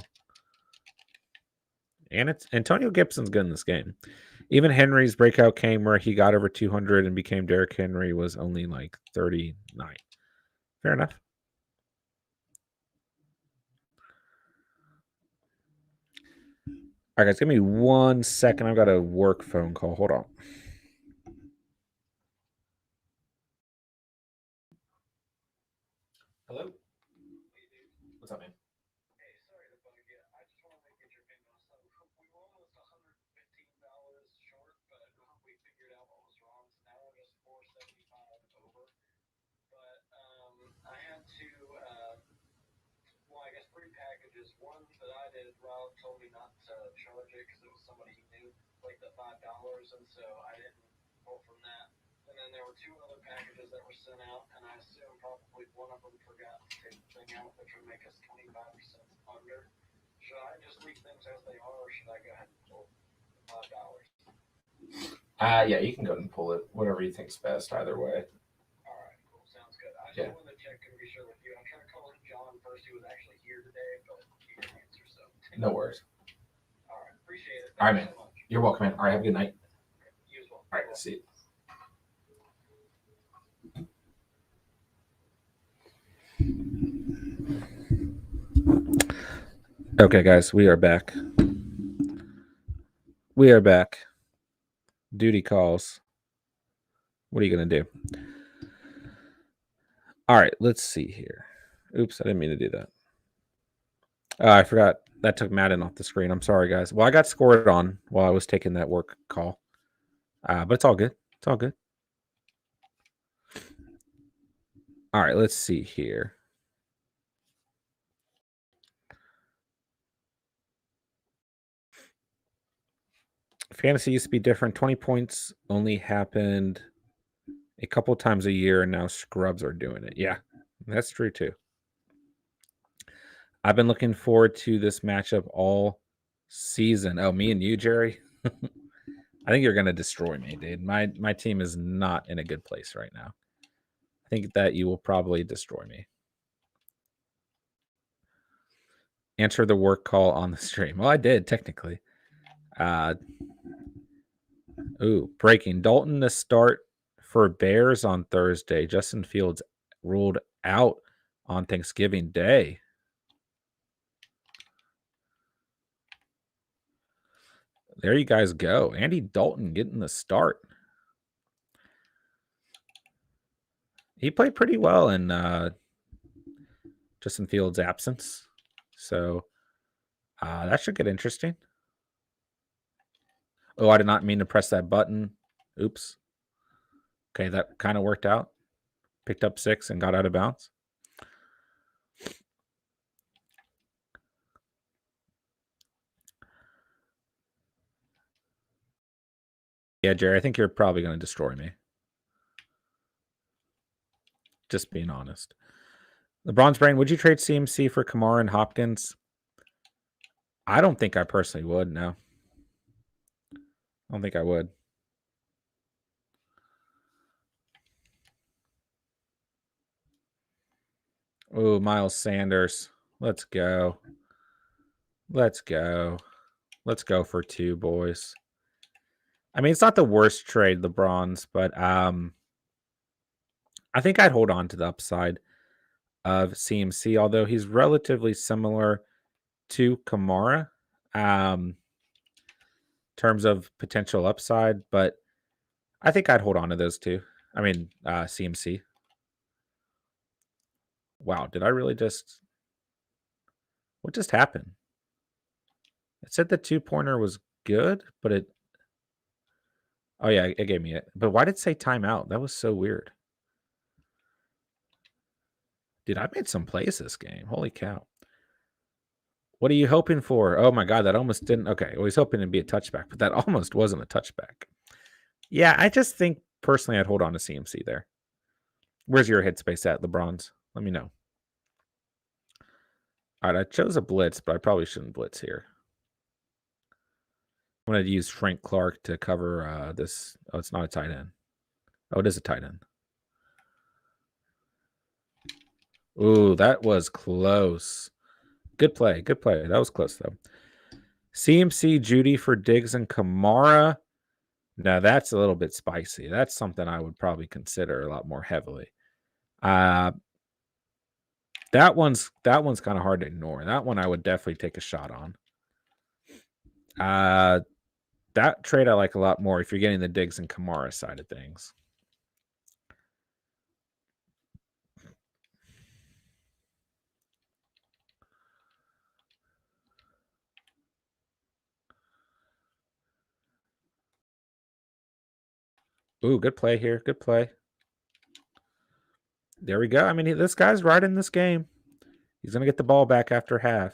And it's Antonio Gibson's good in this game. Even Henry's breakout game where he got over 200 and became Derrick Henry was only like 39. Fair enough. All right, guys, give me 1 second. I've got a work phone call. Hold on. Hello? What's up, man? Yeah, you can go and pull it. Whatever you think's best, either way. All right, cool. Sounds good. I just wanted to check and be sure with you. I'm trying to call John first. He was actually here today, but he didn't answer. So no worries. All right, appreciate it. All right, man. So you're welcome, man. All right, have a good night. You as well. All right, see you. Okay, guys, we are back. Duty calls. What are you going to do? All right, let's see here. Oops, I didn't mean to do that. I forgot. That took Madden off the screen. I'm sorry, guys. Well, I got scored on while I was taking that work call. But it's all good. All right, let's see here. Fantasy used to be different. 20 points only happened a couple times a year, and now scrubs are doing it. Yeah, that's true too. I've been looking forward to this matchup all season. Oh, me and you, Jerry? I think you're going to destroy me, dude. My team is not in a good place right now. I think that you will probably destroy me. Answer the work call on the stream. Well, I did, technically. Breaking. Dalton to start for Bears on Thursday. Justin Fields ruled out on Thanksgiving Day. There you guys go. Andy Dalton getting the start. He played pretty well in Justin Fields' absence. So that should get interesting. Oh, I did not mean to press that button. Oops. Okay, that kind of worked out. Picked up 6 and got out of bounds. Yeah, Jerry, I think you're probably going to destroy me. Just being honest. LeBron's brain, would you trade CMC for Kamara and Hopkins? I don't think I personally would, no. I don't think I would. Oh, Miles Sanders. Let's go. Let's go. Let's go for 2, boys. I mean, it's not the worst trade, LeBron's, but I think I'd hold on to the upside of CMC, although he's relatively similar to Kamara in terms of potential upside, but I think I'd hold on to those 2. I mean, CMC. Wow, did I really just... What just happened? It said the 2-pointer was good, but it... Oh, yeah, it gave me it. But why did it say timeout? That was so weird. Dude, I made some plays this game. Holy cow. What are you hoping for? Oh, my God, that almost didn't... Okay, well, he's hoping to be a touchback, but that almost wasn't a touchback. Yeah, I just think, personally, I'd hold on to CMC there. Where's your headspace at, LeBron's? Let me know. All right, I chose a blitz, but I probably shouldn't blitz here. I'm going to use Frank Clark to cover this. Oh, it's not a tight end. Oh, it is a tight end. Ooh, that was close. Good play. Good play. That was close, though. CMC, Judy for Diggs and Kamara. Now, that's a little bit spicy. That's something I would probably consider a lot more heavily. That one's kind of hard to ignore. That one I would definitely take a shot on. That trade I like a lot more if you're getting the Diggs and Kamara side of things. Ooh, good play here. Good play. There we go. I mean, this guy's right in this game. He's going to get the ball back after half.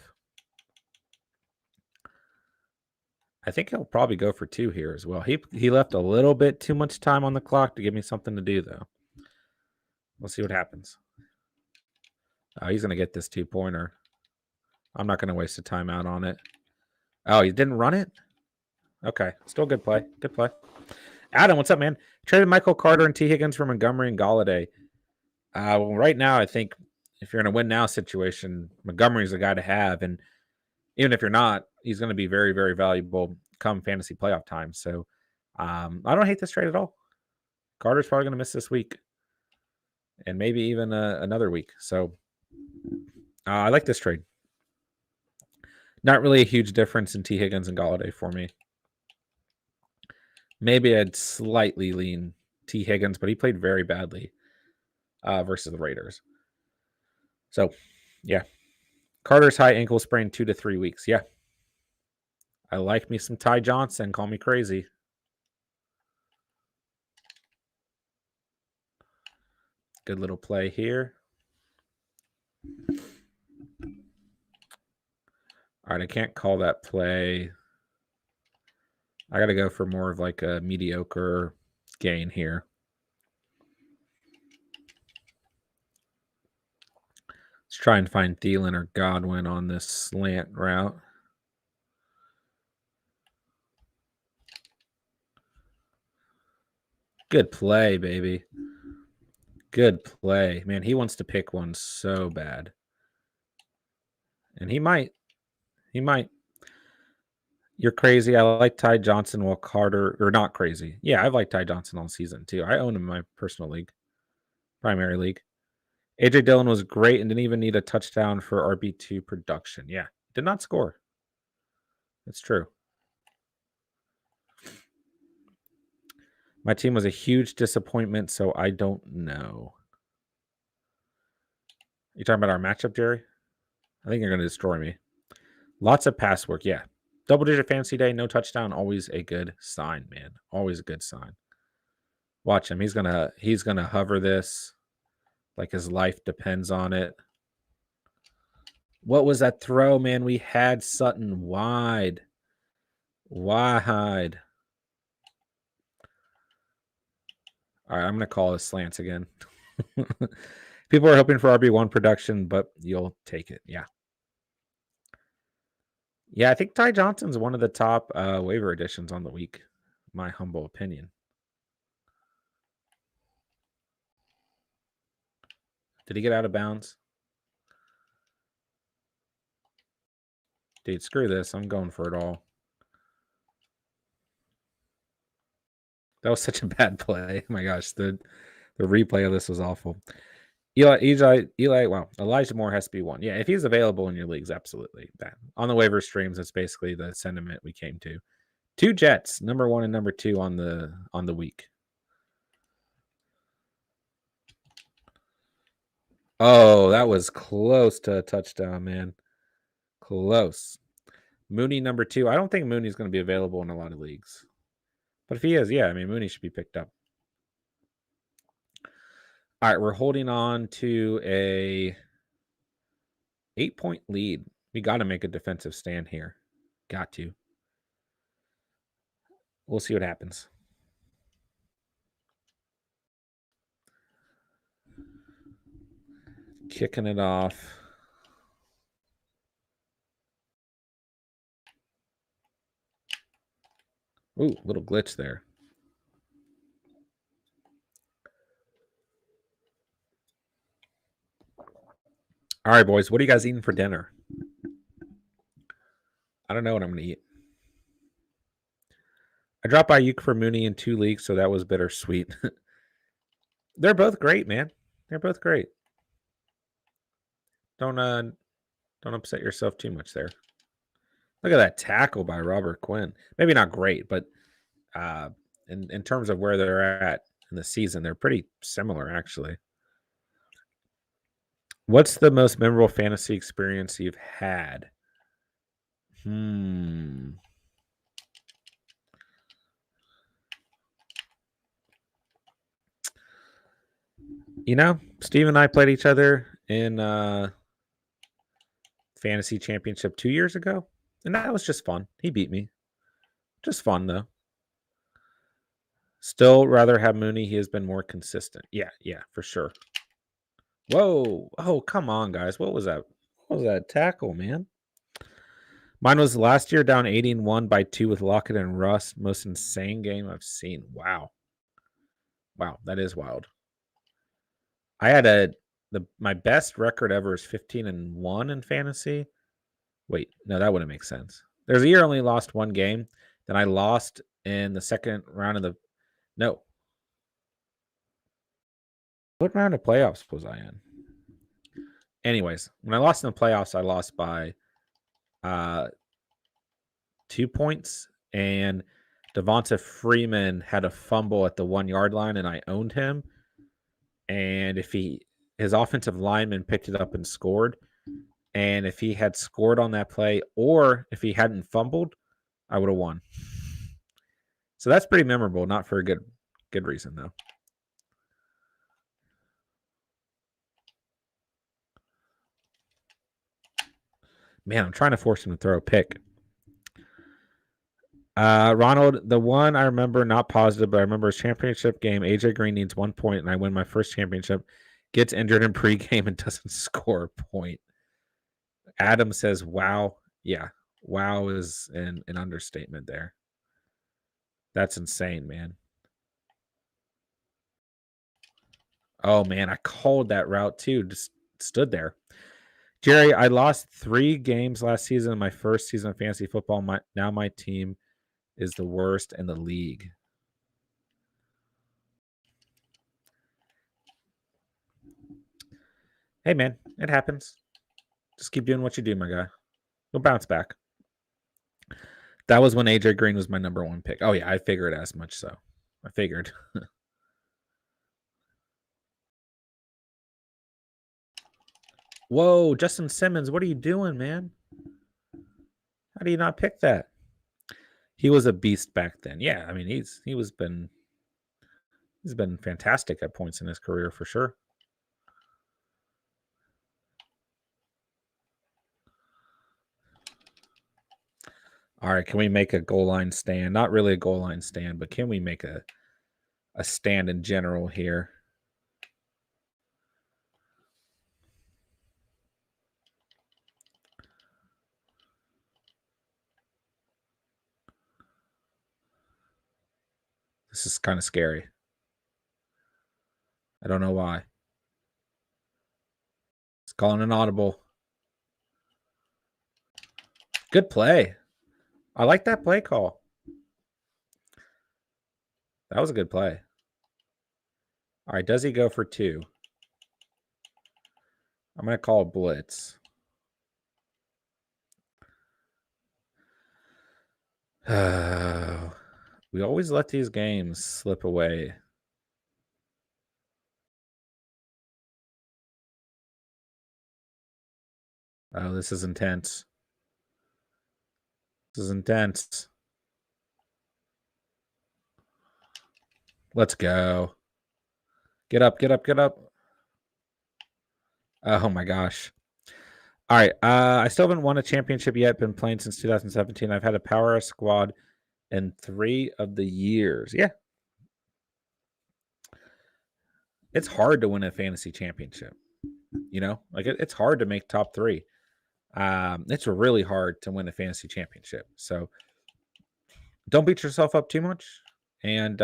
I think he'll probably go for 2 here as well. He left a little bit too much time on the clock to give me something to do, though. We'll see what happens. He's going to get this 2-pointer. I'm not going to waste a timeout on it. Oh, he didn't run it? Okay. Still good play. Good play. Adam, what's up, man? Traded Michael Carter and T. Higgins for Montgomery and Galladay. Well, right now, I think if you're in a win-now situation, Montgomery's the guy to have. And even if you're not, he's going to be very, very valuable come fantasy playoff time. So I don't hate this trade at all. Carter's probably going to miss this week and maybe even another week. So I like this trade. Not really a huge difference in T. Higgins and Galladay for me. Maybe I'd slightly lean T. Higgins, but he played very badly versus the Raiders. So, yeah. Carter's high ankle sprain 2 to 3 weeks. Yeah. I like me some Ty Johnson. Call me crazy. Good little play here. All right, I can't call that play. I got to go for more of like a mediocre gain here. Let's try and find Thielen or Godwin on this slant route. Good play, baby. Good play. Man, he wants to pick one so bad. And he might. He might. You're crazy. I like Ty Johnson while Carter, or not crazy. Yeah, I've liked Ty Johnson all season too. I own him in my personal league, primary league. AJ Dillon was great and didn't even need a touchdown for RB2 production. Yeah, did not score. It's true. My team was a huge disappointment, so I don't know. You talking about our matchup, Jerry? I think you're going to destroy me. Lots of pass work, yeah. Double-digit fantasy day, no touchdown, always a good sign, man. Always a good sign. Watch him. He's gonna hover this like his life depends on it. What was that throw, man? We had Sutton wide. Wide. All right, I'm going to call this slants again. People are hoping for RB1 production, but you'll take it. Yeah. Yeah, I think Ty Johnson's one of the top waiver additions on the week, my humble opinion. Did he get out of bounds? Dude, screw this. I'm going for it all. That was such a bad play. Oh my gosh, the replay of this was awful. Elijah Moore has to be one. Yeah, if he's available in your leagues, absolutely. That on the waiver streams, that's basically the sentiment we came to. 2 Jets, number 1 and number 2 on the week. Oh, that was close to a touchdown, man. Close. Mooney, number 2. I don't think Mooney's going to be available in a lot of leagues. But if he is, yeah, I mean, Mooney should be picked up. All right, we're holding on to a 8-point lead. We got to make a defensive stand here. Got to. We'll see what happens. Kicking it off. Ooh, little glitch there. All right, boys. What are you guys eating for dinner? I don't know what I'm going to eat. I dropped by Ayuk for Mooney in 2 leagues, so that was bittersweet. They're both great, man. They're both great. Don't upset yourself too much there. Look at that tackle by Robert Quinn. Maybe not great, but in terms of where they're at in the season, they're pretty similar, actually. What's the most memorable fantasy experience you've had? You know, Steve and I played each other in fantasy championship 2 years ago, and that was just fun. He beat me. Just fun, though. Still rather have Mooney. He has been more consistent. Yeah, for sure. Whoa. Oh, come on, guys. What was that? What was that tackle, man? Mine was last year down 81 by 2 with Lockett and Russ. Most insane game I've seen. Wow. Wow, that is wild. I had my best record ever is 15-1 in fantasy. Wait, no, that wouldn't make sense. There's a year I only lost 1 game. Then I lost in the second round of what round of playoffs was I in? Anyways, when I lost in the playoffs, I lost by 2 points, and Devonta Freeman had a fumble at the 1-yard line, and I owned him. And if his offensive lineman picked it up and scored, and if he had scored on that play, or if he hadn't fumbled, I would have won. So that's pretty memorable, not for a good reason, though. Man, I'm trying to force him to throw a pick. Ronald, the one I remember, not positive, but I remember his championship game. AJ Green needs 1 point, and I win my first championship. Gets injured in pregame and doesn't score a point. Adam says, wow. Yeah, wow is an understatement there. That's insane, man. Oh, man, I called that route too. Just stood there. Jerry, I lost 3 games last season in my first season of fantasy football. Now my team is the worst in the league. Hey, man, it happens. Just keep doing what you do, my guy. You'll bounce back. That was when AJ Green was my number 1 pick. Oh, yeah, I figured as much so. I figured. Whoa, Justin Simmons, what are you doing, man? How do you not pick that? He was a beast back then. Yeah, I mean, he's been fantastic at points in his career for sure. All right, can we make a goal line stand? Not really a goal line stand, but can we make a stand in general here? This is kind of scary. I don't know why. It's calling an audible. Good play. I like that play call. That was a good play. All right, does he go for 2? I'm going to call a blitz. We always let these games slip away. Oh, this is intense. This is intense. Let's go. Get up, get up, get up. Oh my gosh. All right. I still haven't won a championship yet. Been playing since 2017. I've had a power squad in 3 of the years. Yeah. It's hard to win a fantasy championship. You know, like it's hard to make top 3. It's really hard to win a fantasy championship. So don't beat yourself up too much. And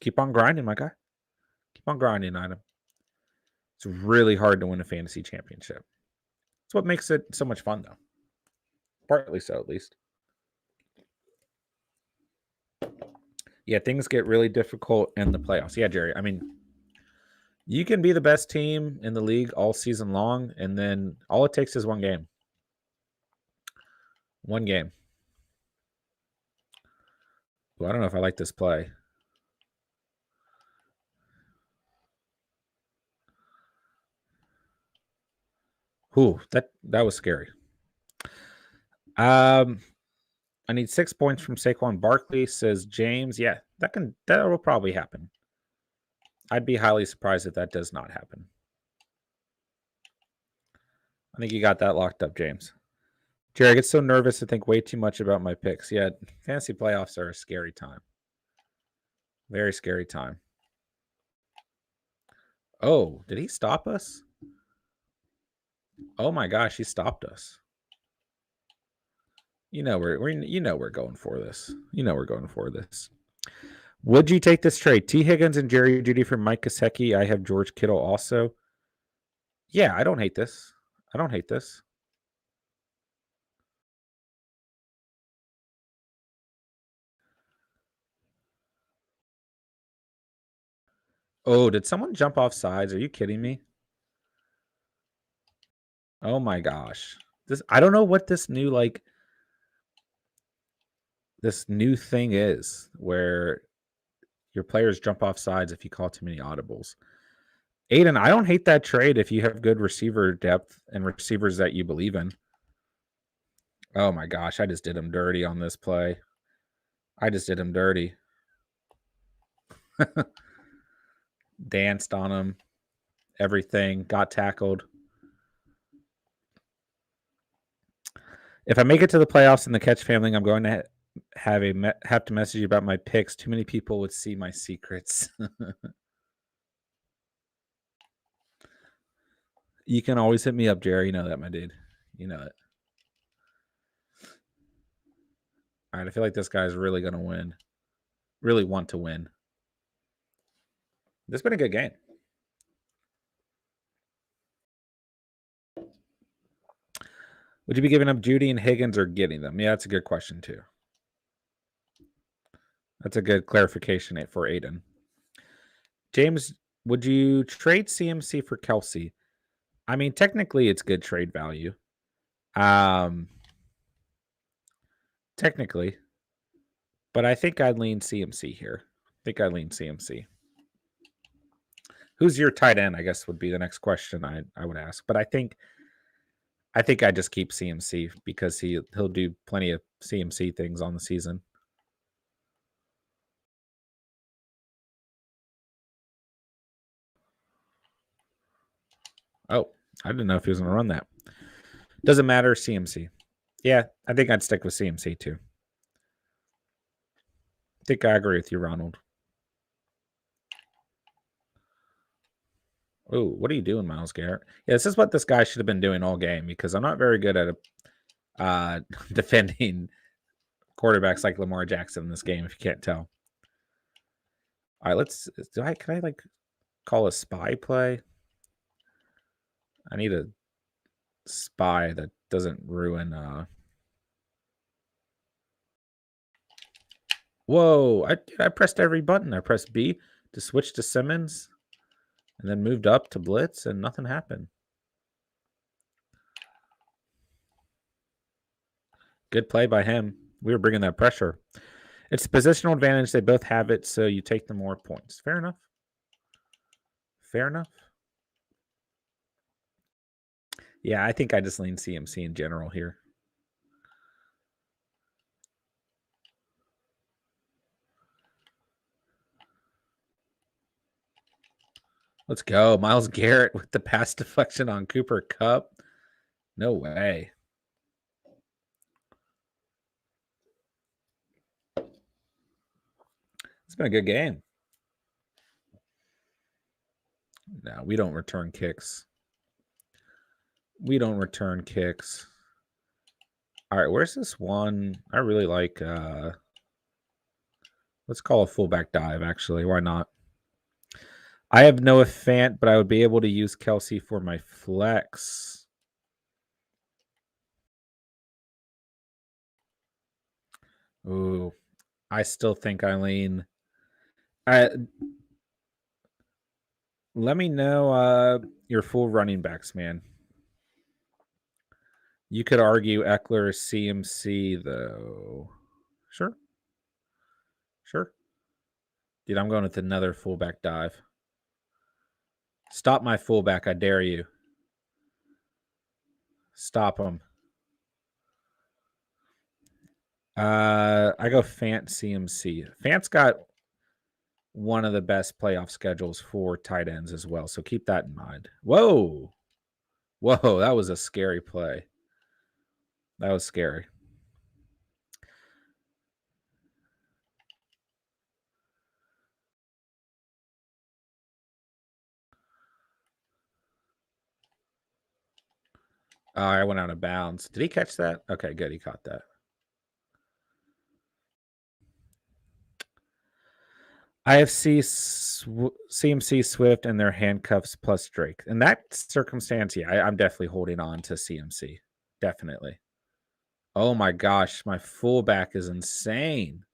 keep on grinding, my guy. Keep on grinding, Adam. It's really hard to win a fantasy championship. It's what makes it so much fun, though. Partly so, at least. Yeah, things get really difficult in the playoffs. Yeah, Jerry. I mean, you can be the best team in the league all season long, and then all it takes is 1 game. 1 game. Well, I don't know if I like this play. Ooh, that was scary. I need 6 points from Saquon Barkley, says James. Yeah, that will probably happen. I'd be highly surprised if that does not happen. I think you got that locked up, James. Jerry, I get so nervous to think way too much about my picks. Yeah, fantasy playoffs are a scary time. Very scary time. Oh, did he stop us? Oh my gosh, he stopped us. You know we're going for this. You know we're going for this. Would you take this trade? T. Higgins and Jerry Jeudy for Mike Gesicki. I have George Kittle also. Yeah, I don't hate this. I don't hate this. Oh, did someone jump off sides? Are you kidding me? Oh my gosh. I don't know what this new thing is where your players jump off sides if you call too many audibles. Aiden, I don't hate that trade if you have good receiver depth and receivers that you believe in. Oh my gosh, I just did him dirty on this play. I just did him dirty. Danced on him. Everything. Got tackled. If I make it to the playoffs in the catch family, I'm going to have to message you about my picks. Too many people would see my secrets. You can always hit me up, Jerry. You know that, my dude. You know it. All right, I feel like this guy's really going to win. Really want to win. This has been a good game. Would you be giving up Judy and Higgins or getting them? Yeah, that's a good question, too. That's a good clarification for Aiden. James, would you trade CMC for Kelsey? I mean, technically, it's good trade value. Technically. But I think I'd lean CMC here. Who's your tight end, I guess, would be the next question I would ask. But I think I just keep CMC because he'll do plenty of CMC things on the season. Oh, I didn't know if he was going to run that. Doesn't matter, CMC. Yeah, I think I'd stick with CMC too. I think I agree with you, Ronald. Oh, what are you doing, Myles Garrett? Yeah, this is what this guy should have been doing all game because I'm not very good at defending quarterbacks like Lamar Jackson in this game, if you can't tell. All right, can I like call a spy play? I need a spy that doesn't ruin Whoa, I pressed every button. I pressed B to switch to Simmons and then moved up to blitz and nothing happened. Good play by him. We were bringing that pressure. It's positional advantage. They both have it, so you take the more points. Fair enough. Fair enough. Yeah, I think I just lean CMC in general here. Let's go. Myles Garrett with the pass deflection on Cooper Kupp. No way. It's been a good game. No, we don't return kicks. We don't return kicks. All right, where's this one? I really like let's call a fullback dive, actually. Why not? I have Noah Fant, but I would be able to use Kelsey for my flex. Ooh, I still think I lean. Let me know your full running backs, man. You could argue Eckler CMC, though. Sure. Dude, I'm going with another fullback dive. Stop my fullback, I dare you. Stop him. I go Fant CMC. Fant's got one of the best playoff schedules for tight ends as well, so keep that in mind. Whoa, that was a scary play. That was scary. I went out of bounds. Did he catch that? Okay, good. He caught that. IFC CMC Swift and their handcuffs plus Drake. In that circumstance, yeah, I'm definitely holding on to CMC. Definitely. Oh my gosh, my fullback is insane.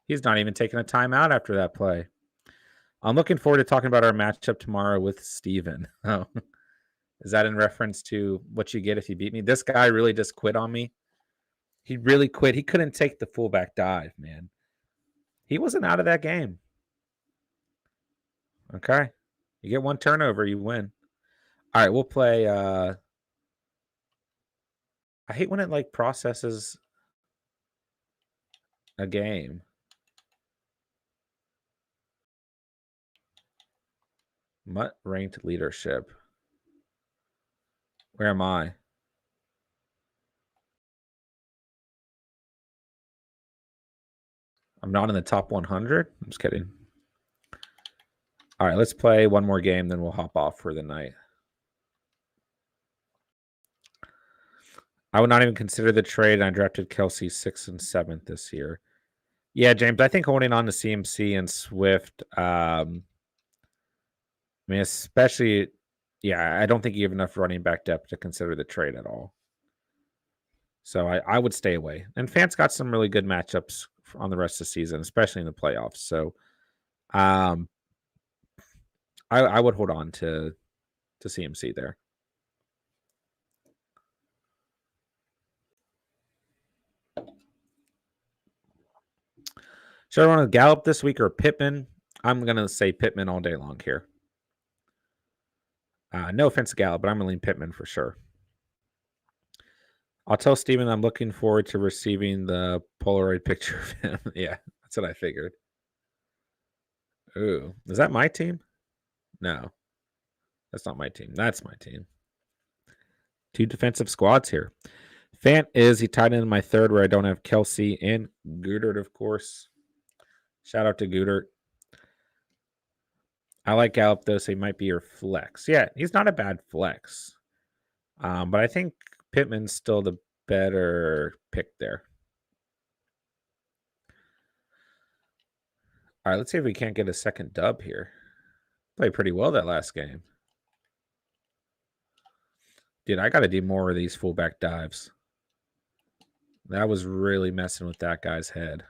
He's not even taking a timeout after that play. I'm looking forward to talking about our matchup tomorrow with Steven. Oh, is that in reference to what you get if you beat me? This guy really just quit on me. He really quit. He couldn't take the fullback dive, man. He wasn't out of that game. Okay. You get one turnover, you win. All right, we'll play. I hate when it like processes a game. Mutt ranked leadership. Where am I? I'm not in the top 100. I'm just kidding. All right, let's play one more game, then we'll hop off for the night. I would not even consider the trade. I drafted Kelsey 6th and 7th this year. Yeah, James, I think holding on to CMC and Swift, I mean, especially, yeah, I don't think you have enough running back depth to consider the trade at all. So I would stay away. And Fant's got some really good matchups on the rest of the season, especially in the playoffs. So I would hold on to CMC there. Should I want to Gallup this week or Pittman? I'm going to say Pittman all day long here. No offense to Gallup, but I'm going to lean Pittman for sure. I'll tell Steven I'm looking forward to receiving the Polaroid picture of him. Yeah, that's what I figured. Ooh, is that my team? No, that's not my team. That's my team. 2 defensive squads here. Fant is he tied in my third where I don't have Kelsey and Goodert, of course. Shout out to Goodert. I like Gallup, though, so he might be your flex. Yeah, he's not a bad flex. But I think Pittman's still the better pick there. All right, let's see if we can't get a second dub here. Played pretty well that last game. Dude, I got to do more of these fullback dives. That was really messing with that guy's head.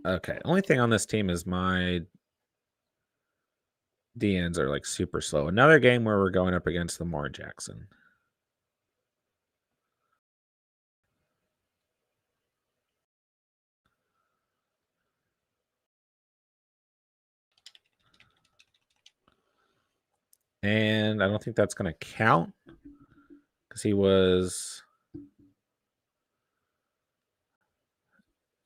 Okay, only thing on this team is my DNs are like super slow. Another game where we're going up against Lamar Jackson. And I don't think that's going to count because he was,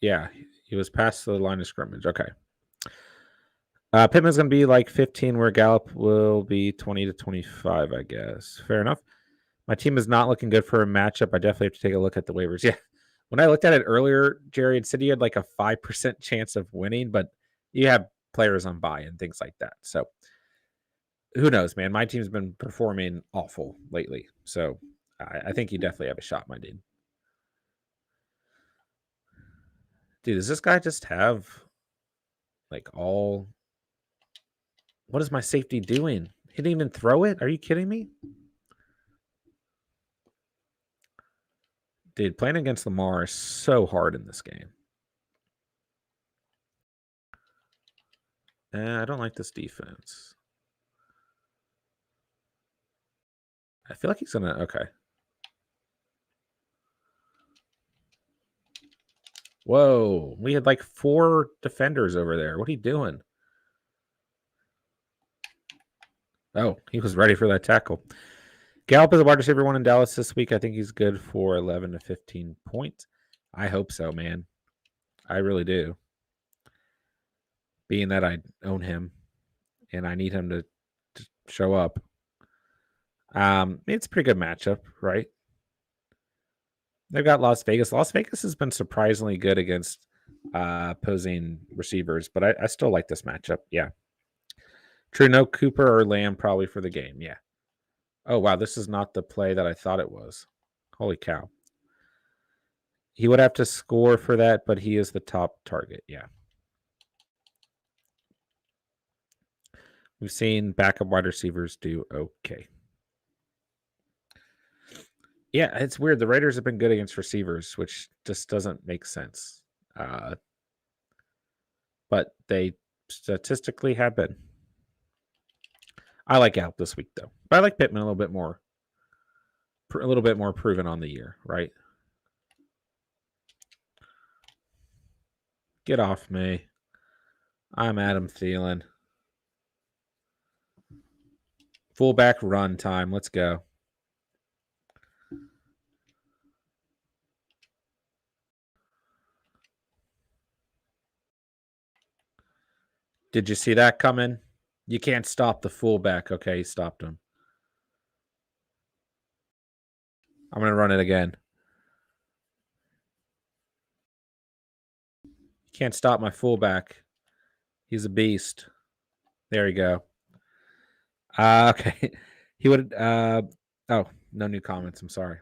yeah, he was past the line of scrimmage. Okay. Pittman's going to be like 15, where Gallup will be 20 to 25, I guess. Fair enough. My team is not looking good for a matchup. I definitely have to take a look at the waivers. Yeah. When I looked at it earlier, Jerry had said you had like a 5% chance of winning, but you have players on bye and things like that. So who knows, man? My team's been performing awful lately. So I think you definitely have a shot, my dude. Dude, does this guy just have like all. What is my safety doing? He didn't even throw it? Are you kidding me? Dude, playing against Lamar is so hard in this game. I don't like this defense. I feel like he's going to. Okay. Whoa. We had like 4 defenders over there. What are you doing? Oh, he was ready for that tackle. Gallup is a wide receiver 1 in Dallas this week. I think he's good for 11 to 15 points. I hope so, man. I really do. Being that I own him and I need him to show up. It's a pretty good matchup, right? They've got Las Vegas. Las Vegas has been surprisingly good against opposing receivers, but I still like this matchup. Yeah. True, no Cooper or Lamb probably for the game. Yeah. Oh, wow. This is not the play that I thought it was. Holy cow. He would have to score for that, but he is the top target. Yeah. We've seen backup wide receivers do okay. Yeah, it's weird. The Raiders have been good against receivers, which just doesn't make sense. But they statistically have been. I like Gallup this week, though. But I like Pittman a little bit more. A little bit more proven on the year, right? Get off me. I'm Adam Thielen. Fullback run time. Let's go. Did you see that coming? You can't stop the fullback. Okay, he stopped him. I'm going to run it again. Can't stop my fullback. He's a beast. There you go. Okay. He would oh, no new comments. I'm sorry.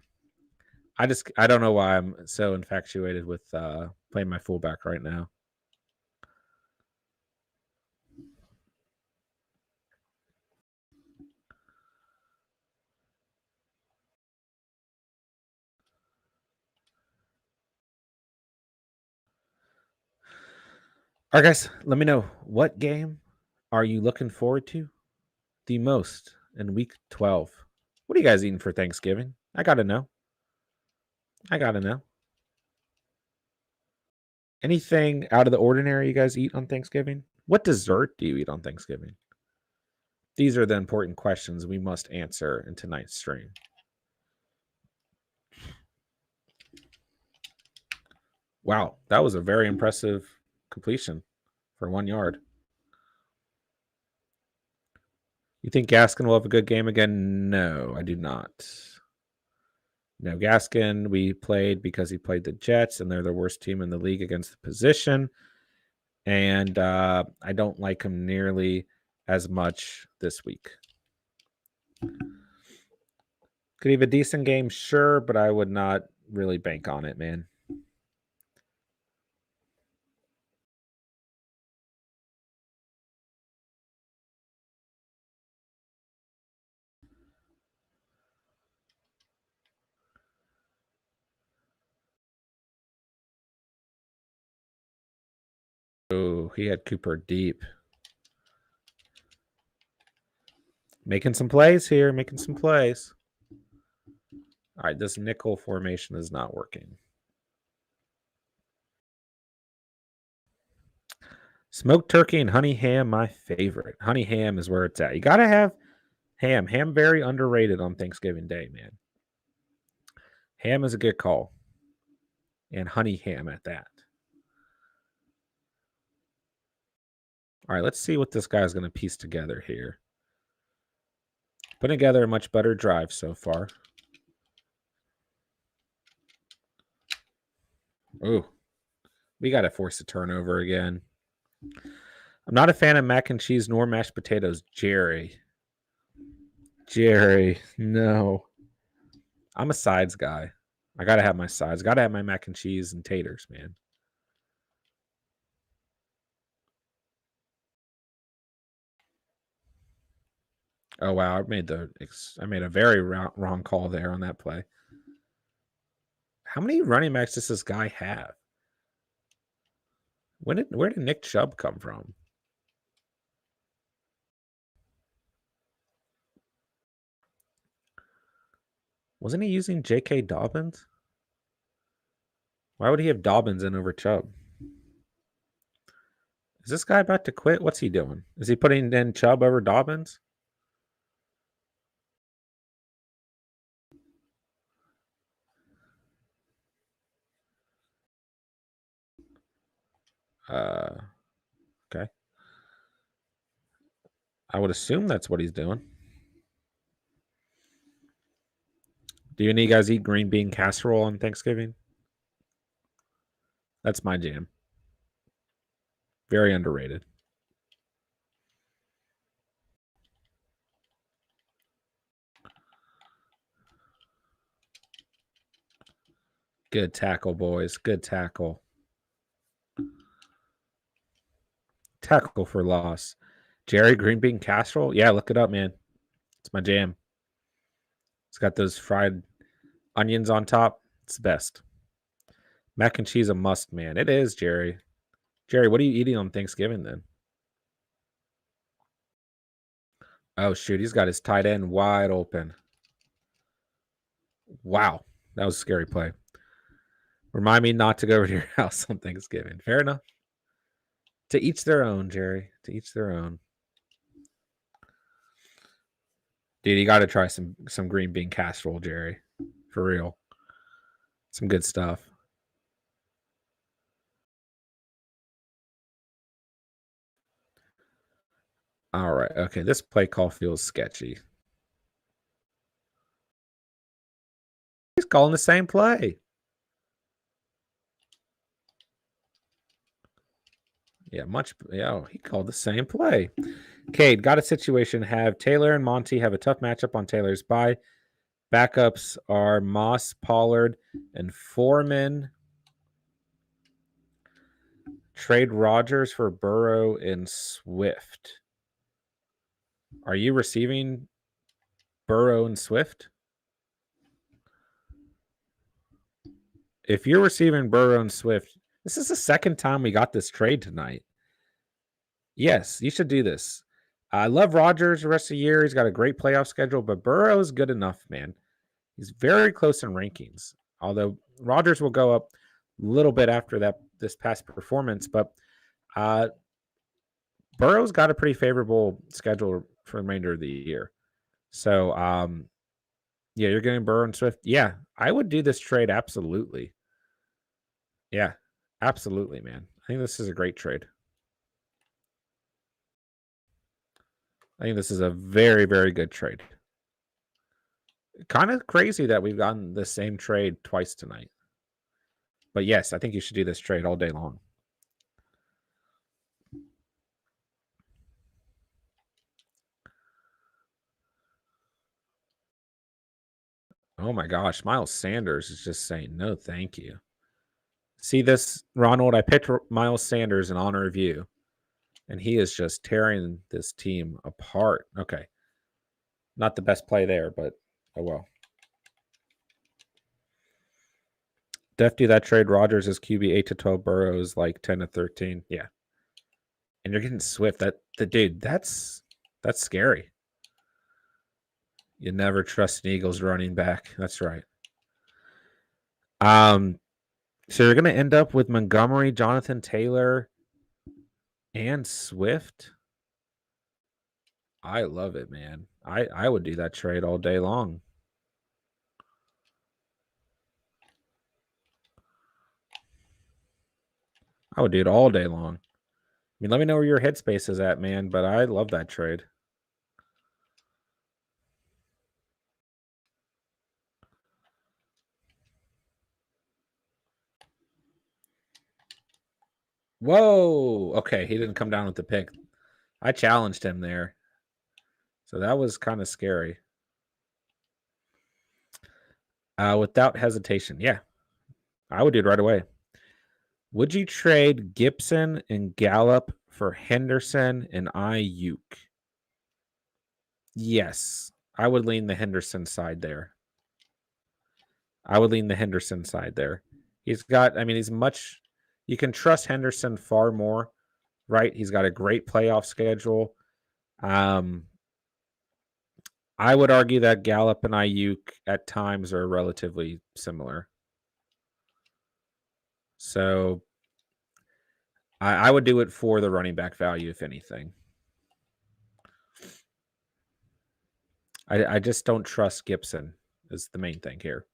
I don't know why I'm so infatuated with playing my fullback right now. All right, guys, let me know, what game are you looking forward to the most in week 12? What are you guys eating for Thanksgiving? I got to know. Anything out of the ordinary you guys eat on Thanksgiving? What dessert do you eat on Thanksgiving? These are the important questions we must answer in tonight's stream. Wow, that was a very impressive completion for 1 yard. You think Gaskin will have a good game again? No, I do not. No, Gaskin, we played because he played the Jets, and they're the worst team in the league against the position. And I don't like him nearly as much this week. Could he have a decent game? Sure, but I would not really bank on it, man. Oh, he had Cooper deep. Making some plays here, making some plays. All right, this nickel formation is not working. Smoked turkey and honey ham, my favorite. Honey ham is where it's at. You got to have ham. Ham very underrated on Thanksgiving Day, man. Ham is a good call. And honey ham at that. All right, let's see what this guy's going to piece together here. Putting together a much better drive so far. Ooh, we got to force a turnover again. I'm not a fan of mac and cheese nor mashed potatoes. Jerry, no. I'm a sides guy. I got to have my sides. Got to have my mac and cheese and taters, man. Oh, wow. I made a very wrong call there on that play. How many running backs does this guy have? Where did Nick Chubb come from? Wasn't he using J.K. Dobbins? Why would he have Dobbins in over Chubb? Is this guy about to quit? What's he doing? Is he putting in Chubb over Dobbins? Okay. I would assume that's what he's doing. Do any of you guys eat green bean casserole on Thanksgiving? That's my jam. Very underrated. Good tackle, boys. Good tackle. Tackle for loss. Jerry green bean casserole? Yeah, look it up, man. It's my jam. It's got those fried onions on top. It's the best. Mac and cheese a must, man. It is, Jerry. Jerry, what are you eating on Thanksgiving then? Oh, shoot. He's got his tight end wide open. Wow. That was a scary play. Remind me not to go over to your house on Thanksgiving. Fair enough. To each their own, Jerry. To each their own. Dude, you got to try some green bean casserole, Jerry. For real. Some good stuff. All right. Okay, this play call feels sketchy. calling the same play. Yeah, he called the same play. Cade, got a situation. Have Taylor and Monty have a tough matchup on Taylor's bye. Backups are Moss, Pollard, and Foreman. Trade Rodgers for Burrow and Swift. Are you receiving Burrow and Swift? If you're receiving Burrow and Swift, this is the second time we got this trade tonight. Yes, you should do this. I love Rodgers the rest of the year. He's got a great playoff schedule, but Burrow is good enough, man. He's very close in rankings, although Rodgers will go up a little bit after this past performance, but Burrow's got a pretty favorable schedule for the remainder of the year. So, yeah, you're getting Burrow and Swift. Yeah, I would do this trade, absolutely. Yeah, absolutely, man. I think this is a great trade. I think this is a very, very good trade. Kind of crazy that we've gotten the same trade twice tonight. But yes, I think you should do this trade all day long. Oh my gosh, Miles Sanders is just saying no thank you. See this, Ronald? I picked Miles Sanders in honor of you, and he is just tearing this team apart. Okay. Not the best play there, but oh well. Def do that trade. Rodgers is QB 8 to 12, Burrows like 10 to 13. Yeah. And you're getting Swift. Dude, that's scary. You never trust an Eagles running back. That's right. So you're gonna end up with Montgomery, Jonathan Taylor, and Swift. I love it, man. I would do that trade all day long. I would do it all day long. I mean, let me know where your headspace is at, man, but I love that trade. Whoa. Okay, he didn't come down with the pick. I challenged him there. So that was kind of scary. Without hesitation. Yeah. I would do it right away. Would you trade Gibson and Gallup for Henderson and Ayuk? Yes. I would lean the Henderson side there. He's got, I mean, you can trust Henderson far more, right? He's got a great playoff schedule. I would argue that Gallup and Ayuk at times are relatively similar. So I would do it for the running back value, if anything. I just don't trust Gibson is the main thing here.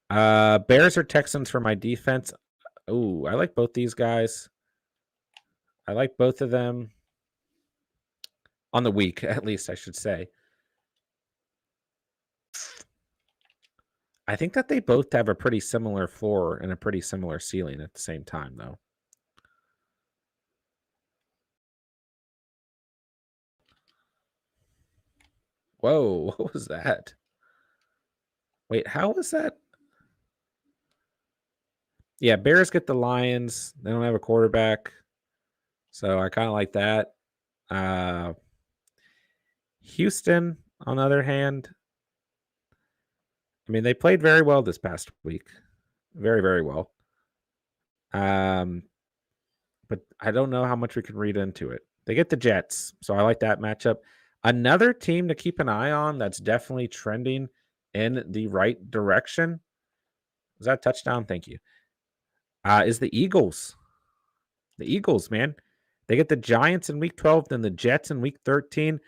Bears or Texans for my defense. Oh, I like both these guys. I like both of them on the week, at least I should say. I think that they both have a pretty similar floor and a pretty similar ceiling at the same time, though. Whoa, what was that? Wait, how was that? Yeah, Bears get the Lions. They don't have a quarterback. So I kind of like that. Houston, on the other hand, I mean, they played very well this past week. Very, very well. But I don't know how much we can read into it. They get the Jets, so I like that matchup. Another team to keep an eye on that's definitely trending in the right direction. Was that a touchdown? Thank you. Is the Eagles. The Eagles, man. They get the Giants in week 12, then the Jets in week 13,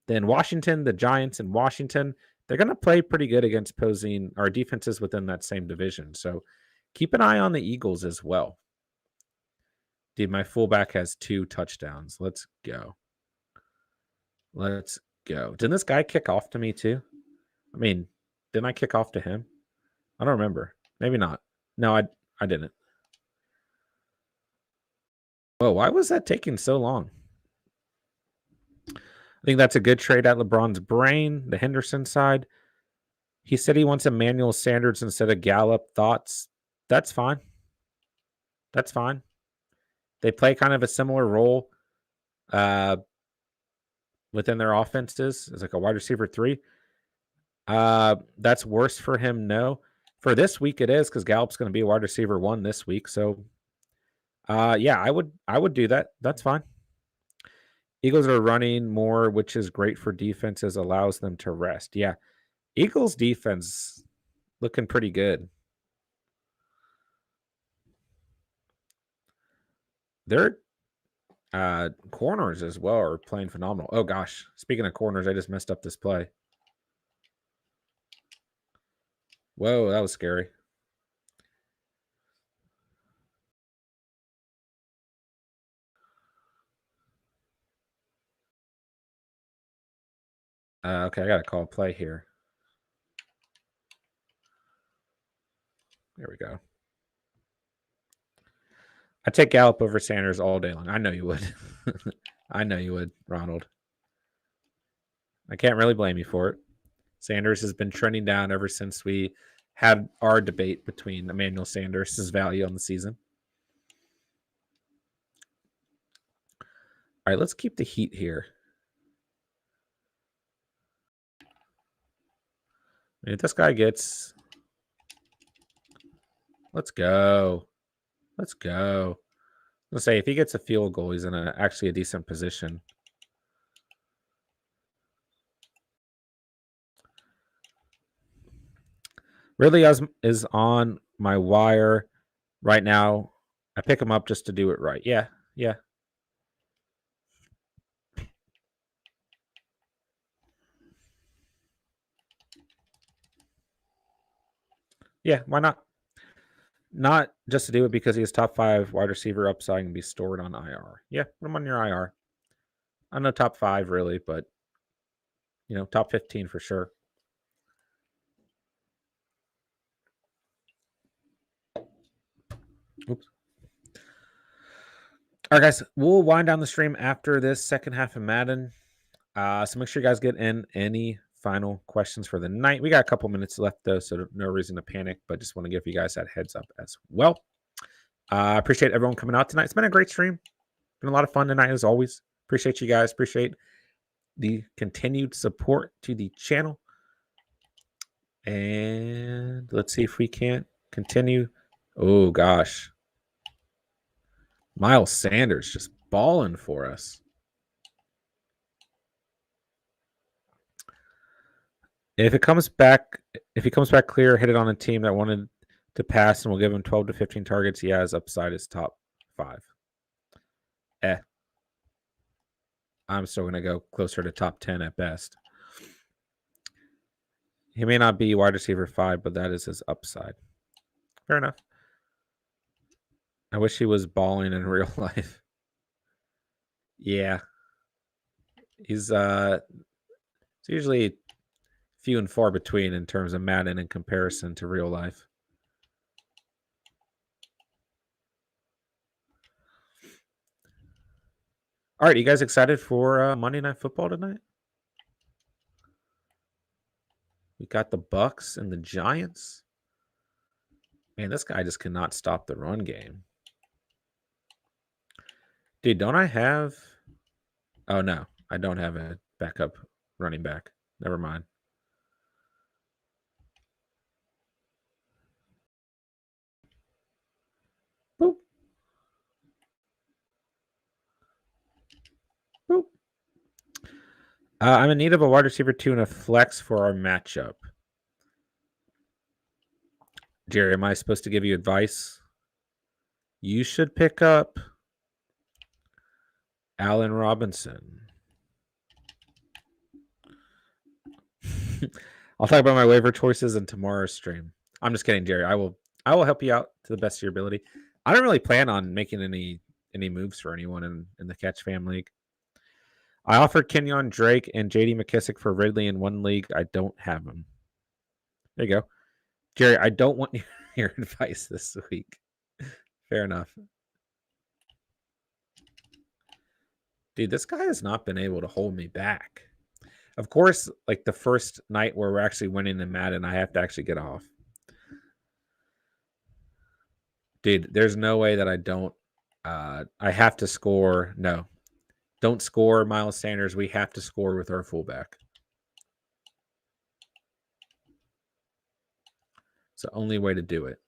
then Washington, the Giants in Washington. They're going to play pretty good against opposing or defenses within that same division. So keep an eye on the Eagles as well. Dude, my fullback has 2 touchdowns. Let's go. Didn't this guy kick off to me too? I mean, Didn't I kick off to him? I don't remember. Maybe not. No, I didn't. Whoa, why was that taking so long? I think that's a good trade at LeBron's brain, the Henderson side. He said he wants Emmanuel Sanders instead of Gallup. Thoughts? That's fine. That's fine. They play kind of a similar role within their offenses. It's like a wide receiver 3. That's worse for him, no. For this week it is, because Gallup's going to be a wide receiver 1 this week. So yeah, I would do that. That's fine. Eagles are running more, which is great for defenses, allows them to rest. Yeah. Eagles defense looking pretty good. Their corners as well are playing phenomenal. Oh gosh, speaking of corners, I just messed up this play. Whoa, that was scary. Okay, I got to call a play here. There we go. I take Gallup over Sanders all day long. I know you would. I know you would, Ronald. I can't really blame you for it. Sanders has been trending down ever since we had our debate between Emmanuel Sanders' value on the season. All right, let's keep the heat here. If this guy gets... Let's go. Let's go. Let's say if he gets a field goal, he's in actually a decent position. Ridley is on my wire right now. I pick him up just to do it right. Yeah, yeah. Yeah, why not? Not just to do it because he has top 5 wide receiver upside and be stored on IR. Yeah, put him on your IR. I know top 5 really, but top 15 for sure. Oops. All right, guys, we'll wind down the stream after this second half of Madden. So make sure you guys get in any final questions for the night. We got a couple minutes left, though, so no reason to panic, but just want to give you guys that heads up as well. I appreciate everyone coming out tonight. It's been a great stream. Been a lot of fun tonight, as always. Appreciate you guys. Appreciate the continued support to the channel. And let's see if we can't continue. Oh, gosh. Miles Sanders just balling for us. If he comes back clear, hit it on a team that wanted to pass, and we'll give him 12 to 15 targets. Yeah, his upside is top 5. I'm still going to go closer to top 10 at best. He may not be wide receiver 5, but that is his upside. Fair enough. I wish he was balling in real life. Yeah. He's it's usually few and far between in terms of Madden in comparison to real life. All right, you guys excited for Monday Night Football tonight? We got the Bucks and the Giants. Man, this guy just cannot stop the run game. Dude, don't I have... Oh, no. I don't have a backup running back. Never mind. Boop. Boop. I'm in need of a wide receiver 2 and a flex for our matchup. Jerry, am I supposed to give you advice? You should pick up Allen Robinson. I'll talk about my waiver choices in tomorrow's stream. I'm just kidding, Jerry. I will help you out to the best of your ability. I don't really plan on making any moves for anyone in the Catch Fam League. I offered Kenyon Drake and J.D. McKissick for Ridley in one league. I don't have him. There you go. Jerry, I don't want your advice this week. Fair enough. Dude, this guy has not been able to hold me back. Of course, like the first night where we're actually winning in Madden, I have to actually get off. Dude, there's no way that I don't. I have to score. No. Don't score, Miles Sanders. We have to score with our fullback. It's the only way to do it.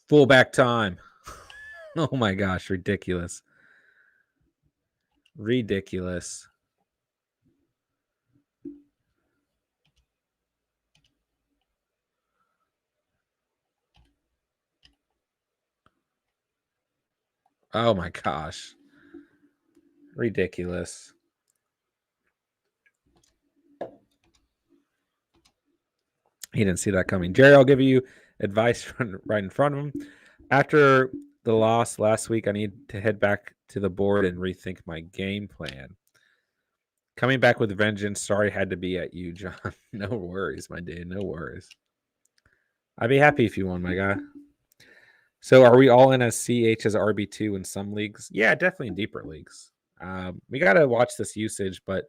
Fullback time. Oh my gosh, ridiculous. Ridiculous. Oh my gosh. Ridiculous. He didn't see that coming. Jerry, I'll give you advice right in front of him. After the loss last week, I need to head back to the board and rethink my game plan. Coming back with vengeance. Sorry, had to be at you, John. No worries, my dude. No worries. I'd be happy if you won, my guy. So are we all in as CH as RB2 in some leagues? Yeah, definitely in deeper leagues. We got to watch this usage, but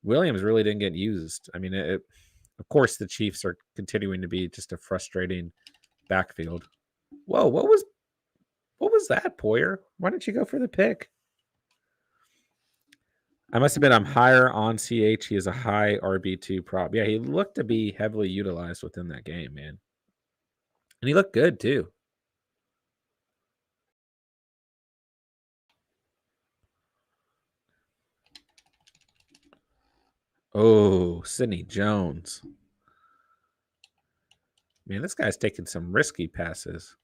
Williams really didn't get used. I mean, of course, the Chiefs are continuing to be just a frustrating backfield. Whoa, what was that, Poyer? Why didn't you go for the pick? I must admit I'm higher on CH. He is a high RB2 prop. Yeah, he looked to be heavily utilized within that game, man. And he looked good, too. Oh, Sidney Jones. Man, this guy's taking some risky passes.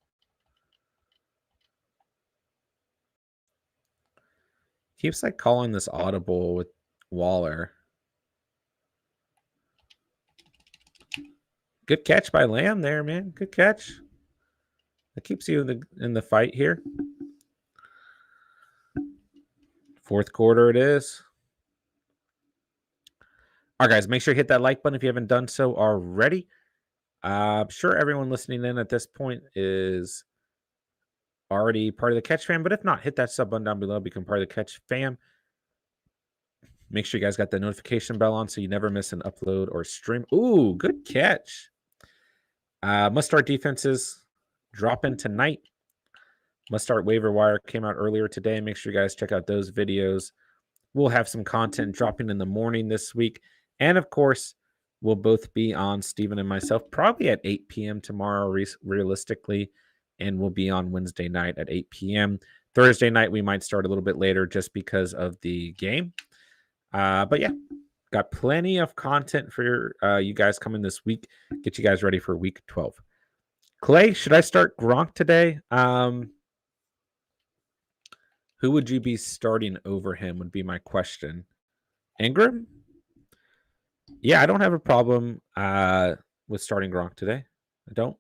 Keeps like calling this audible with Waller. Good catch by Lamb there, man. Good catch. That keeps you in the fight here. Fourth quarter it is. All right, guys, make sure you hit that like button if you haven't done so already. I'm sure everyone listening in at this point is already part of the Catch fam, but if not, hit that sub button down below, become part of the Catch fam. Make sure you guys got the notification bell on so you never miss an upload or stream. Ooh, good catch. Must start defenses dropping tonight. Must start waiver wire came out earlier today. Make sure you guys check out those videos. We'll have some content dropping in the morning this week. And of course, we'll both be on, Steven and myself, probably at 8 p.m. tomorrow, realistically. And we'll be on Wednesday night at 8 p.m. Thursday night, we might start a little bit later just because of the game. But yeah, got plenty of content for you guys coming this week. Get you guys ready for week 12. Clay, should I start Gronk today? Who would you be starting over him would be my question. Ingram? Yeah, I don't have a problem with starting Gronk today. I don't.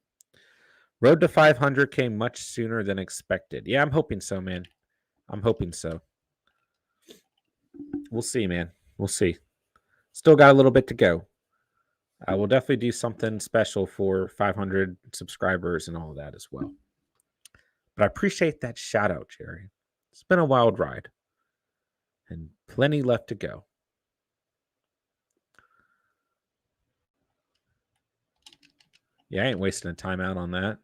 Road to 500 came much sooner than expected. Yeah, I'm hoping so, man. I'm hoping so. We'll see, man. We'll see. Still got a little bit to go. We'll definitely do something special for 500 subscribers and all of that as well. But I appreciate that shout out, Jerry. It's been a wild ride and plenty left to go. Yeah, I ain't wasting a timeout on that.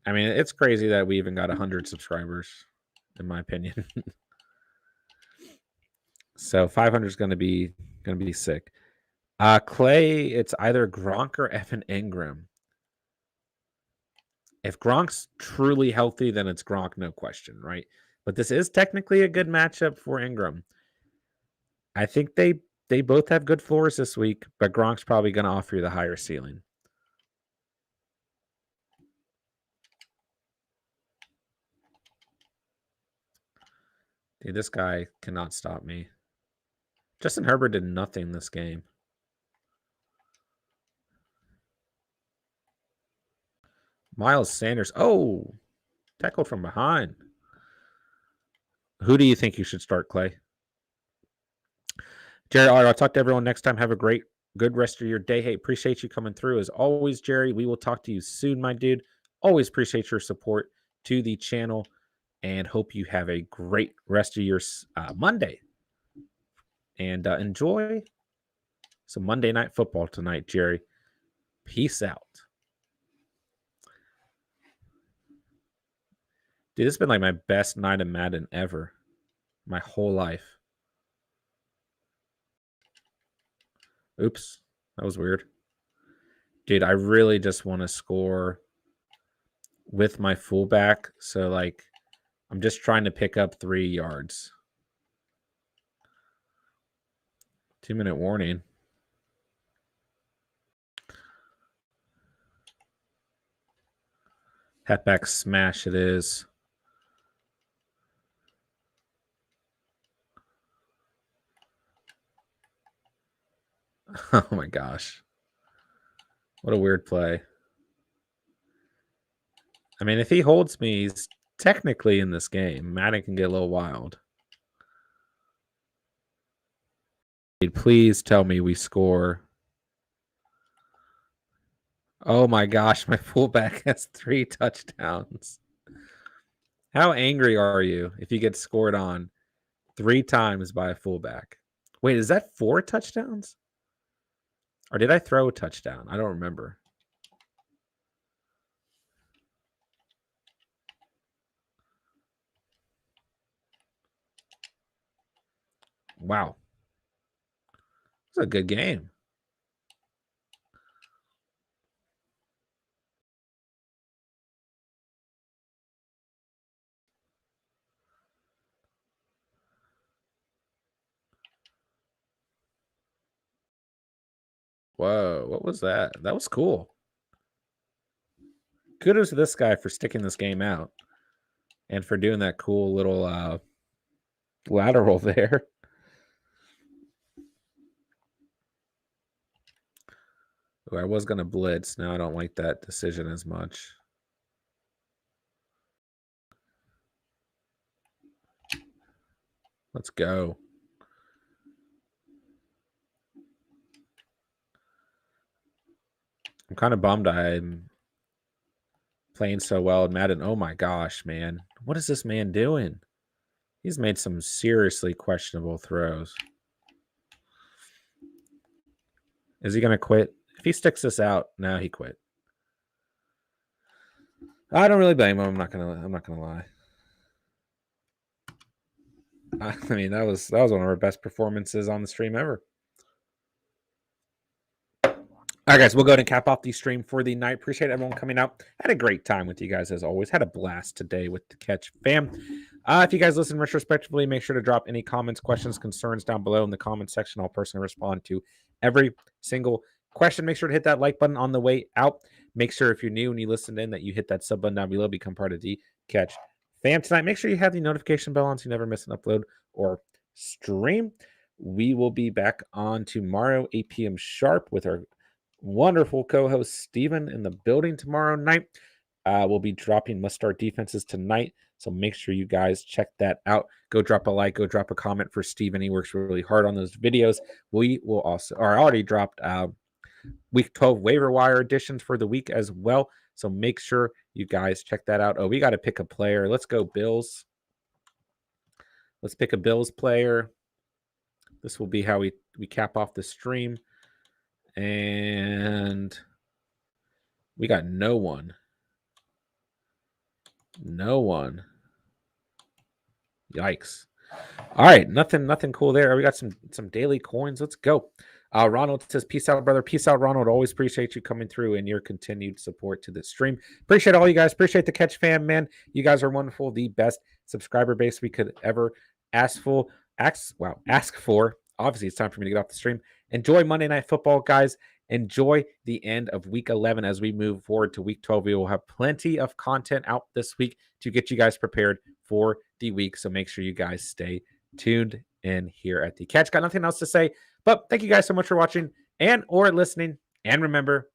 I mean, it's crazy that we even got 100 subscribers, in my opinion. So 500 is going to be sick. Clay, it's either Gronk or Evan Ingram. If Gronk's truly healthy, then it's Gronk, no question, right? But this is technically a good matchup for Ingram. I think they both have good floors this week, but Gronk's probably going to offer you the higher ceiling. Dude, this guy cannot stop me. Justin Herbert did nothing this game. Miles Sanders. Oh, tackled from behind. Who do you think you should start, Clay? Jerry, all right, I'll talk to everyone next time. Have a good rest of your day. Hey, appreciate you coming through. As always, Jerry, we will talk to you soon, my dude. Always appreciate your support to the channel and hope you have a great rest of your Monday. And enjoy some Monday Night Football tonight, Jerry. Peace out. Dude, this has been like my best night of Madden ever. My whole life. Oops. That was weird. Dude, I really just want to score with my fullback. So, like, I'm just trying to pick up 3 yards. 2-minute warning. Halfback smash it is. Oh my gosh. What a weird play. I mean, if he holds me, he's technically in this game. Madden can get a little wild. Please tell me we score. Oh my gosh, my fullback has 3 touchdowns. How angry are you if you get scored on 3 times by a fullback? Wait, is that 4 touchdowns? Or did I throw a touchdown? I don't remember. Wow. It's a good game. Whoa, what was that? That was cool. Kudos to this guy for sticking this game out and for doing that cool little lateral there. Ooh, I was going to blitz. Now I don't like that decision as much. Let's go. I'm kind of bummed I'm playing so well in Madden. Oh my gosh, man. What is this man doing? He's made some seriously questionable throws. Is he going to quit? If he sticks this out, now he quit. I don't really blame him. I'm not gonna lie. I mean, that was one of our best performances on the stream ever. All right, guys, we'll go ahead and cap off the stream for the night. Appreciate everyone coming out. Had a great time with you guys as always. Had a blast today with the Catch fam. If you guys listen retrospectively, make sure to drop any comments, questions, concerns down below in the comment section. I'll personally respond to every single question. Make sure to hit that like button on the way out. Make sure if you're new and you listened in that you hit that sub button down below. Become part of the Catch fam tonight. Make sure you have the notification bell on so you never miss an upload or stream. We will be back on tomorrow, 8 p.m. sharp with our wonderful co-host Steven in the building tomorrow night. We'll be dropping must-start defenses tonight, so make sure you guys check that out. Go drop a like, go drop a comment for Steven. He works really hard on those videos. We will also, or I already dropped week 12 waiver wire editions for the week as well, so make sure you guys check that out. Oh, we got to pick a player. Let's go Bills. Let's pick a Bills player. This will be how we cap off the stream. And we got no one. No one. Yikes. All right, nothing cool there. We got some daily coins. Let's go. Ronald says, peace out, brother. Peace out, Ronald. Always appreciate you coming through and your continued support to the stream. Appreciate all you guys. Appreciate the Catch fam, man. You guys are wonderful. The best subscriber base we could ever ask for. Obviously, it's time for me to get off the stream. Enjoy Monday Night Football, guys. Enjoy the end of week 11 as we move forward to week 12. We will have plenty of content out this week to get you guys prepared for the week. So make sure you guys stay tuned in here at the Catch. Got nothing else to say, but thank you guys so much for watching and or listening. And remember,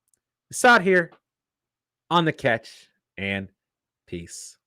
it's out here on the Catch. and peace.